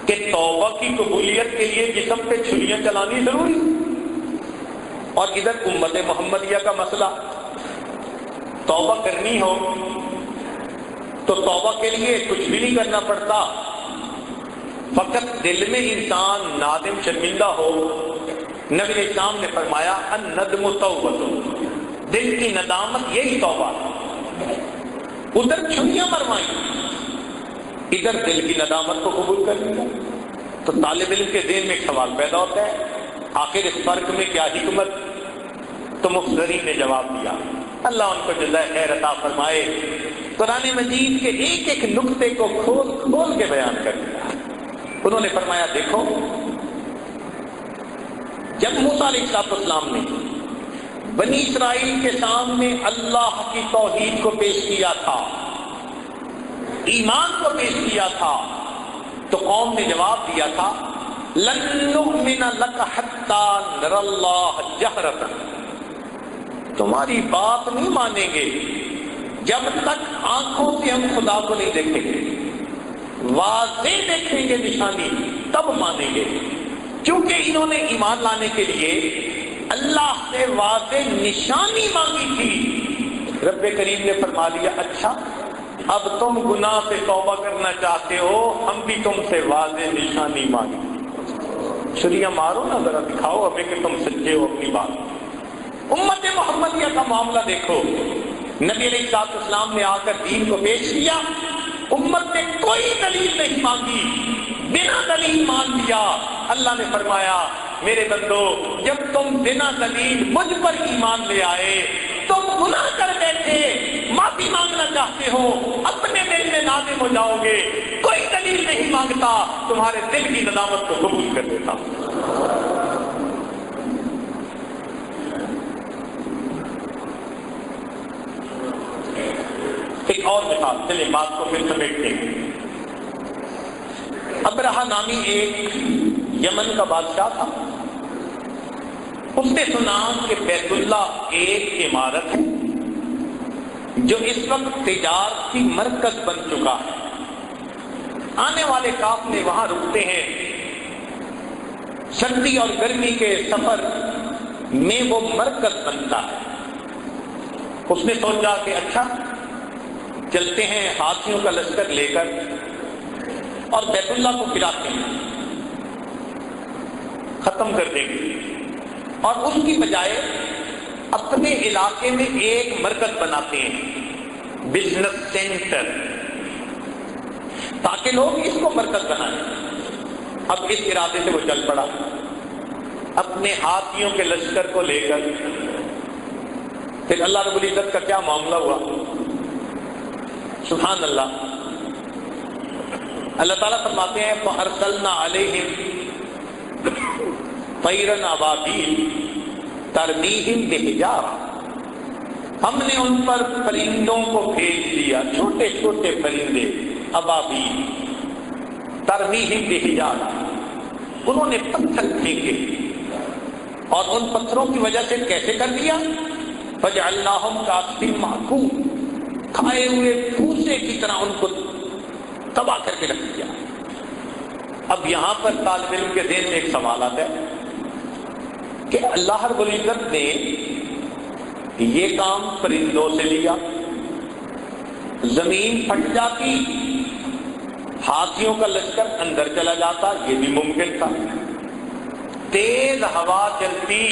کہ توبہ کی قبولیت کے لیے جسم پہ چھریاں چلانی ضروری، اور ادھر امت محمدیہ کا مسئلہ، توبہ کرنی ہو تو توبہ کے لیے کچھ بھی نہیں کرنا پڑتا، فقط دل میں انسان نادم شرمندہ ہو۔ نبی اسلام نے فرمایا الندم توبۃ، دل کی ندامت یہی توبہ ہے۔ ادھر چھریاں مروائی، ادھر دل کی ندامت کو قبول کر لیا، تو طالب علم کے ذہن میں ایک سوال پیدا ہوتا ہے، آخر اس فرق میں کیا حکمت؟ تو مفسرین نے جواب دیا اللہ ان کو جزائے خیر عطا فرمائے، قرآن مجید کے ایک ایک نقطے کو کھول کھول کے بیان کر دیا۔ انہوں نے فرمایا دیکھو، جب موسیٰ علیہ السلام نے بنی اسرائیل کے سامنے اللہ کی توحید کو پیش کیا تھا، ایمان کو پیش کیا تھا، تو قوم نے جواب دیا تھا لن نؤمن لک حتی نری اللہ جہرۃ، تمہاری بات نہیں مانیں گے جب تک آنکھوں سے ہم خدا کو نہیں دیکھیں گے، واضح دیکھیں گے نشانی تب مانیں گے۔ چونکہ انہوں نے ایمان لانے کے لیے اللہ سے واضح نشانی مانگی تھی، رب کریم نے فرما لیا اچھا اب تم گناہ سے توبہ کرنا چاہتے ہو، ہم بھی تم سے واضح نشانی مانگیں، چھریاں مارو نا، ذرا دکھاؤ ہمیں کہ تم سچے ہو اپنی بات۔ امت محمدیہ کا معاملہ دیکھو، نبی علیہ السلام نے آ کر دین کو پیش کیا، امت نے کوئی دلیل نہیں مانگی، بنا دلیل مان لیا۔ اللہ نے فرمایا میرے بندو جب تم بنا دلیل مجھ پر ایمان لے آئے، تم گناہ کر بیٹھے، معافی مانگنا چاہتے ہو، اپنے دل میں نادم ہو جاؤ گے، کوئی دلیل نہیں مانگتا، تمہارے دل کی ندامت کو قبول کر دیتا۔ ایک اور مثال، چلیں بات کو پھر سمیٹتے ہیں۔ ابرہہ نامی ایک یمن کا بادشاہ تھا، اس نے سنا کہ بیت اللہ ایک عمارت ہے جو اس وقت تجارتی مرکز بن چکا ہے، آنے والے قافلے وہاں رکتے ہیں، سردی اور گرمی کے سفر میں وہ مرکز بنتا ہے۔ اس نے سوچا کہ اچھا چلتے ہیں ہاتھیوں کا لشکر لے کر اور بیت اللہ کو گراتے ہیں، ختم کر دیں گے، اور اس کی بجائے اپنے علاقے میں ایک مرکز بناتے ہیں، بزنس سینٹر، تاکہ لوگ اس کو مرکز بنائیں۔ اب اس ارادے سے وہ چل پڑا اپنے ہاتھیوں کے لشکر کو لے کر۔ پھر اللہ رب العزت کا کیا معاملہ ہوا، سبحان اللہ، اللہ تعالیٰ فرماتے ہیں فَأَرْسَلْنَا عَلَيْهِمْ طَيْرًا أَبَابِيلَ تَرْمِيهِمْ بِحِجَارَةٍ، ہم نے ان پر پرندوں کو بھیج دیا، چھوٹے چھوٹے پرندے، ابابیل، ترمیہم بحجارہ، انہوں نے پتھر پھینکے، اور ان پتھروں کی وجہ سے کیسے کر دیا، فَجَعَلْنَاهُمْ كَعَصْفٍ مَأْكُولٍ، کھائے ہوئے پھوسے کی طرح ان کو تباہ کر کے رکھ دیا۔ اب یہاں پر طالب علم کے ذہن میں ایک سوال آتا ہے کہ اللہ رب العزت نے یہ کام پرندوں سے لیا، زمین پھٹ جاتی، ہاتھیوں کا لشکر اندر چلا جاتا، یہ بھی ممکن تھا، تیز ہوا چلتی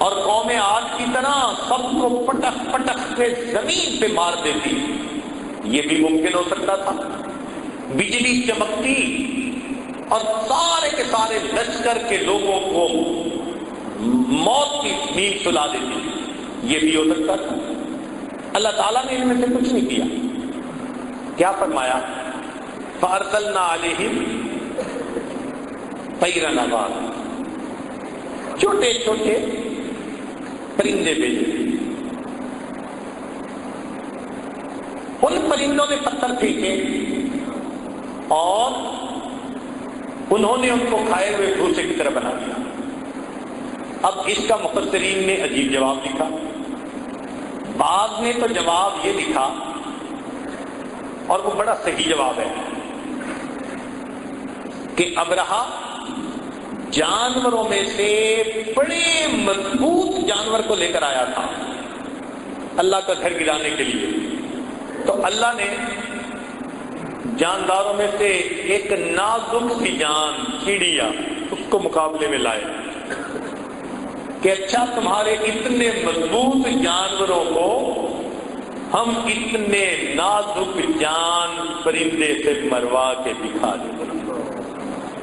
اور قوم عاد کی طرح سب کو پٹک پٹک کے زمین پہ مار دیتی، یہ بھی ممکن ہو سکتا تھا، بجلی چمکتی اور سارے کے سارے لشکر کے لوگوں کو موت کی نیند سلا دیتی، یہ بھی ہو سکتا تھا۔ اللہ تعالیٰ نے ان میں سے کچھ نہیں کیا، کیا فرمایا، فَأَرْسَلْنَا عَلَيْهِمْ طَيْرًا أَبَابِيلَ، چھوٹے چھوٹے پرندے بھیجے۔ ان پرندوں نے پتھر پھینکے اور انہوں نے ان کو کھائے ہوئے بھوسے کی طرح بنا دیا۔ اب اس کا مفسرین نے عجیب جواب لکھا، بعض نے تو جواب یہ لکھا اور وہ بڑا صحیح جواب ہے کہ ابرہہ جانوروں میں سے بڑے مضبوط جانور کو لے کر آیا تھا اللہ کا گھر گرانے کے لیے، تو اللہ نے جانداروں میں سے ایک نازک سی جان چڑیا اس کو مقابلے میں لائے کہ اچھا تمہارے اتنے مضبوط جانوروں کو ہم اتنے نازک جان پرندے سے مروا کے دکھا دیں۔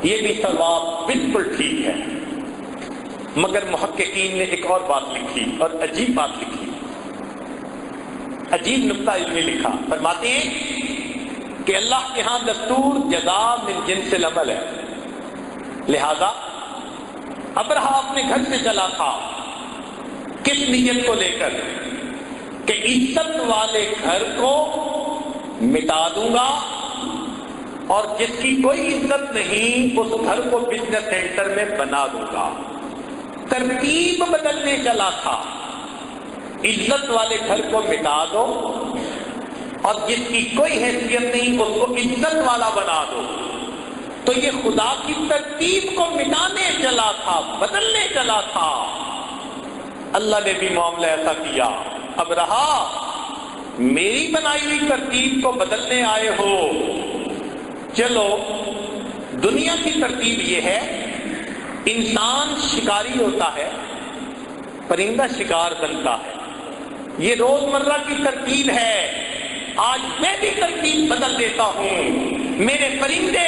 یہ بھی ثواب بالکل ٹھیک ہے، مگر محققین نے ایک اور بات لکھی اور عجیب بات لکھی، عجیب نقطہ علمی لکھا، فرماتے ہیں کہ اللہ کے ہاں دستور جزا من جنس العمل ہے، لہذا ابرہہ اپنے گھر سے چلا تھا کس نیت کو لے کر کہ عزت والے گھر کو مٹا دوں گا اور جس کی کوئی عزت نہیں اس گھر کو بزنس سینٹر میں بنا دوں گا۔ ترتیب بدلنے چلا تھا، عزت والے گھر کو مٹا دو اور جس کی کوئی حیثیت نہیں اس کو عزت والا بنا دو۔ تو یہ خدا کی ترتیب کو مٹانے چلا تھا، بدلنے چلا تھا۔ اللہ نے بھی معاملہ ایسا کیا، اب رہا میری بنائی ہوئی ترتیب کو بدلنے آئے ہو، چلو دنیا کی ترتیب یہ ہے، انسان شکاری ہوتا ہے، پرندہ شکار بنتا ہے، یہ روزمرہ کی ترتیب ہے۔ آج میں بھی ترتیب بدل دیتا ہوں، میرے پرندے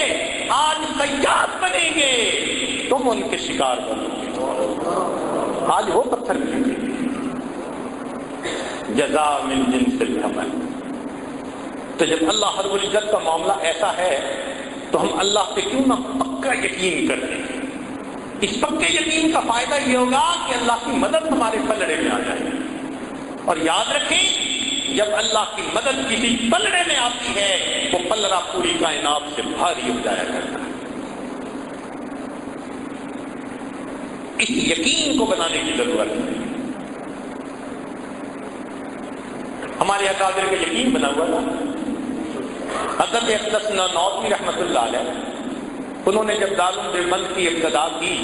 آج صیاد بنیں گے، تم ان کے شکار بنو گے، آج وہ پتھر ملیں گے۔ جزا من جنس العمل۔ تو جب اللہ رب العزت کا معاملہ ایسا ہے تو ہم اللہ پہ کیوں نہ پکا یقین کرتے ہیں؟ اس پکے یقین کا فائدہ یہ ہوگا کہ اللہ کی مدد ہمارے پلڑے میں آ جائے، اور یاد رکھیں جب اللہ کی مدد کسی پلڑے میں آتی ہے وہ پلڑا پوری کائنات سے بھاری ہو جایا کرتا ہے۔ اس یقین کو بنانے کی ضرورت ہے۔ ہمارے اکابر کا یقین بنا ہوا تھا۔ حضرت اقدس نانوتوی رحمۃ اللہ علیہ، انہوں نے جب دارالعلوم دیوبند کی ابتدا کی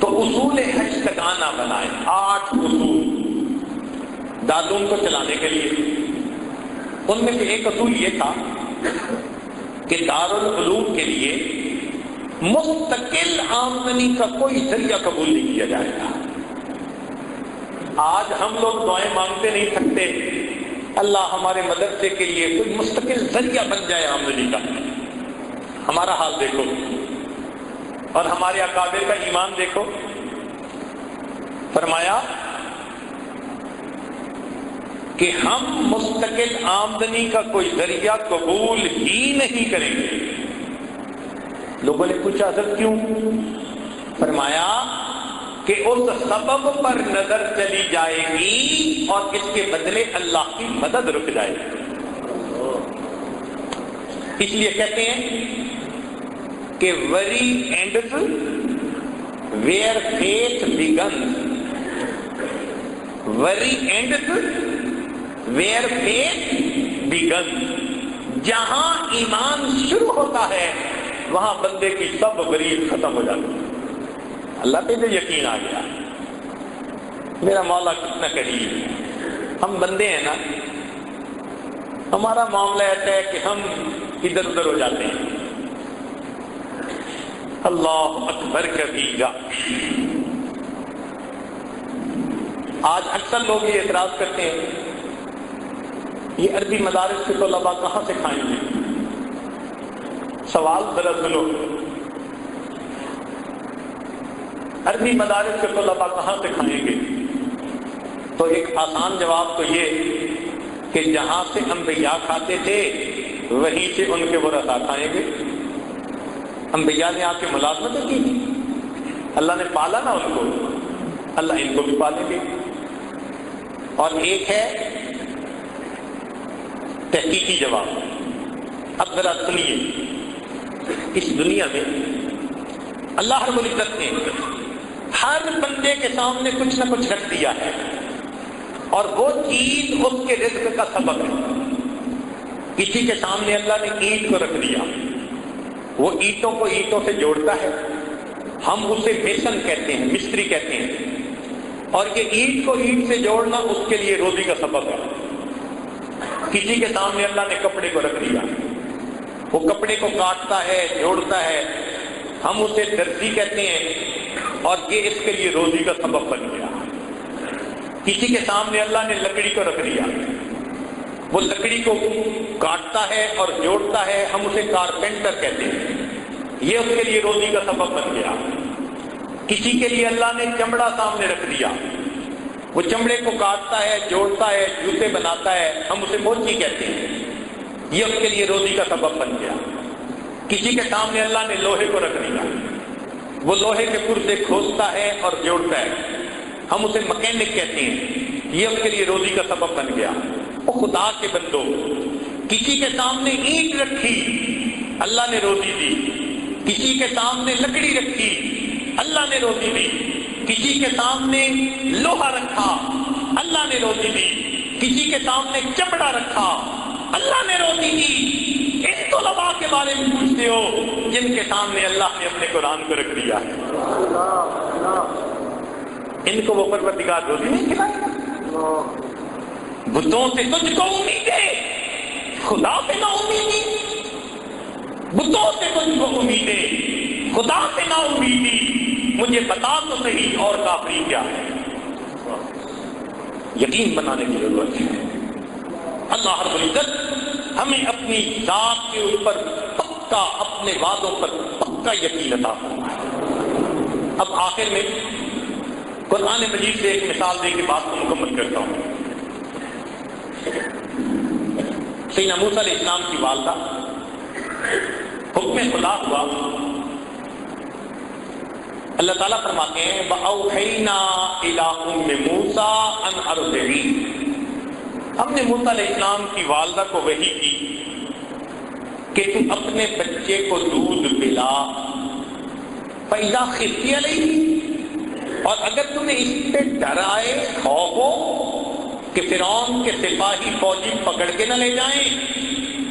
تو اصول حج تکانہ بنائے، 8 اصول دارالعلوم کو چلانے کے لیے۔ ان میں سے ایک اصول یہ تھا کہ دارالعلوم کے لیے مستقل آمدنی کا کوئی ذریعہ قبول نہیں کیا جائے گا۔ آج ہم لوگ دعائیں مانگتے نہیں تھکتے، اللہ ہمارے مدرسے کے لیے کوئی مستقل ذریعہ بن جائے آمدنی کا۔ ہمارا حال دیکھو اور ہمارے اکابر کا ایمان دیکھو۔ فرمایا کہ ہم مستقل آمدنی کا کوئی ذریعہ قبول ہی نہیں کریں گے۔ لوگوں نے پوچھا حضرت کیوں؟ فرمایا کہ اس سبب پر نظر چلی جائے گی اور اس کے بدلے اللہ کی مدد رک جائے گی۔ اس لیے کہتے ہیں کہ وری اینڈز ویئر فیتھ بگنز، وری اینڈز ویئر فیتھ بگنز، جہاں ایمان شروع ہوتا ہے وہاں بندے کی سب غریب ختم ہو جاتی ہے۔ اللہ پہ جو یقین آ گیا، میرا مولا کتنا قریب ہے۔ ہم بندے ہیں نا، ہمارا معاملہ ایسا ہے کہ ہم ادھر ادھر ہو جاتے ہیں۔ اللہ اکبر کبیرہ۔ آج اکثر لوگ یہ اعتراض کرتے ہیں یہ عربی مدارس کے طلباء کہاں سے کھائیں گے؟ سوال ذرا سنو، عربی مدارس کے طلباء کہاں سے کھائیں گے؟ تو ایک آسان جواب تو یہ کہ جہاں سے انبیاء کھاتے تھے وہیں سے ان کے ورثاء کھائیں گے۔ انبیاء نے آ کے ملازمت کی، اللہ نے پالا نا ان کو، اللہ ان کو بھی پالیں گے۔ اور ایک ہے تحقیقی جواب۔ اب ذرا سنیے، اس دنیا میں اللہ رب العزت نے ہر بندے کے سامنے کچھ نہ کچھ رکھ دیا ہے، اور وہ چیز اس کے رزق کا سبب ہے۔ کسی کے سامنے اللہ نے اینٹ کو رکھ دیا، وہ اینٹوں کو اینٹوں سے جوڑتا ہے، ہم اسے میسن کہتے ہیں، مستری کہتے ہیں، اور یہ اینٹ کو اینٹ سے جوڑنا اس کے لیے روزی کا سبب ہے۔ کسی کے سامنے اللہ نے کپڑے کو رکھ دیا، وہ کپڑے کو کاٹتا ہے، جوڑتا ہے، ہم اسے درزی کہتے ہیں، اور یہ اس کے لیے روزی کا سبب بن گیا۔ کسی کے سامنے اللہ نے لکڑی کو رکھ دیا، وہ لکڑی کو کاٹتا ہے اور جوڑتا ہے، ہم اسے کارپینٹر کہتے ہیں، یہ اس کے لیے روزی کا سبب بن گیا۔ کسی کے لیے اللہ نے چمڑا سامنے رکھ دیا، وہ چمڑے کو کاٹتا ہے، جوڑتا ہے، جوتے بناتا ہے، ہم اسے موچی کہتے ہیں، یہ اس کے لیے روزی کا سبب بن گیا۔ کسی کے سامنے اللہ نے لوہے کو رکھ دیا، وہ لوہے کے پرزے کھولتا ہے اور جوڑتا ہے، ہم اسے مکینک کہتے ہیں، یہ اس کے لیے روزی کا سبب بن گیا۔ وہ خدا کے بندو، کسی کے سامنے اینٹ رکھی، اللہ نے روزی دی، کسی کے سامنے لکڑی رکھی، اللہ نے روزی دی، کسی کے سامنے لوہا رکھا، اللہ نے روزی دی، کسی کے سامنے چمڑا رکھا، اللہ نے روزی دی۔ ان طلباء کے بارے میں پوچھتے ہو جن کے سامنے اللہ نے اپنے قرآن کو رکھ دیا ہے، ان کو وہ پروردگار روزی نہیں کھلائے گا؟ بتوں سے تجھ کو امید ہے، خدا سے نہ امیدی، بتوں سے تجھ کو امید ہے، خدا سے نہ امیدی، مجھے بتا تو صحیح اور کافری کیا ہے؟ یقین بنانے کی ضرورت ہے۔ اللہ رب العزت ہمیں اپنی ذات کے اوپر پکا، اپنے وعدوں پر پکا یقین عطا فرمائے۔ اب آخر میں قرآن مجید سے ایک مثال دے کے بات کو مکمل کرتا ہوں۔ سیدنا موسیٰ علیہ السلام کی والدہ، حکم خدا ہوا، اللہ تعالیٰ فرماتے ہیں وَأَوْحَيْنَا إِلَىٰ أُمِّ مُوسَىٰ أَنْ أَرْضِعِيهِ، ہم نے موسیٰ علیہ السلام کی والدہ کو وحی کی کہ تم اپنے بچے کو دودھ پلا، فَإِذَا خِفْتِ عَلَيْهِ، اور اگر تمہیں اس پہ ڈر آئے، خوف ہو کہ فرعون کے سپاہی فوجی پکڑ کے نہ لے جائیں،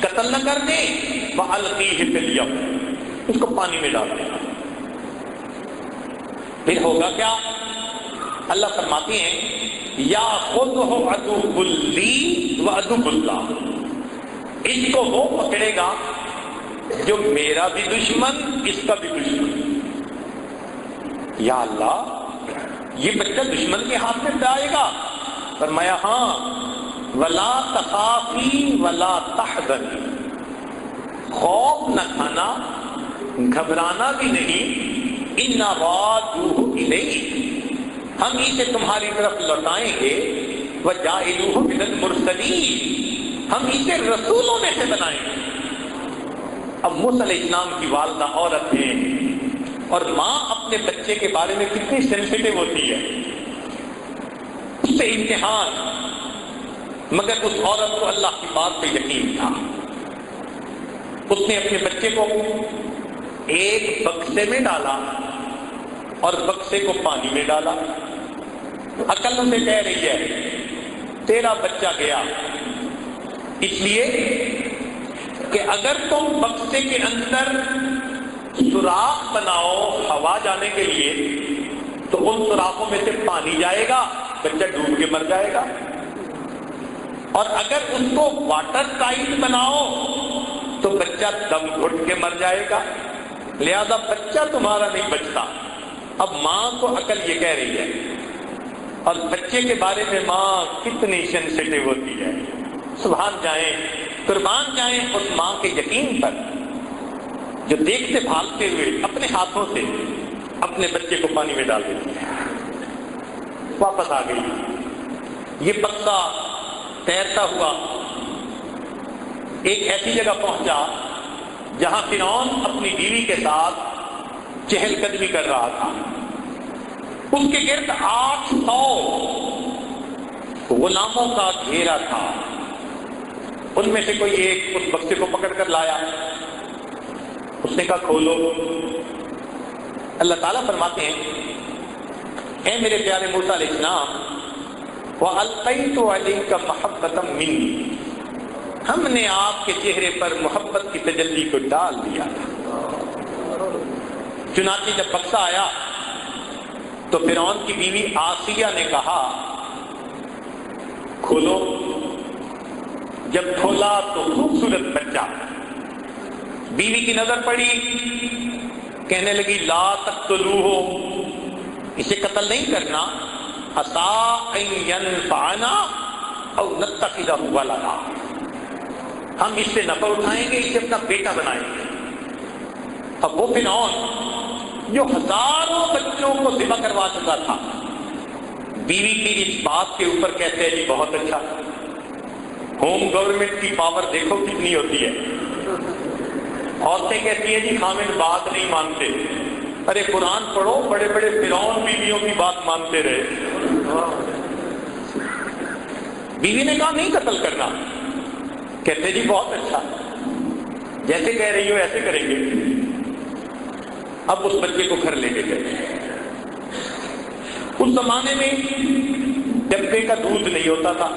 قتل نہ کر دیں، فَأَلْقِيهِ فِي الْيَمِّ، اس کو پانی میں ڈال دیں۔ پھر ہوگا کیا؟ اللہ فرماتے ہیں یا خُذْهُ عَدُوٌّ لِّي وَعَدُوٌّ لَّهُ، اس کو وہ پکڑے گا جو میرا بھی دشمن، اس کا بھی دشمن۔ یا اللہ، یہ بچہ دشمن کے ہاتھ میں جائے گا؟ فرمایا ہاں، وَلَا تَخَافِي وَلَا تَحْزَنِي، خوف نہ کھانا، گھبرانا بھی نہیں، اِنَّا رَادُوهُ إِلَيْكِ، ہم اسے تمہاری طرف لوٹائیں گے، وَجَاعِلُوهُ مِنَ الْمُرْسَلِينَ، ہم اسے رسولوں میں سے بنائیں گے۔ اب موسیٰ علیہ السلام کی والدہ عورت ہیں، اور ماں اپنے بچے کے بارے میں کتنی سینسیٹیو ہوتی ہے، اس سے امتحان، مگر اس عورت کو اللہ کی بات پہ یقین تھا۔ اس نے اپنے بچے کو ایک بکسے میں ڈالا اور بکسے کو پانی میں ڈالا۔ عقل اسے کہہ رہی ہے تیرا بچہ گیا، اس لیے کہ اگر تم بکسے کے اندر سوراخ بناؤ ہوا جانے کے لیے تو ان سوراخوں میں سے پانی جائے گا، بچہ ڈوب کے مر جائے گا، اور اگر اس کو واٹر ٹائٹ بناؤ تو بچہ دم گھٹ کے مر جائے گا، لہذا بچہ تمہارا نہیں بچتا۔ اب ماں کو عقل یہ کہہ رہی ہے، اور بچے کے بارے میں ماں کتنی سینسیٹیو ہوتی ہے۔ سبحان جائیں، قربان جائیں اس ماں کے یقین پر جو دیکھتے بھالتے ہوئے اپنے ہاتھوں سے اپنے بچے کو پانی میں ڈال دیتی ہے۔ واپس آ گئی، یہ بکسا تیرتا ہوا ایک ایسی جگہ پہنچا جہاں فرعون اپنی بیوی کے ساتھ چہل قدمی کر رہا تھا۔ اس کے گرد 800 غلاموں کا گھیرا تھا۔ ان میں سے کوئی ایک اس بکسے کو پکڑ کر لایا، اس نے کہا کھولو۔ اللہ تعالیٰ فرماتے ہیں اے میرے پیارے موسیٰ علیہ السلام، وَأَلْقَيْتُ عَلَيْكَ مَحَبَّةً مِّنِّي، ہم نے آپ کے چہرے پر محبت کی تجلی کو ڈال دیا تھا۔ چنانچہ جب بکسا آیا تو فرعون کی بیوی آسیہ نے کہا کھولو۔ جب کھولا تو خوبصورت بچہ، بیوی کی نظر پڑی، کہنے لگی لا تقتلوہ، اسے قتل نہیں کرنا، عسیٰ ان ینفعنا او نتخذہ ولدا، ہم اس سے نفع اٹھائیں گے، اسے اپنا بیٹا بنائیں گے۔ اب وہ فرعون جو ہزاروں بچوں کو ذبح کروا چکا تھا، بیوی کی اس بات کے اوپر کہتے ہیں جی بہت اچھا، ہوم گورنمنٹ کی پاور دیکھو کتنی ہوتی ہے. عورتیں کہتی ہیں جی خامد بات نہیں مانتے. ارے قرآن پڑھو، بڑے بڑے فرعون بیویوں کی بات مانتے رہے. بیوی نے کہا نہیں قتل کرنا. کہتے جی بہت اچھا، جیسے کہہ رہی ہو ایسے کریں گے. اب اس بچے کو گھر لے کے گئے. اس زمانے میں ڈبے کا دودھ نہیں ہوتا تھا،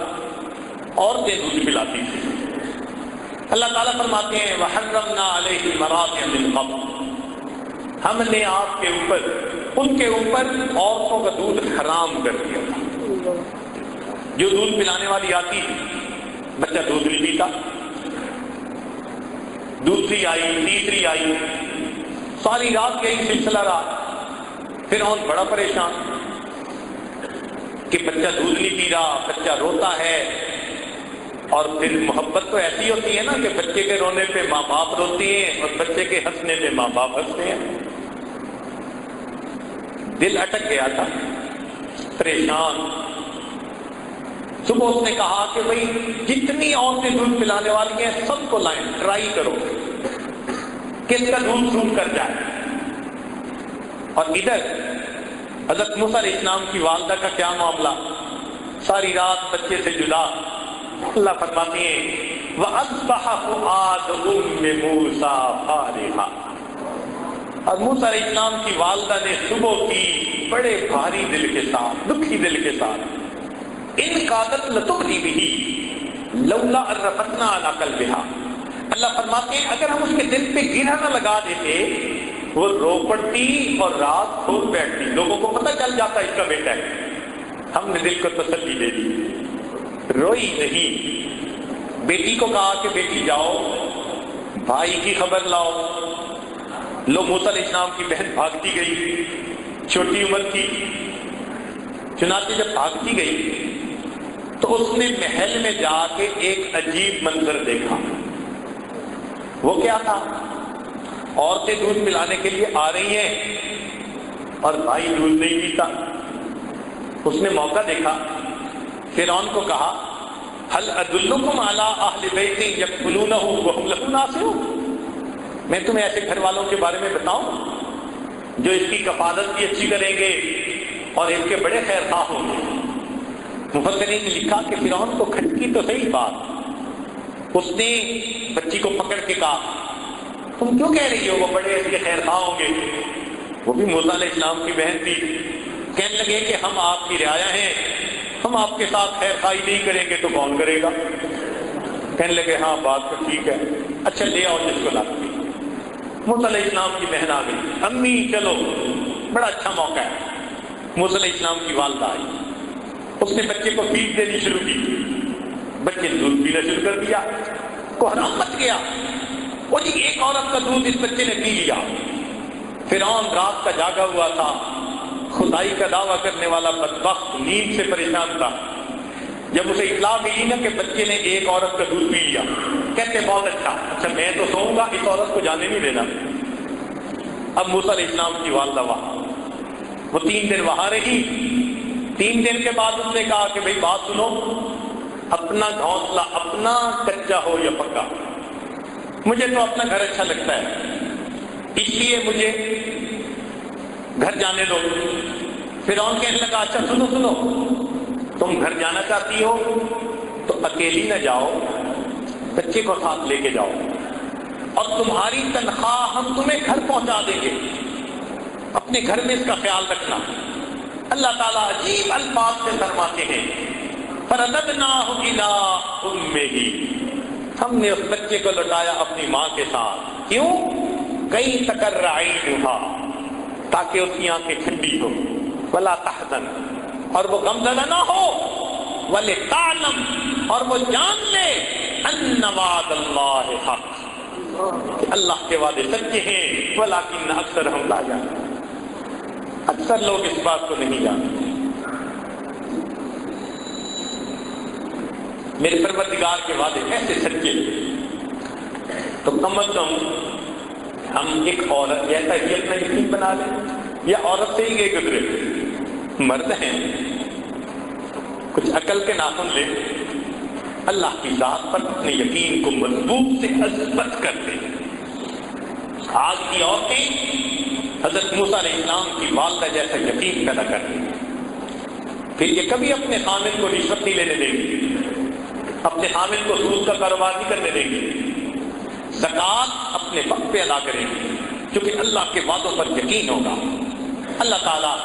عورتیں دودھ پلاتی تھی. اللہ تعالیٰ فرماتے ہیں وَحَرَّمْنَا عَلَيْهِ الْمَرَاضِعَ مِنْ قَبْلُ، ہم نے آپ کے اوپر، ان کے اوپر عورتوں کا دودھ حرام کر دیا تھا. جو دودھ پلانے والی آتی بچہ دودھ نہیں پیتا. دوسری آئی، تیسری آئی، ساری رات یہی سلسلہ رہا. فرعون بڑا پریشان کہ بچہ دودھ نہیں پی رہا، بچہ روتا ہے. اور پھر محبت تو ایسی ہوتی ہے نا کہ بچے کے رونے پہ ماں باپ روتی ہیں اور بچے کے ہنسنے پہ ماں باپ ہنستے ہیں. دل اٹک گیا تھا، پریشان. صبح اس نے کہا کہ بھئی جتنی عورتیں دودھ پلانے والی ہیں سب کو لائیں، ٹرائی کرو کس کا دودھ سوٹ کر جائے. اور ادھر حضرت موسیٰ علیہ السلام کی والدہ کا کیا معاملہ، ساری رات بچے سے جدا. اللہ فرماتے ہیں وَأَصْبَحَ فُؤَادُ أُمِّ مُوسَىٰ فَارِغًا، اور موسیٰ علیہ السلام کی والدہ نے صبح کی بڑے بھاری دل کے ساتھ، دکھی دل کے ساتھ، ان قادت لتبدی بھی لولا ان ربطنا علی قلبها، اللہ فرماتے ہیں اگر ہم اس کے دل پہ گرہ نہ لگا دیتے وہ رو پڑتی اور رات کھول بیٹھتی. لوگوں کو پتہ چل جاتا اس کا بیٹا ہے. ہم نے دل کو تسلی دے دی، روئی نہیں. بیٹی کو کہا کہ بیٹی جاؤ بھائی کی خبر لاؤ. لو موسیٰ علیہ السلام کی بہن بھاگتی گئی، چھوٹی عمر کی. چنانچہ جب بھاگتی گئی تو اس نے محل میں جا کے ایک عجیب منظر دیکھا. وہ کیا تھا؟ عورتیں دودھ پلانے کے لیے آ رہی ہیں اور بھائی دودھ نہیں پیتا. اس نے موقع دیکھا، فرعون کو کہا هل ادلکم علی اہل بیت یکفلونہ وہم لہ ناصحون، میں تمہیں ایسے گھر والوں کے بارے میں بتاؤں جو اس کی کفالت بھی اچھی کریں گے اور اس کے بڑے خیر خواہ ہوں گے. مفسرین نے لکھا کہ فرعون کو کھٹکی تو صحیح بات. اس نے بچی کو پکڑ کے کہا تم کیوں کہہ رہی ہو وہ بڑے اس کے خیر خواہ ہوں گے؟ وہ بھی موسیٰ علیہ السلام کی بہن تھی. کہنے لگے کہ ہم آپ کی رعایا ہیں، ہم آپ کے ساتھ خیر خواہی نہیں کریں گے تو کون کرے گا؟ کہنے لگے ہاں بات تو ٹھیک ہے، اچھا لے آؤ جس کو لاتی. موسیٰ علیہ السلام کی بہن آ گئی، امی چلو بڑا اچھا موقع ہے. موسیٰ علیہ السلام کی والدہ آئی، اس نے بچے کو فیڈ دینی شروع کی. بچے نے دودھ پینا شروع کر دیا. کوہرام مچ گیا، وہ جی ایک عورت کا دودھ اس بچے نے پی لیا. فرعون رات کا جاگا ہوا تھا، خدائی کا دعویٰ کرنے والا بدبخت نیند سے پریشان تھا. جب اسے اطلاع ملی نا کہ بچے نے ایک عورت کا دودھ پی لیا، کہتے بہت اچھا میں تو سوؤں گا، اس عورت کو جانے نہیں دینا. اب موسیٰ علیہ السلام کی والدہ وہاں، وہ 3 دن وہاں رہی. 3 دن کے بعد اس نے کہا کہ بھئی بات سنو، اپنا گھونسلہ اپنا کچا ہو یا پکا، مجھے تو اپنا گھر اچھا لگتا ہے، اس لیے مجھے گھر جانے دو. فرعون کہنے لگا اچھا سنو، تم گھر جانا چاہتی ہو تو اکیلی نہ جاؤ، بچے کو ساتھ لے کے جاؤ، اور تمہاری تنخواہ ہم تمہیں گھر پہنچا دیں گے، اپنے گھر میں اس کا خیال رکھنا. اللہ تعالیٰ عجیب الفاظ سے فرماتے ہیں فَرَدَدْنَاهُ إِلَىٰ أُمِّهِ، ہم نے اس بچے کو لوٹایا اپنی ماں کے ساتھ. کیوں؟ کئی تقر عینها، تاکہ اس کی آنکھیں ٹھنڈی ہو، ولا تحزن، اور وہ غمزدہ نہ ہو، وَلِتَعْلَمْ، اور وہ جان لے أَنَّ وَعْدَ اللَّهِ حَقٌّ، کہ اللہ کے وعدے سچے ہیں، وَلَٰكِنَّ أَكْثَرَهُمْ لَا يَعْلَمُونَ، اکثر لوگ اس بات کو نہیں جانتے. میرے پروردگار کے وعدے ایسے سچے، تو کم از کم ہم ایک عورت جیسا ہی اپنا یقین بنا لیں، یا عورت سے ہی گئے گزرے، مرد ہیں کچھ عقل کے ناخن لے، اللہ کی ذات پر اپنے یقین کو مضبوط سے اثبت کر دے۔ آج کی عورتیں حضرت موسیٰ علیہ السلام کی والدہ جیسا یقین پیدا کر دیں، پھر یہ کبھی اپنے حامل کو رشوت نہیں لینے دیں گے، اپنے حامل کو سود کا کاروبار نہیں کرنے دیں گے، زکوٰۃ اپنے وقت پہ ادا کریں گے، کیونکہ اللہ کے وعدوں پر یقین ہوگا۔ اللہ تعالیٰ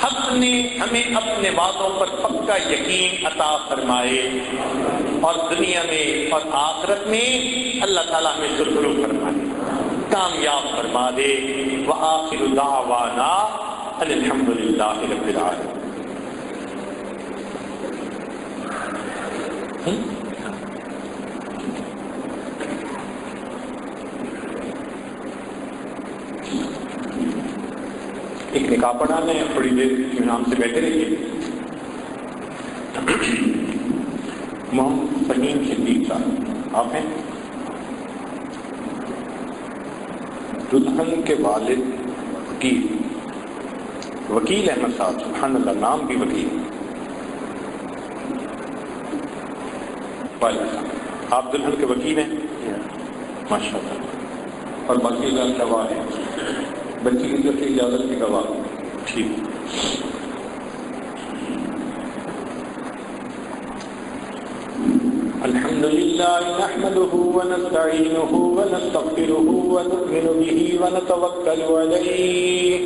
ہمیں اپنے وعدوں پر پکا یقین عطا فرمائے، اور دنیا میں اور آخرت میں اللہ تعالیٰ ہمیں سرخرو فرمائے، کامیاب فرما دے۔ وآخر دعوانا ان الحمد للہ رب العالمین۔ ایک نکاح پڑھانا ہے، تھوڑی دیر امام سے بیٹھے رہیے۔ محمد فہیم صدیق صاحب آپ ہیں؟ دلہن کے والد وکیل احمد صاحب، سبحان اللہ، نام بھی وکیل۔ آپ دلہن کے وکیل ہیں؟ ماشاء اللہ۔ اور باقی گواہ ہیں، بچی کی طرف سے اجازت کی گواہ، ٹھیک۔ الحمد لله نحمده ونستعينه ونستغفره ونؤمن به ونتوكل عليه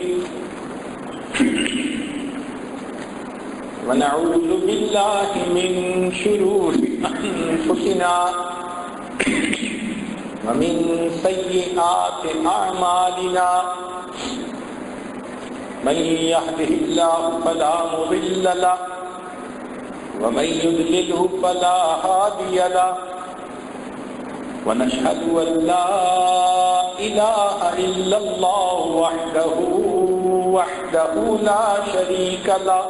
ونعوذ بالله من شرور أنفسنا ومن سيئات أعمالنا من يهده الله فلا مضل له ومن يضلله فلا هادي له ونشهد أن لا إله إلا الله وحده لا شريك له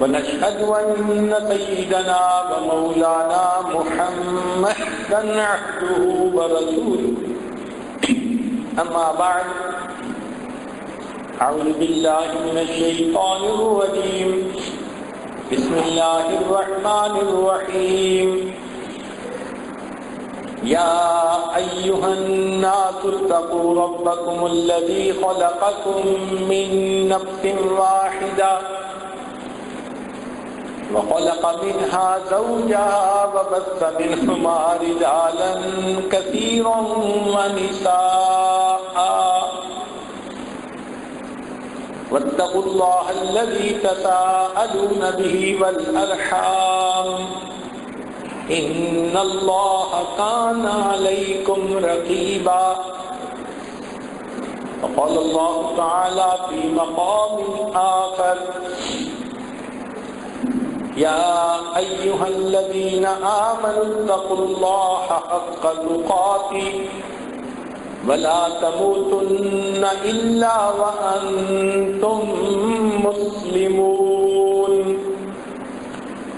ونشهد أن سيدنا ومولانا محمدا عبده ورسوله أما بعد أعوذ بالله من الشيطان الرجيم بسم الله الرحمن الرحيم يا أيها الناس اتقوا ربكم الذي خلقكم من نفس واحدة وخلق منها زوجها وبث منهما رجالا كثيرا ونساء واتقوا الله الذي تساءلون به والأرحام إن الله كان عليكم رقيبا وقال الله تعالى في مقام آخر يا أيها الذين آمنوا اتقوا الله حق تقاته ولا تموتن إلا وأنتم مسلمون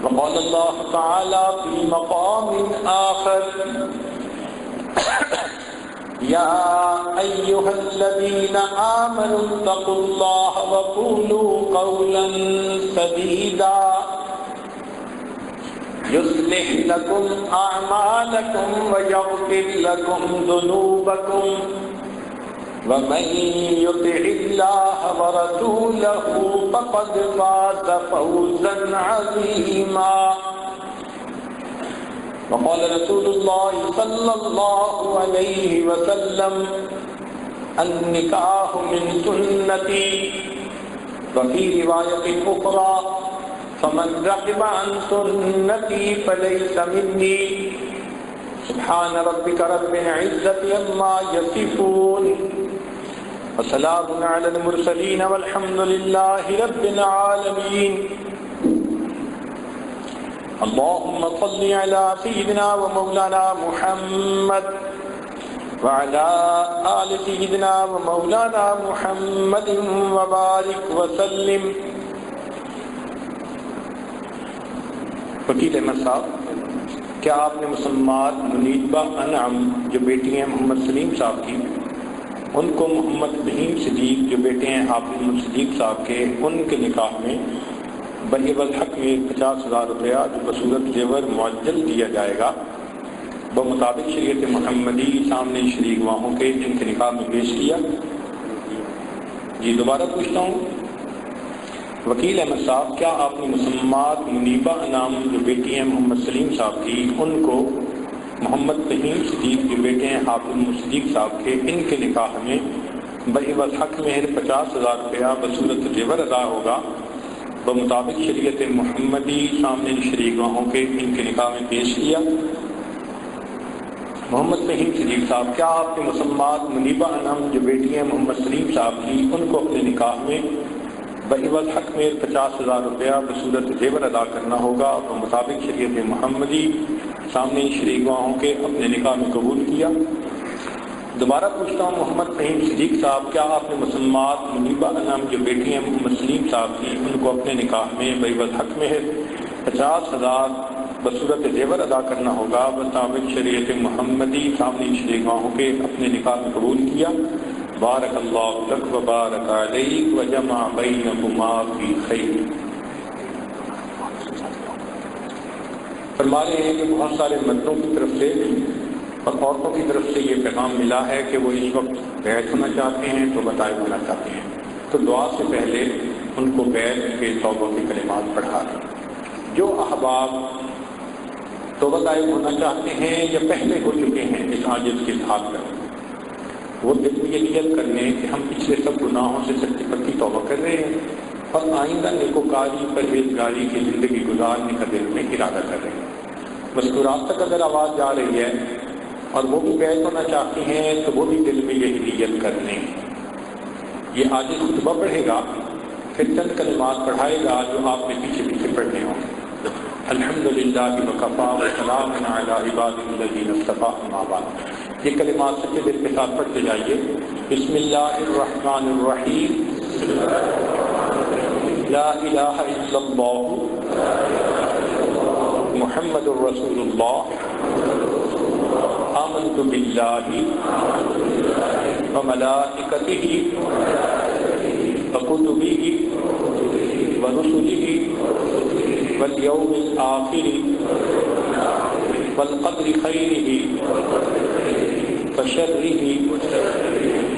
وقال الله تعالى في مقام آخر يا أيها الذين آمنوا اتقوا الله وقولوا قولا سديدا يصلح لكم أعمالكم ويغفر لكم ذنوبكم ومن يطع الله ورسوله فقد فاز فوزا عظيما وقال رسول الله صلى الله عليه وسلم النكاح من سنتي وفي رواية أخرى فمن رغب عن سنتي فليس مني سبحان ربك رب العزة عما يصفون وسلام على المرسلين والحمد لله رب العالمين اللهم صل على سيدنا ومولانا محمد وعلى آل سيدنا ومولانا محمد وبارك وسلم۔ وکیل احمد صاحب، کیا آپ نے مسلمان منیبہ انعم جو بیٹی ہیں محمد سلیم صاحب کی، ان کو محمد فہیم صدیق جو بیٹے ہیں حافظ محمد صدیق صاحب کے، ان کے نکاح میں بہیول حق میں 50,000 روپیہ جو بصورت زیور معجل دیا جائے گا بمطابق شریعت محمدی سامنے شریک گواہوں کے ان کے نکاح میں پیش کیا۔ جی دوبارہ پوچھتا ہوں، وکیل احمد صاحب، کیا آپ نے مسمات منیبہ نام جو بیٹی ہیں محمد سلیم صاحب کی، ان کو محمد فہیم صدیق جو بیٹے ہیں حافظ صدیق صاحب کے، ان کے نکاح میں بہیول حق مہر 50,000 روپیہ بصورت زیور ادا ہوگا بمطابق شریعت محمدی سامنے شریک گواہوں کے ان کے نکاح میں پیش کیا؟ محمد فہیم صدیق صاحب، کیا آپ نے مسمات منیبہ انعام جو بیٹی ہیں محمد سلیم صاحب کی، ان کو اپنے نکاح میں بہیول حق میں 50,000 روپیہ بصورت زیور ادا کرنا ہوگا اور مطابق شریعت محمدی سامنے شریک گواہوں کے اپنے نکاح میں قبول کیا؟ دوبارہ پوچھتا ہوں، محمد فہیم صدیق صاحب، کیا آپ نے مسمات منیبہ انعام جو بیٹی ہیں محمد سلیم صاحب کی، ان کو اپنے نکاح میں بہیول حق میں 50,000 بصورت زیور ادا کرنا ہوگا مطابق شریعت محمدی سامنے شریک گواہوں کے اپنے نکاح میں قبول کیا؟ بارک اللہ لک و بارک علیک و جمع بینکما فی خیر۔ فرما رہے ہیں کہ بہت سارے مردوں کی طرف سے اور عورتوں کی طرف سے یہ پیغام ملا ہے کہ وہ اس وقت بیعت ہونا چاہتے ہیں، توبہ طائب ہونا چاہتے ہیں، تو دعا سے پہلے ان کو بیعت کے توبہ کے کلمات پڑھا دیں۔ جو احباب توبہ طائب ہونا چاہتے ہیں یا پہلے ہو چکے ہیں اس عاجز کے ساتھ کر، وہ دل میں یہ نیت کر لیں کہ ہم پچھلے سب گناہوں سے سچی پکی توبہ کر رہے ہیں اور آئندہ نیکوکاری پرہیزگاری کی زندگی گزارنے کا دل میں ارادہ کر رہے ہیں۔ مذکورات تک اگر آواز جا رہی ہے اور وہ بھی بیعت ہونا چاہتے ہیں تو وہ بھی دل میں یہی نیت کر لیں۔ یہ عاجز خطبہ پڑھے گا، پھر چند کلمات پڑھائے گا جو آپ نے پیچھے پیچھے پڑھنے ہوں گے۔ الحمدللہ وکفی وسلام علی عبادہ الذین اصطفی، اما بعد۔ یہ کلمات سچے دل کے ساتھ پڑھتے جائیے۔ بسم اللہ الرحمن الرحیم، لا الہ الا اللہ محمد الرسول اللہ، آمنت باللہ وملائکتہ وکتبہ ورسلہ والیوم الآخر والقدر خیرہ وشرہ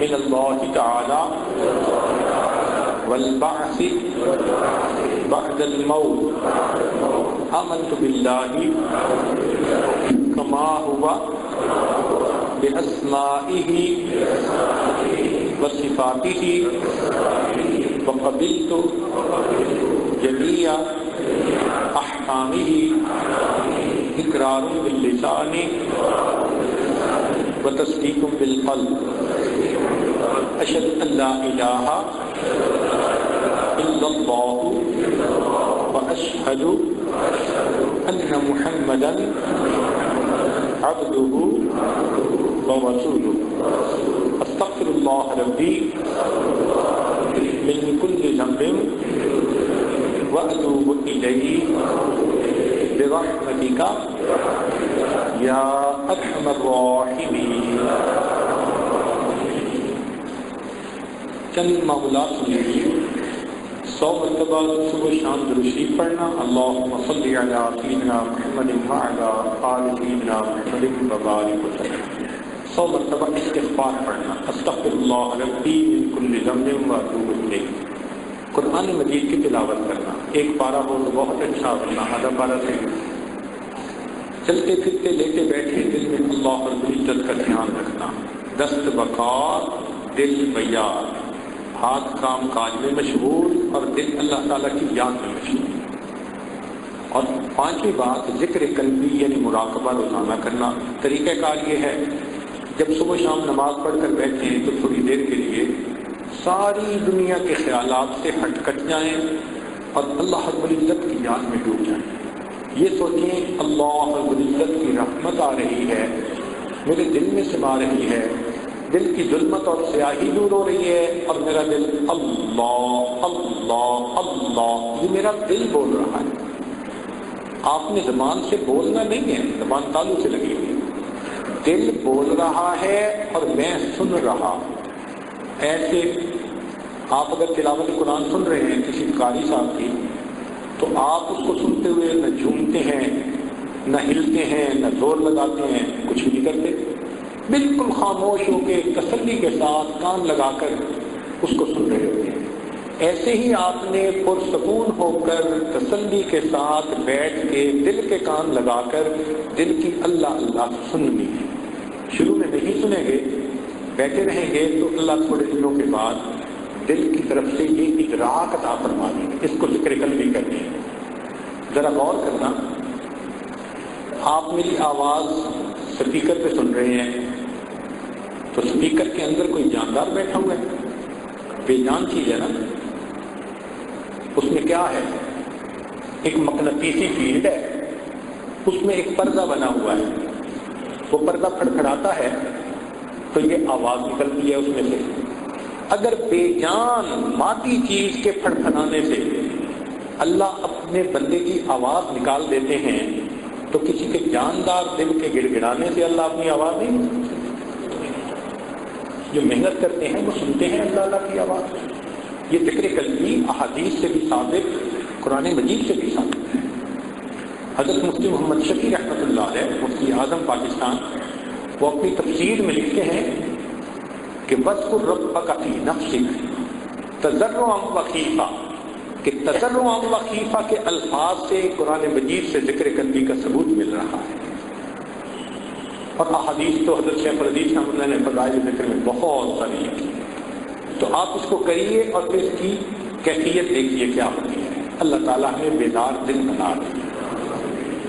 من اللہ تعالی والبعث بعد الموت، آمنت باللہ کما ہوا بأسمائہ وصفاتہ وقبلت جمیع احکامہ اقرار باللسان وتصدیق بالقلب، اشہد ان لا الہ الا اللہ واشہد ان محمدا عبدہ ورسولہ، استغفر اللہ ربی من کل ذنب واتوب الیہ برحمتک یا ارحم الراحمین۔ چند معمولات سن لیجیے۔ 100 مرتبہ صبح شام درود شریف پڑھنا، اللہم صلی علی سیدنا محمد وعلی آل سیدنا محمد وبارک وسلم۔ 100 مرتبہ استغفار پڑھنا، استغفر اللہ ربی من کل ذنب واتوب الیہ۔ قرآن مجید کی تلاوت کرنا، ایک پارہ ہو تو بہت اچھا، ورنہ آدھا پارہ سے چلتے پھرتے لیٹے بیٹھے دل میں اللہ رب العزت کا دھیان رکھنا، دست بکار دل بیار، ہاتھ کام کاج میں مشغول اور دل اللہ تعالیٰ کی یاد میں مشغول۔ اور 5ویں بات ذکر قلبی یعنی مراقبہ روزانہ کرنا۔ طریقہ کار یہ ہے، جب صبح شام نماز پڑھ کر بیٹھیں تو تھوڑی دیر کے لیے ساری دنیا کے خیالات سے ہٹ کٹ جائیں اور اللہ رب العزت کی یاد میں ڈوب جائیں۔ یہ سوچیں اللہ رب العزت کی رحمت آ رہی ہے، میرے دل میں سما رہی ہے، دل کی ظلمت اور سیاہی دور ہو رہی ہے اور میرا دل اللہ اللہ اللہ، یہ میرا دل بول رہا ہے۔ آپ نے زبان سے بولنا نہیں ہے، زبان تالو سے لگی ہوئی، دل بول رہا ہے اور میں سن رہا ہوں۔ ایسے آپ اگر تلاوت قرآن سن رہے ہیں کسی قاری صاحب کی، تو آپ اس کو سنتے ہوئے نہ جھومتے ہیں، نہ ہلتے ہیں، نہ زور لگاتے ہیں، کچھ بھی نہیں کرتے، بالکل خاموش ہو کے تسلی کے ساتھ کان لگا کر اس کو سن رہے ہوتے ہیں۔ ایسے ہی آپ نے پرسکون ہو کر تسلی کے ساتھ بیٹھ کے دل کے کان لگا کر دل کی اللہ اللہ سننی ہے۔ شروع میں نہیں سنیں گے، بیٹھے رہیں گے تو اللہ تھوڑے دنوں کے بعد دل کی طرف سے یہ ادراک عطا فرما دیں گے، اس کو ذکر قلبی کرتے ہیں۔ ذرا غور کرنا، آپ میری آواز سپیکر پہ سن رہے ہیں تو سپیکر کے اندر کوئی جاندار بیٹھا ہوا ہے، بے جان چیز ہے نا، اس میں کیا ہے؟ ایک مقناطیسی فیلڈ ہے، اس میں ایک پردہ بنا ہوا ہے، وہ پردہ کھڑکھڑاتا ہے تو یہ آواز نکلتی ہے اس میں سے۔ اگر بے جان مادی چیز کے پھڑپھڑانے سے اللہ اپنے بندے کی آواز نکال دیتے ہیں تو کسی کے جاندار دل کے گڑ گڑانے سے اللہ اپنی آواز نہیں، جو محنت کرتے ہیں وہ سنتے ہیں اللہ اللہ کی آواز۔ یہ ذکر قلبی احادیث سے بھی ثابت، قرآن مجید سے بھی ثابت ہے۔ حضرت مفتی محمد شفیع رحمۃ اللہ علیہ، مفتی اعظم پاکستان، وہ اپنی تفسیر میں لکھتے ہیں کہ وَاذْكُرْ رَبَّكَ فِي نَفْسِكَ تَضَرُّعًا وَخِيفَةً، کہ تضرعاً وخیفہ کے الفاظ سے قرآن مجید سے ذکر قلبی کا ثبوت مل رہا ہے۔ اور احادیث تو حضرت شیخ الحدیث رحمۃ اللہ نے فضائل ذکر میں بہت ساری لکھی، تو آپ اس کو کریے اور پھر اس کی کیفیت دیکھیے کیا ہوتی ہے۔ اللہ تعالیٰ نے بیدار دل بنا دیا،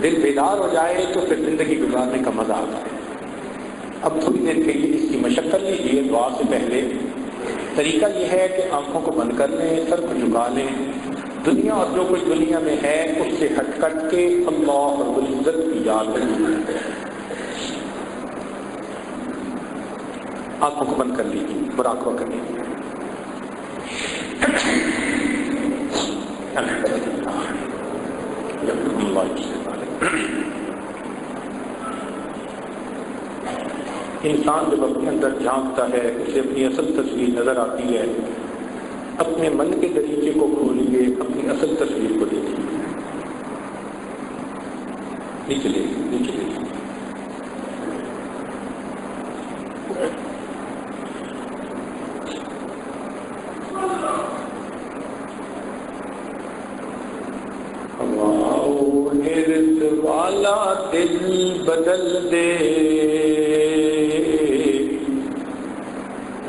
دل بیدار ہو جائے تو پھر زندگی گزارنے کا مزہ آتا ہے۔ اب تھوڑی دیر کے لیے اس کی مشقت لیجیے دعا سے پہلے۔ طریقہ یہ ہے کہ آنکھوں کو بند کر لیں، سر کو جھکا لیں، دنیا اور جو کچھ دنیا میں ہے اس سے ہٹ کٹ کے اللہ رب العزت کی یاد رکھیں۔ آنکھوں کو بند کر لیجیے، مراقبہ کر لیجیے۔ انسان جب اپنے اندر جھانکتا ہے اسے اپنی اصل تصویر نظر آتی ہے۔ اپنے من کے دریچے کو کھولیے، اپنی اصل تصویر کو دیکھیے۔ نیچے دیکھیے، نیچے دیکھیے۔ والا دل بدل دے،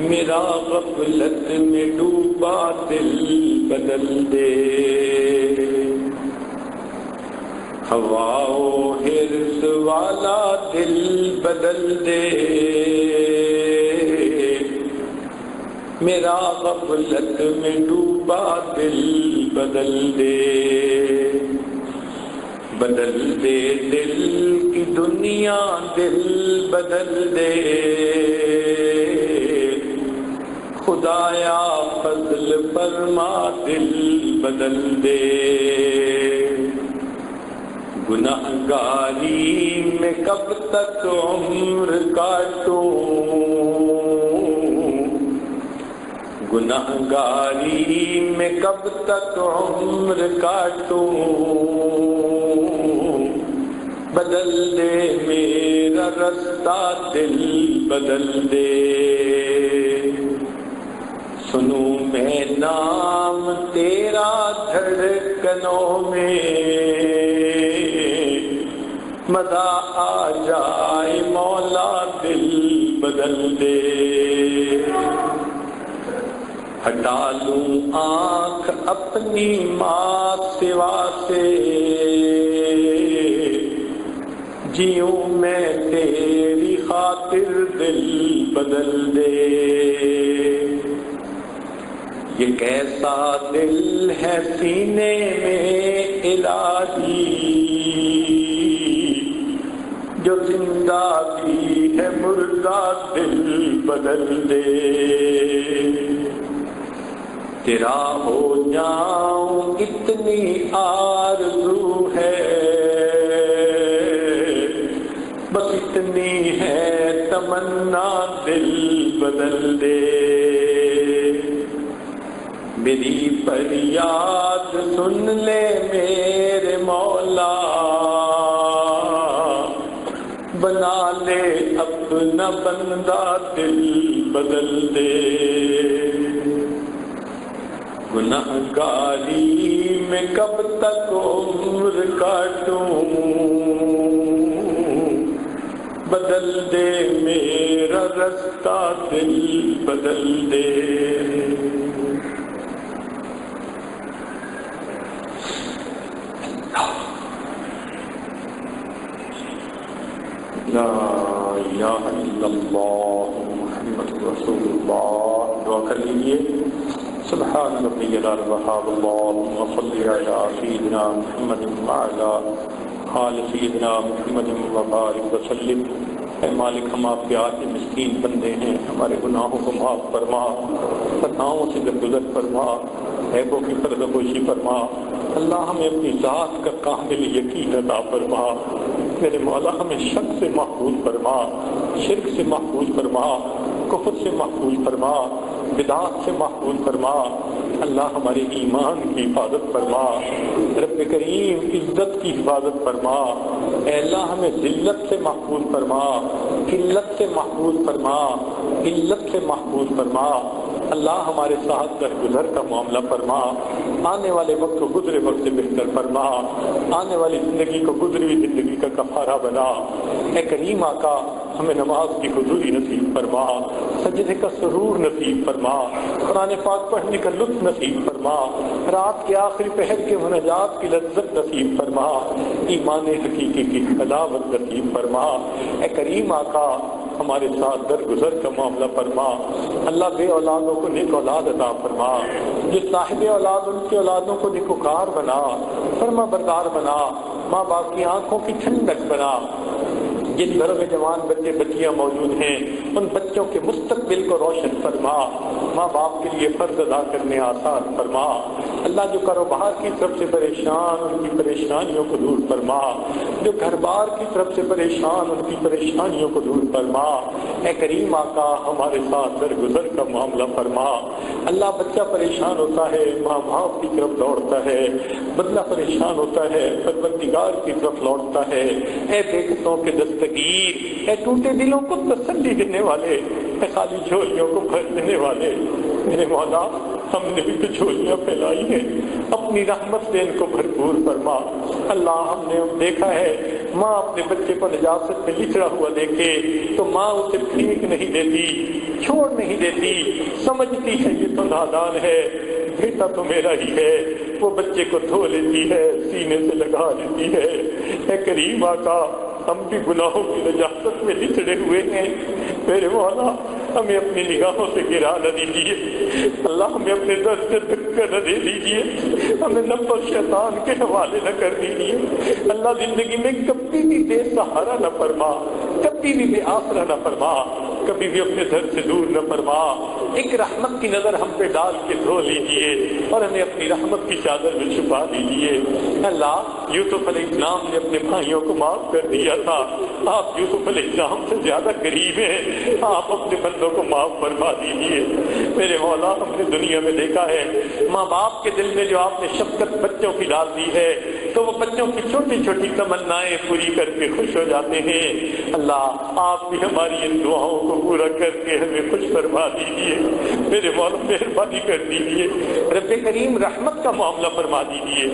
میرا غفلت میں ڈوبا دل بدل دے، ہوا و حرص والا دل بدل دے، میرا غفلت میں ڈوبا دل بدل دے، بدل دے دل کی دنیا دل بدل دے، خدایا فضل فرما دل بدل دے، گنہگاری میں کب تک عمر کاٹوں، گنہگاری میں کب تک عمر کاٹوں، بدل دے میرا رستہ دل بدل دے، سنوں میں نام تیرا دھڑکنوں میں، مزہ آ جائے مولا دل بدل دے، ہٹا لوں آنکھ اپنی ماں سوا سے، جیوں میں تیری خاطر دل بدل دے، یہ کیسا دل ہے سینے میں الہی، جو زندہ بھی ہے مردہ دل بدل دے، تیرا ہو جاؤں اتنی آرزو ہے، بس اتنی ہے تمنا دل بدل دے، میری فریاد سن لے میرے مولا، بنا لے اپنا بندہ دل بدل دے، گنہگاری میں کب تک عمر کاٹوں، بدل دے میرا رستہ دل بدل دے۔ لا الہ الا اللہ محمد رسول اللہ۔ دعا کر لیجیے، سبحان ربی الوہاب، اللہم صل علی سیدنا محمد وعلی آل سیدنا محمد وبارک وسلم۔ اے مالک، ہم آپ کے آج مسکین بندے ہیں، ہمارے گناہوں کو معاف فرما، خطاؤں سے درگزر فرما، عیبوں کی پردہ پوشی فرما۔ اللہ ہمیں اپنی ذات کا کامل یقین عطا فرما۔ میرے مولا ہمیں شک سے محفوظ فرما، شرک سے محفوظ فرما، کفر سے محفوظ فرما، بدعات سے محفوظ فرما۔ اللہ ہمارے ایمان کی حفاظت فرما، رب کریم عزت کی حفاظت فرما۔ اے اللہ ہمیں ذلت سے محفوظ فرما، قلت سے محفوظ فرما، قلت سے محفوظ فرما۔ اللہ ہمارے ساتھ درگزر کا معاملہ فرما، آنے والے وقت کو گزرے وقت سے بہتر فرما، آنے والی زندگی کو گزری ہوئی زندگی کا کفارہ بنا۔ اے کریم آقا، ہمیں نماز کی حضوری نصیب فرما، سجدے کا سرور نصیب فرما، قرآن پاک پڑھنے کا لطف نصیب فرما، رات کے آخری پہر کے مناجات کی لذت نصیب فرما، ایمان حقیقی کی حلاوت نصیب فرما۔ اے کریم آقا، ہمارے ساتھ درگزر کا معاملہ فرما۔ اللہ بے اولادوں کو نیک اولاد عطا فرما، جو صاحب اولاد ان کی اولادوں کو نیکوکار بنا، فرما بردار بنا، ماں باپ کی آنکھوں کی ٹھنڈک بنا۔ جن گھروں میں جوان بچے بچیاں موجود ہیں، ان بچوں کے مستقبل کو روشن فرما، ماں باپ کے لیے فرض ادا کرنے آسان فرما۔ اللہ جو کاروبار کی طرف سے پریشان، ان کی پریشانیوں کو دور فرما، جو گھر بار کی طرف سے پریشان، ان کی پریشانیوں کو دور فرما۔ اے کریم آقا، ہمارے ساتھ درگزر کا معاملہ فرما۔ اللہ بچہ پریشان ہوتا ہے، ماں باپ کی طرف دوڑتا ہے، بدلہ پریشان ہوتا ہے، پروردگار کی طرف لوٹتا ہے۔ اے بےکسوں کے دستگیر، اے ٹوٹے دلوں کو تسلی دینے والے، اے خالی جھولیوں کو بھر دینے والے، میرے مولا ہم نے بھی تو جھولیاں پھیلائی ہیں، اپنی رحمت سے ان کو بھرپور فرما۔ اللہ ہم نے دیکھا ہے، ماں اپنے بچے کو نجاست میں لچڑا ہوا دیکھے تو ماں اسے پھینک نہیں دیتی، چھوڑ نہیں دیتی، سمجھتی ہے یہ تو نادان ہے، بیٹا تو میرا ہی ہے، وہ بچے کو دھو لیتی ہے، سینے سے لگا لیتی ہے۔ اے کریم آقا، ہم بھی گناہوں کی نجاست میں لچڑے ہوئے ہیں، میرے مولا ہمیں اپنی نگاہوں سے گرا نہ دیجیے، اللہ ہمیں اپنے در سے دھکا نہ دے دیجیے، ہمیں نفس اور شیطان کے حوالے نہ کر دیجیے۔ اللہ زندگی میں کبھی بھی بے سہارا نہ فرما، کبھی بھی بے آسرا نہ فرما، کبھی بھی اپنے در سے دور نہ فرما۔ ایک رحمت کی نظر ہم پہ ڈال کے دھو لیجیے اور ہمیں اپنی رحمت کی چادر میں چھپا دیجیے۔ اللہ یوسف علیہ السلام نے اپنے بھائیوں کو معاف کر دیا تھا، آپ یوسف علیہ السلام سے زیادہ قریب ہیں، آپ اپنے بندوں کو معاف فرما دیجیے۔ میرے مولا ہم نے دنیا میں دیکھا ہے، ماں باپ کے دل میں جو آپ نے شفقت بچوں کی ڈال دی ہے تو وہ بچوں کی چھوٹی چھوٹی تمنائیں پوری کر کے خوش ہو جاتے ہیں۔ اللہ آپ بھی ہماری ان دعاؤں کو پورا کر کے ہمیں خوش فرما دیجیے، میرے مولا مہربانی کر دیجیے، رب کریم رحمت کا معاملہ فرما دیجیے۔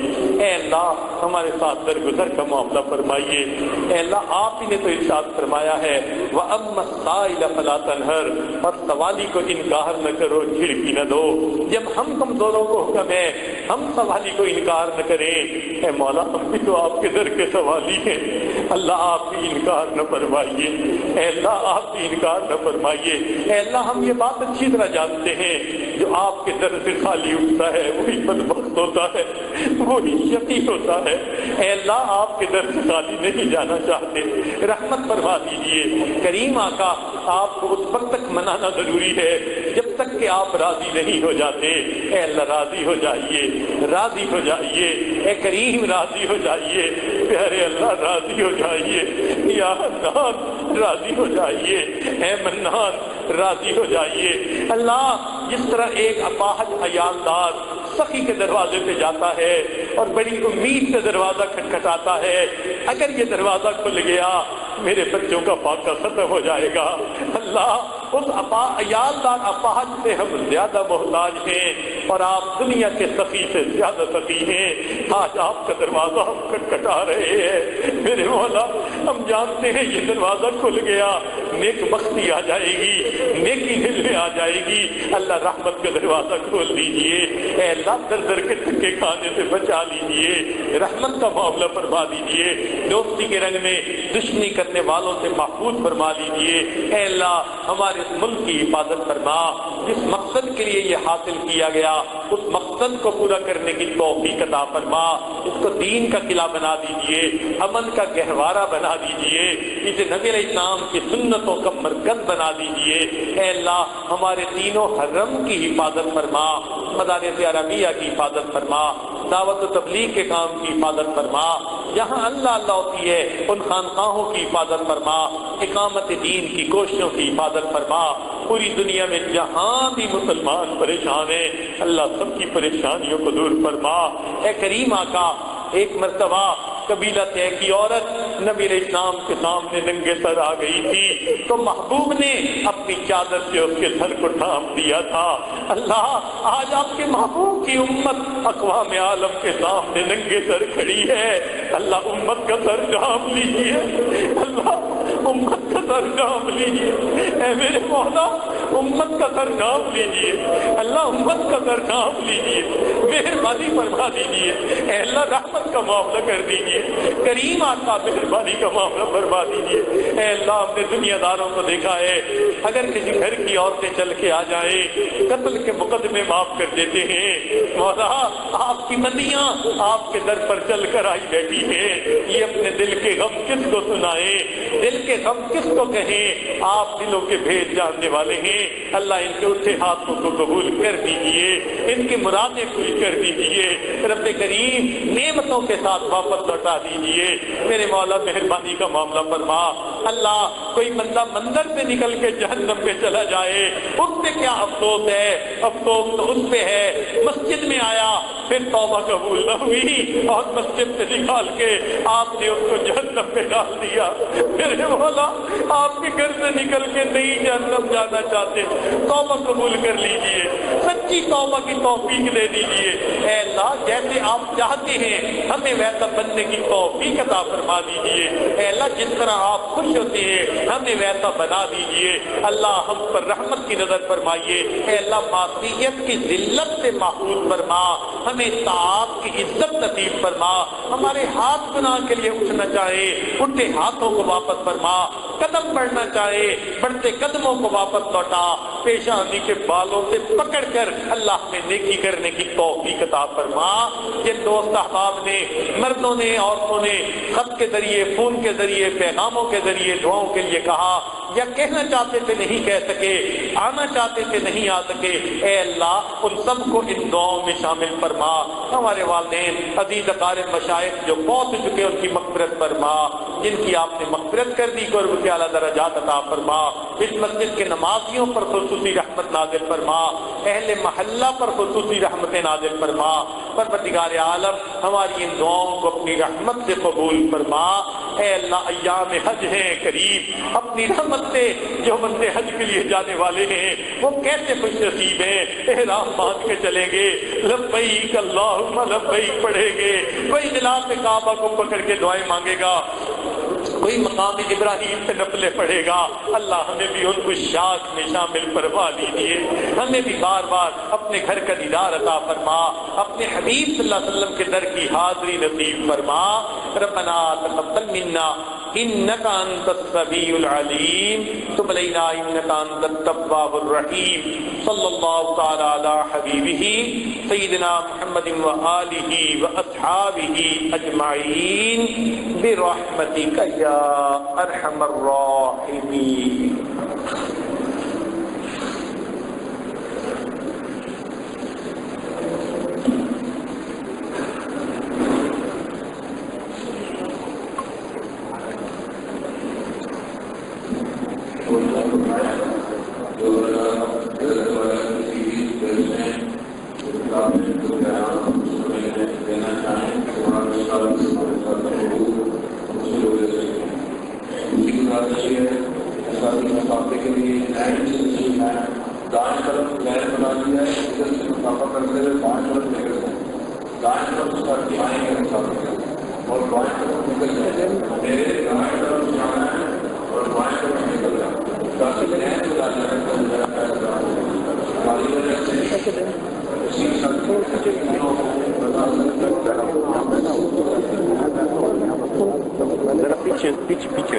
اے اللہ ہمارے ساتھ درگزر کا معاملہ فرمائیے۔ اے اللہ آپ ہی نے تو ارشاد فرمایا ہے وَأَمَّا السَّائِلَ فَلَا تَنْهَرْ، اور سوالی کو انکار نہ کرو، جھڑکی نہ دو۔ جب ہم کمزوروں کو حکم ہے ہم سوالی کو انکار نہ کریں، اے مولا ہم بھی تو آپ کے در کے سوالی ہیں، اللہ آپ بھی انکار نہ فرمائیے، اے اللہ آپ بھی انکار نہ فرمائیے۔ اے اللہ ہم یہ بات اچھی طرح جانتے ہیں، جو آپ کے در سے خالی اٹھتا ہے وہی بدبخت ہوتا ہے، وہی شقی ہوتا ہے۔ اے اللہ آپ کے در سے خالی نہیں جانا چاہتے، رحمت فرما دیجیے۔ کریم آقا، آپ کو اس وقت تک منانا ضروری ہے جب تک کہ آپ راضی نہیں ہو جاتے۔ اے اللہ راضی ہو جائیے، راضی ہو جائیے، اے کریم راضی ہو جائیے، پیارے اللہ راضی ہو جائیے، یا حنان راضی ہو جائیے، اے منان راضی ہو جائیے۔ اللہ جس طرح ایک اپاہج عیالدار سخی کے دروازے پہ جاتا ہے اور بڑی امید سے دروازہ کھٹکھٹاتا ہے، اگر یہ دروازہ کھل گیا میرے بچوں کا فاقہ ختم ہو جائے گا۔ اللہ اس عیالدار اپاہج سے ہم زیادہ محتاج ہیں اور آپ دنیا کے سخی سے زیادہ سخی ہیں۔ آج آپ کا دروازہ ہم کھٹکھٹا رہے ہیں میرے مولا، ہم جانتے ہیں یہ دروازہ کھل گیا نیک بختی آ جائے گی، نیکی دل میں آ جائے گی۔ اللہ رحمت کا دروازہ کھول دیجئے، اے اللہ در در کے دھکے کھانے سے بچا لیجئے، رحمت کا معاملہ فرما دیجئے، دوستی کے رنگ میں دشمنی کرنے والوں سے محفوظ فرما لیجئے۔ اے اللہ ہمارے اس ملک کی حفاظت فرما، جس مقصد کے لیے یہ حاصل کیا گیا اس مقصد کو پورا کرنے کی توفیق عطا فرما، اس کو دین کا قلعہ بنا دیجئے، امن کا گہوارہ بنا دیجئے، اسے نبی علیہ السلام کی سنتوں کا مرکز بنا دیجئے۔ اے اللہ ہمارے تینوں حرم کی حفاظت فرما، مدارس عربیہ کی حفاظت فرما، دعوت و تبلیغ کے کام کی حفاظت فرما، جہاں اللہ اللہ ہوتی ہے ان خانقاہوں کی حفاظت فرما، اقامت دین کی کوششوں کی حفاظت فرما۔ پوری دنیا میں جہاں بھی مسلمان پریشان ہیں اللہ سب کی پریشانیوں کو دور فرما۔ اے کریم آقا، ایک مرتبہ قبیلہ طے کی عورت نبی علیہ السلام کے سامنے ننگے سر آ گئی تھی تو محبوب نے اپنی چادر سے اس کے سر کو ڈھانپ دیا تھا۔ اللہ آج آپ کے محبوب کی امت اقوام عالم کے سامنے ننگے سر کھڑی ہے، اللہ امت کا سر ڈھانپ لیجیے، اللہ امت کا سر ڈھانپ لیجیے، اے میرے مولا امت کا سر ڈھانپ لیجیے، اللہ امت کا سر ڈھانپ لیجیے، مہربانی فرما دیجیے، اے اللہ رحمت کا معاملہ کر دیجیے، کریم آقا مہربانی کا معاملہ فرما دیجیے۔ اے اللہ ہم نے دنیا داروں کو دیکھا ہے اگر کسی گھر کی عورتیں چل کے آ جائیں قتل کے مقدمے معاف کر دیتے ہیں۔ مولا آپ کی بندیاں آپ کے در پر چل کر آئی بیٹھی ہیں، یہ اپنے دل کے غم کس کو سنائیں، دل کے غم کس کو کہیں، آپ دلوں کے بھید جاننے والے ہیں۔ اللہ ان کے اٹھے ہاتھوں کو قبول کر دیجیے، ان کی مرادیں پوری کر دیجیے، رب کریم نعمتوں کے ساتھ واپس لوٹا دیجیے۔ میرے مولا مہربانی کا معاملہ فرما۔ اللہ کوئی بندہ مندر سے نکل کے جہنم میں چلا جائے اس پہ کیا افسوس ہے؟ افسوس تو اس پہ ہے مسجد میں آیا پھر توبہ قبول نہ ہوئی اور مسجد سے نکال کے آپ نے اس کو جہنم میں ڈال دیا۔ میرے مولا آپ کے گھر سے نکل کے نہیں جہنم جانا چاہتے، توبہ قبول کر لیجئے، سچی توبہ کی توفیق دے دیجئے۔ اے اللہ جیسے آپ چاہتے ہیں ہمیں ویسا بننے کی توفیق عطا فرما دیجئے۔ اے اللہ جس طرح آپ خوش ہوتے ہیں ہمیں ویسا بنا دیجئے۔ اللہ ہم پر رحمت کی نظر فرمائیے۔ اے اللہ معصیت کی ذلت سے محفوظ فرما، ہمیں اطاعت کی عزت نصیب فرما۔ ہمارے ہاتھ گناہ کے لیے اٹھنا چاہے اٹھے ہاتھوں کو واپس فرما، قدم بڑھنا چاہے بڑھتے قدموں کو واپس لوٹا، پیشانی کے بالوں سے پکڑ کر اللہ میں نیکی کرنے کی توفیق عطا فرما۔ جن دوست احباب نے، مردوں نے، عورتوں نے خط کے ذریعے، فون کے ذریعے، پیغاموں کے ذریعے دعاؤں کے لیے کہا یا کہنا چاہتے تھے نہیں کہہ سکے، آنا چاہتے تھے نہیں آ سکے، اے اللہ ان سب کو ان دعاؤں میں شامل فرما۔ ہمارے والدین عزیز اقارب مشائخ جو فوت ہو چکے ان کی مغفرت فرما، جن کی آپ نے مغفرت کر دی قرب کے اعلیٰ درجات عطا فرما۔ اس مسجد کے نمازیوں پر خصوصی رحمت نازل فرما، اہل محلہ پر خصوصی رحمت نازل فرما۔ پروردگار عالم ہماری ان دعاؤں کو اپنی رحمت سے قبول فرما۔ اے اللہ ایام حج ہیں قریب، اپنی رحمت سے جو بندے حج کے لیے جانے والے ہیں وہ کیسے خوش نصیب ہیں، احرام باندھ کے چلیں گے، لبیک اللہم لبیک پڑھیں گے، کوئی غلاف کعبہ کو پکڑ کے دعائیں مانگے گا، کوئی مقام ابراہیم سے نفلیں پڑھے گا۔ اللہ ہمیں بھی ان کو شاخ میں شامل فرما دیجیے، ہمیں بھی بار بار اپنے گھر کا دیدار عطا فرما، اپنے حبیب صلی اللہ علیہ وسلم کے در کی حاضری نصیب فرما۔ ربنا تقبل منا انک انت السمیع العلیم تب علینا انک انت التواب الرحیم۔ صلی اللہ تعالی علی حبیبہ سیدنا محمد وآلہ واصحابہ اجمعین برحمتک یا ارحم الراحمین۔ جو دینا چاہیں مسافے کے لیے دائیں طرف لہر بنا دیا ہے، ادھر سے مسافہ کرتے ہوئے بائیں طرف لے کر جائیں، دائیں طرف اس کا ٹھکانے کا مسافہ کریں اور بائیں طرف نکل جائیں، میرے دائیں طرف جانا ہے اور بائیں طرف نکل جانا تاکہ لہر بنا جائے ہماری وجہ سے اسی پیچھے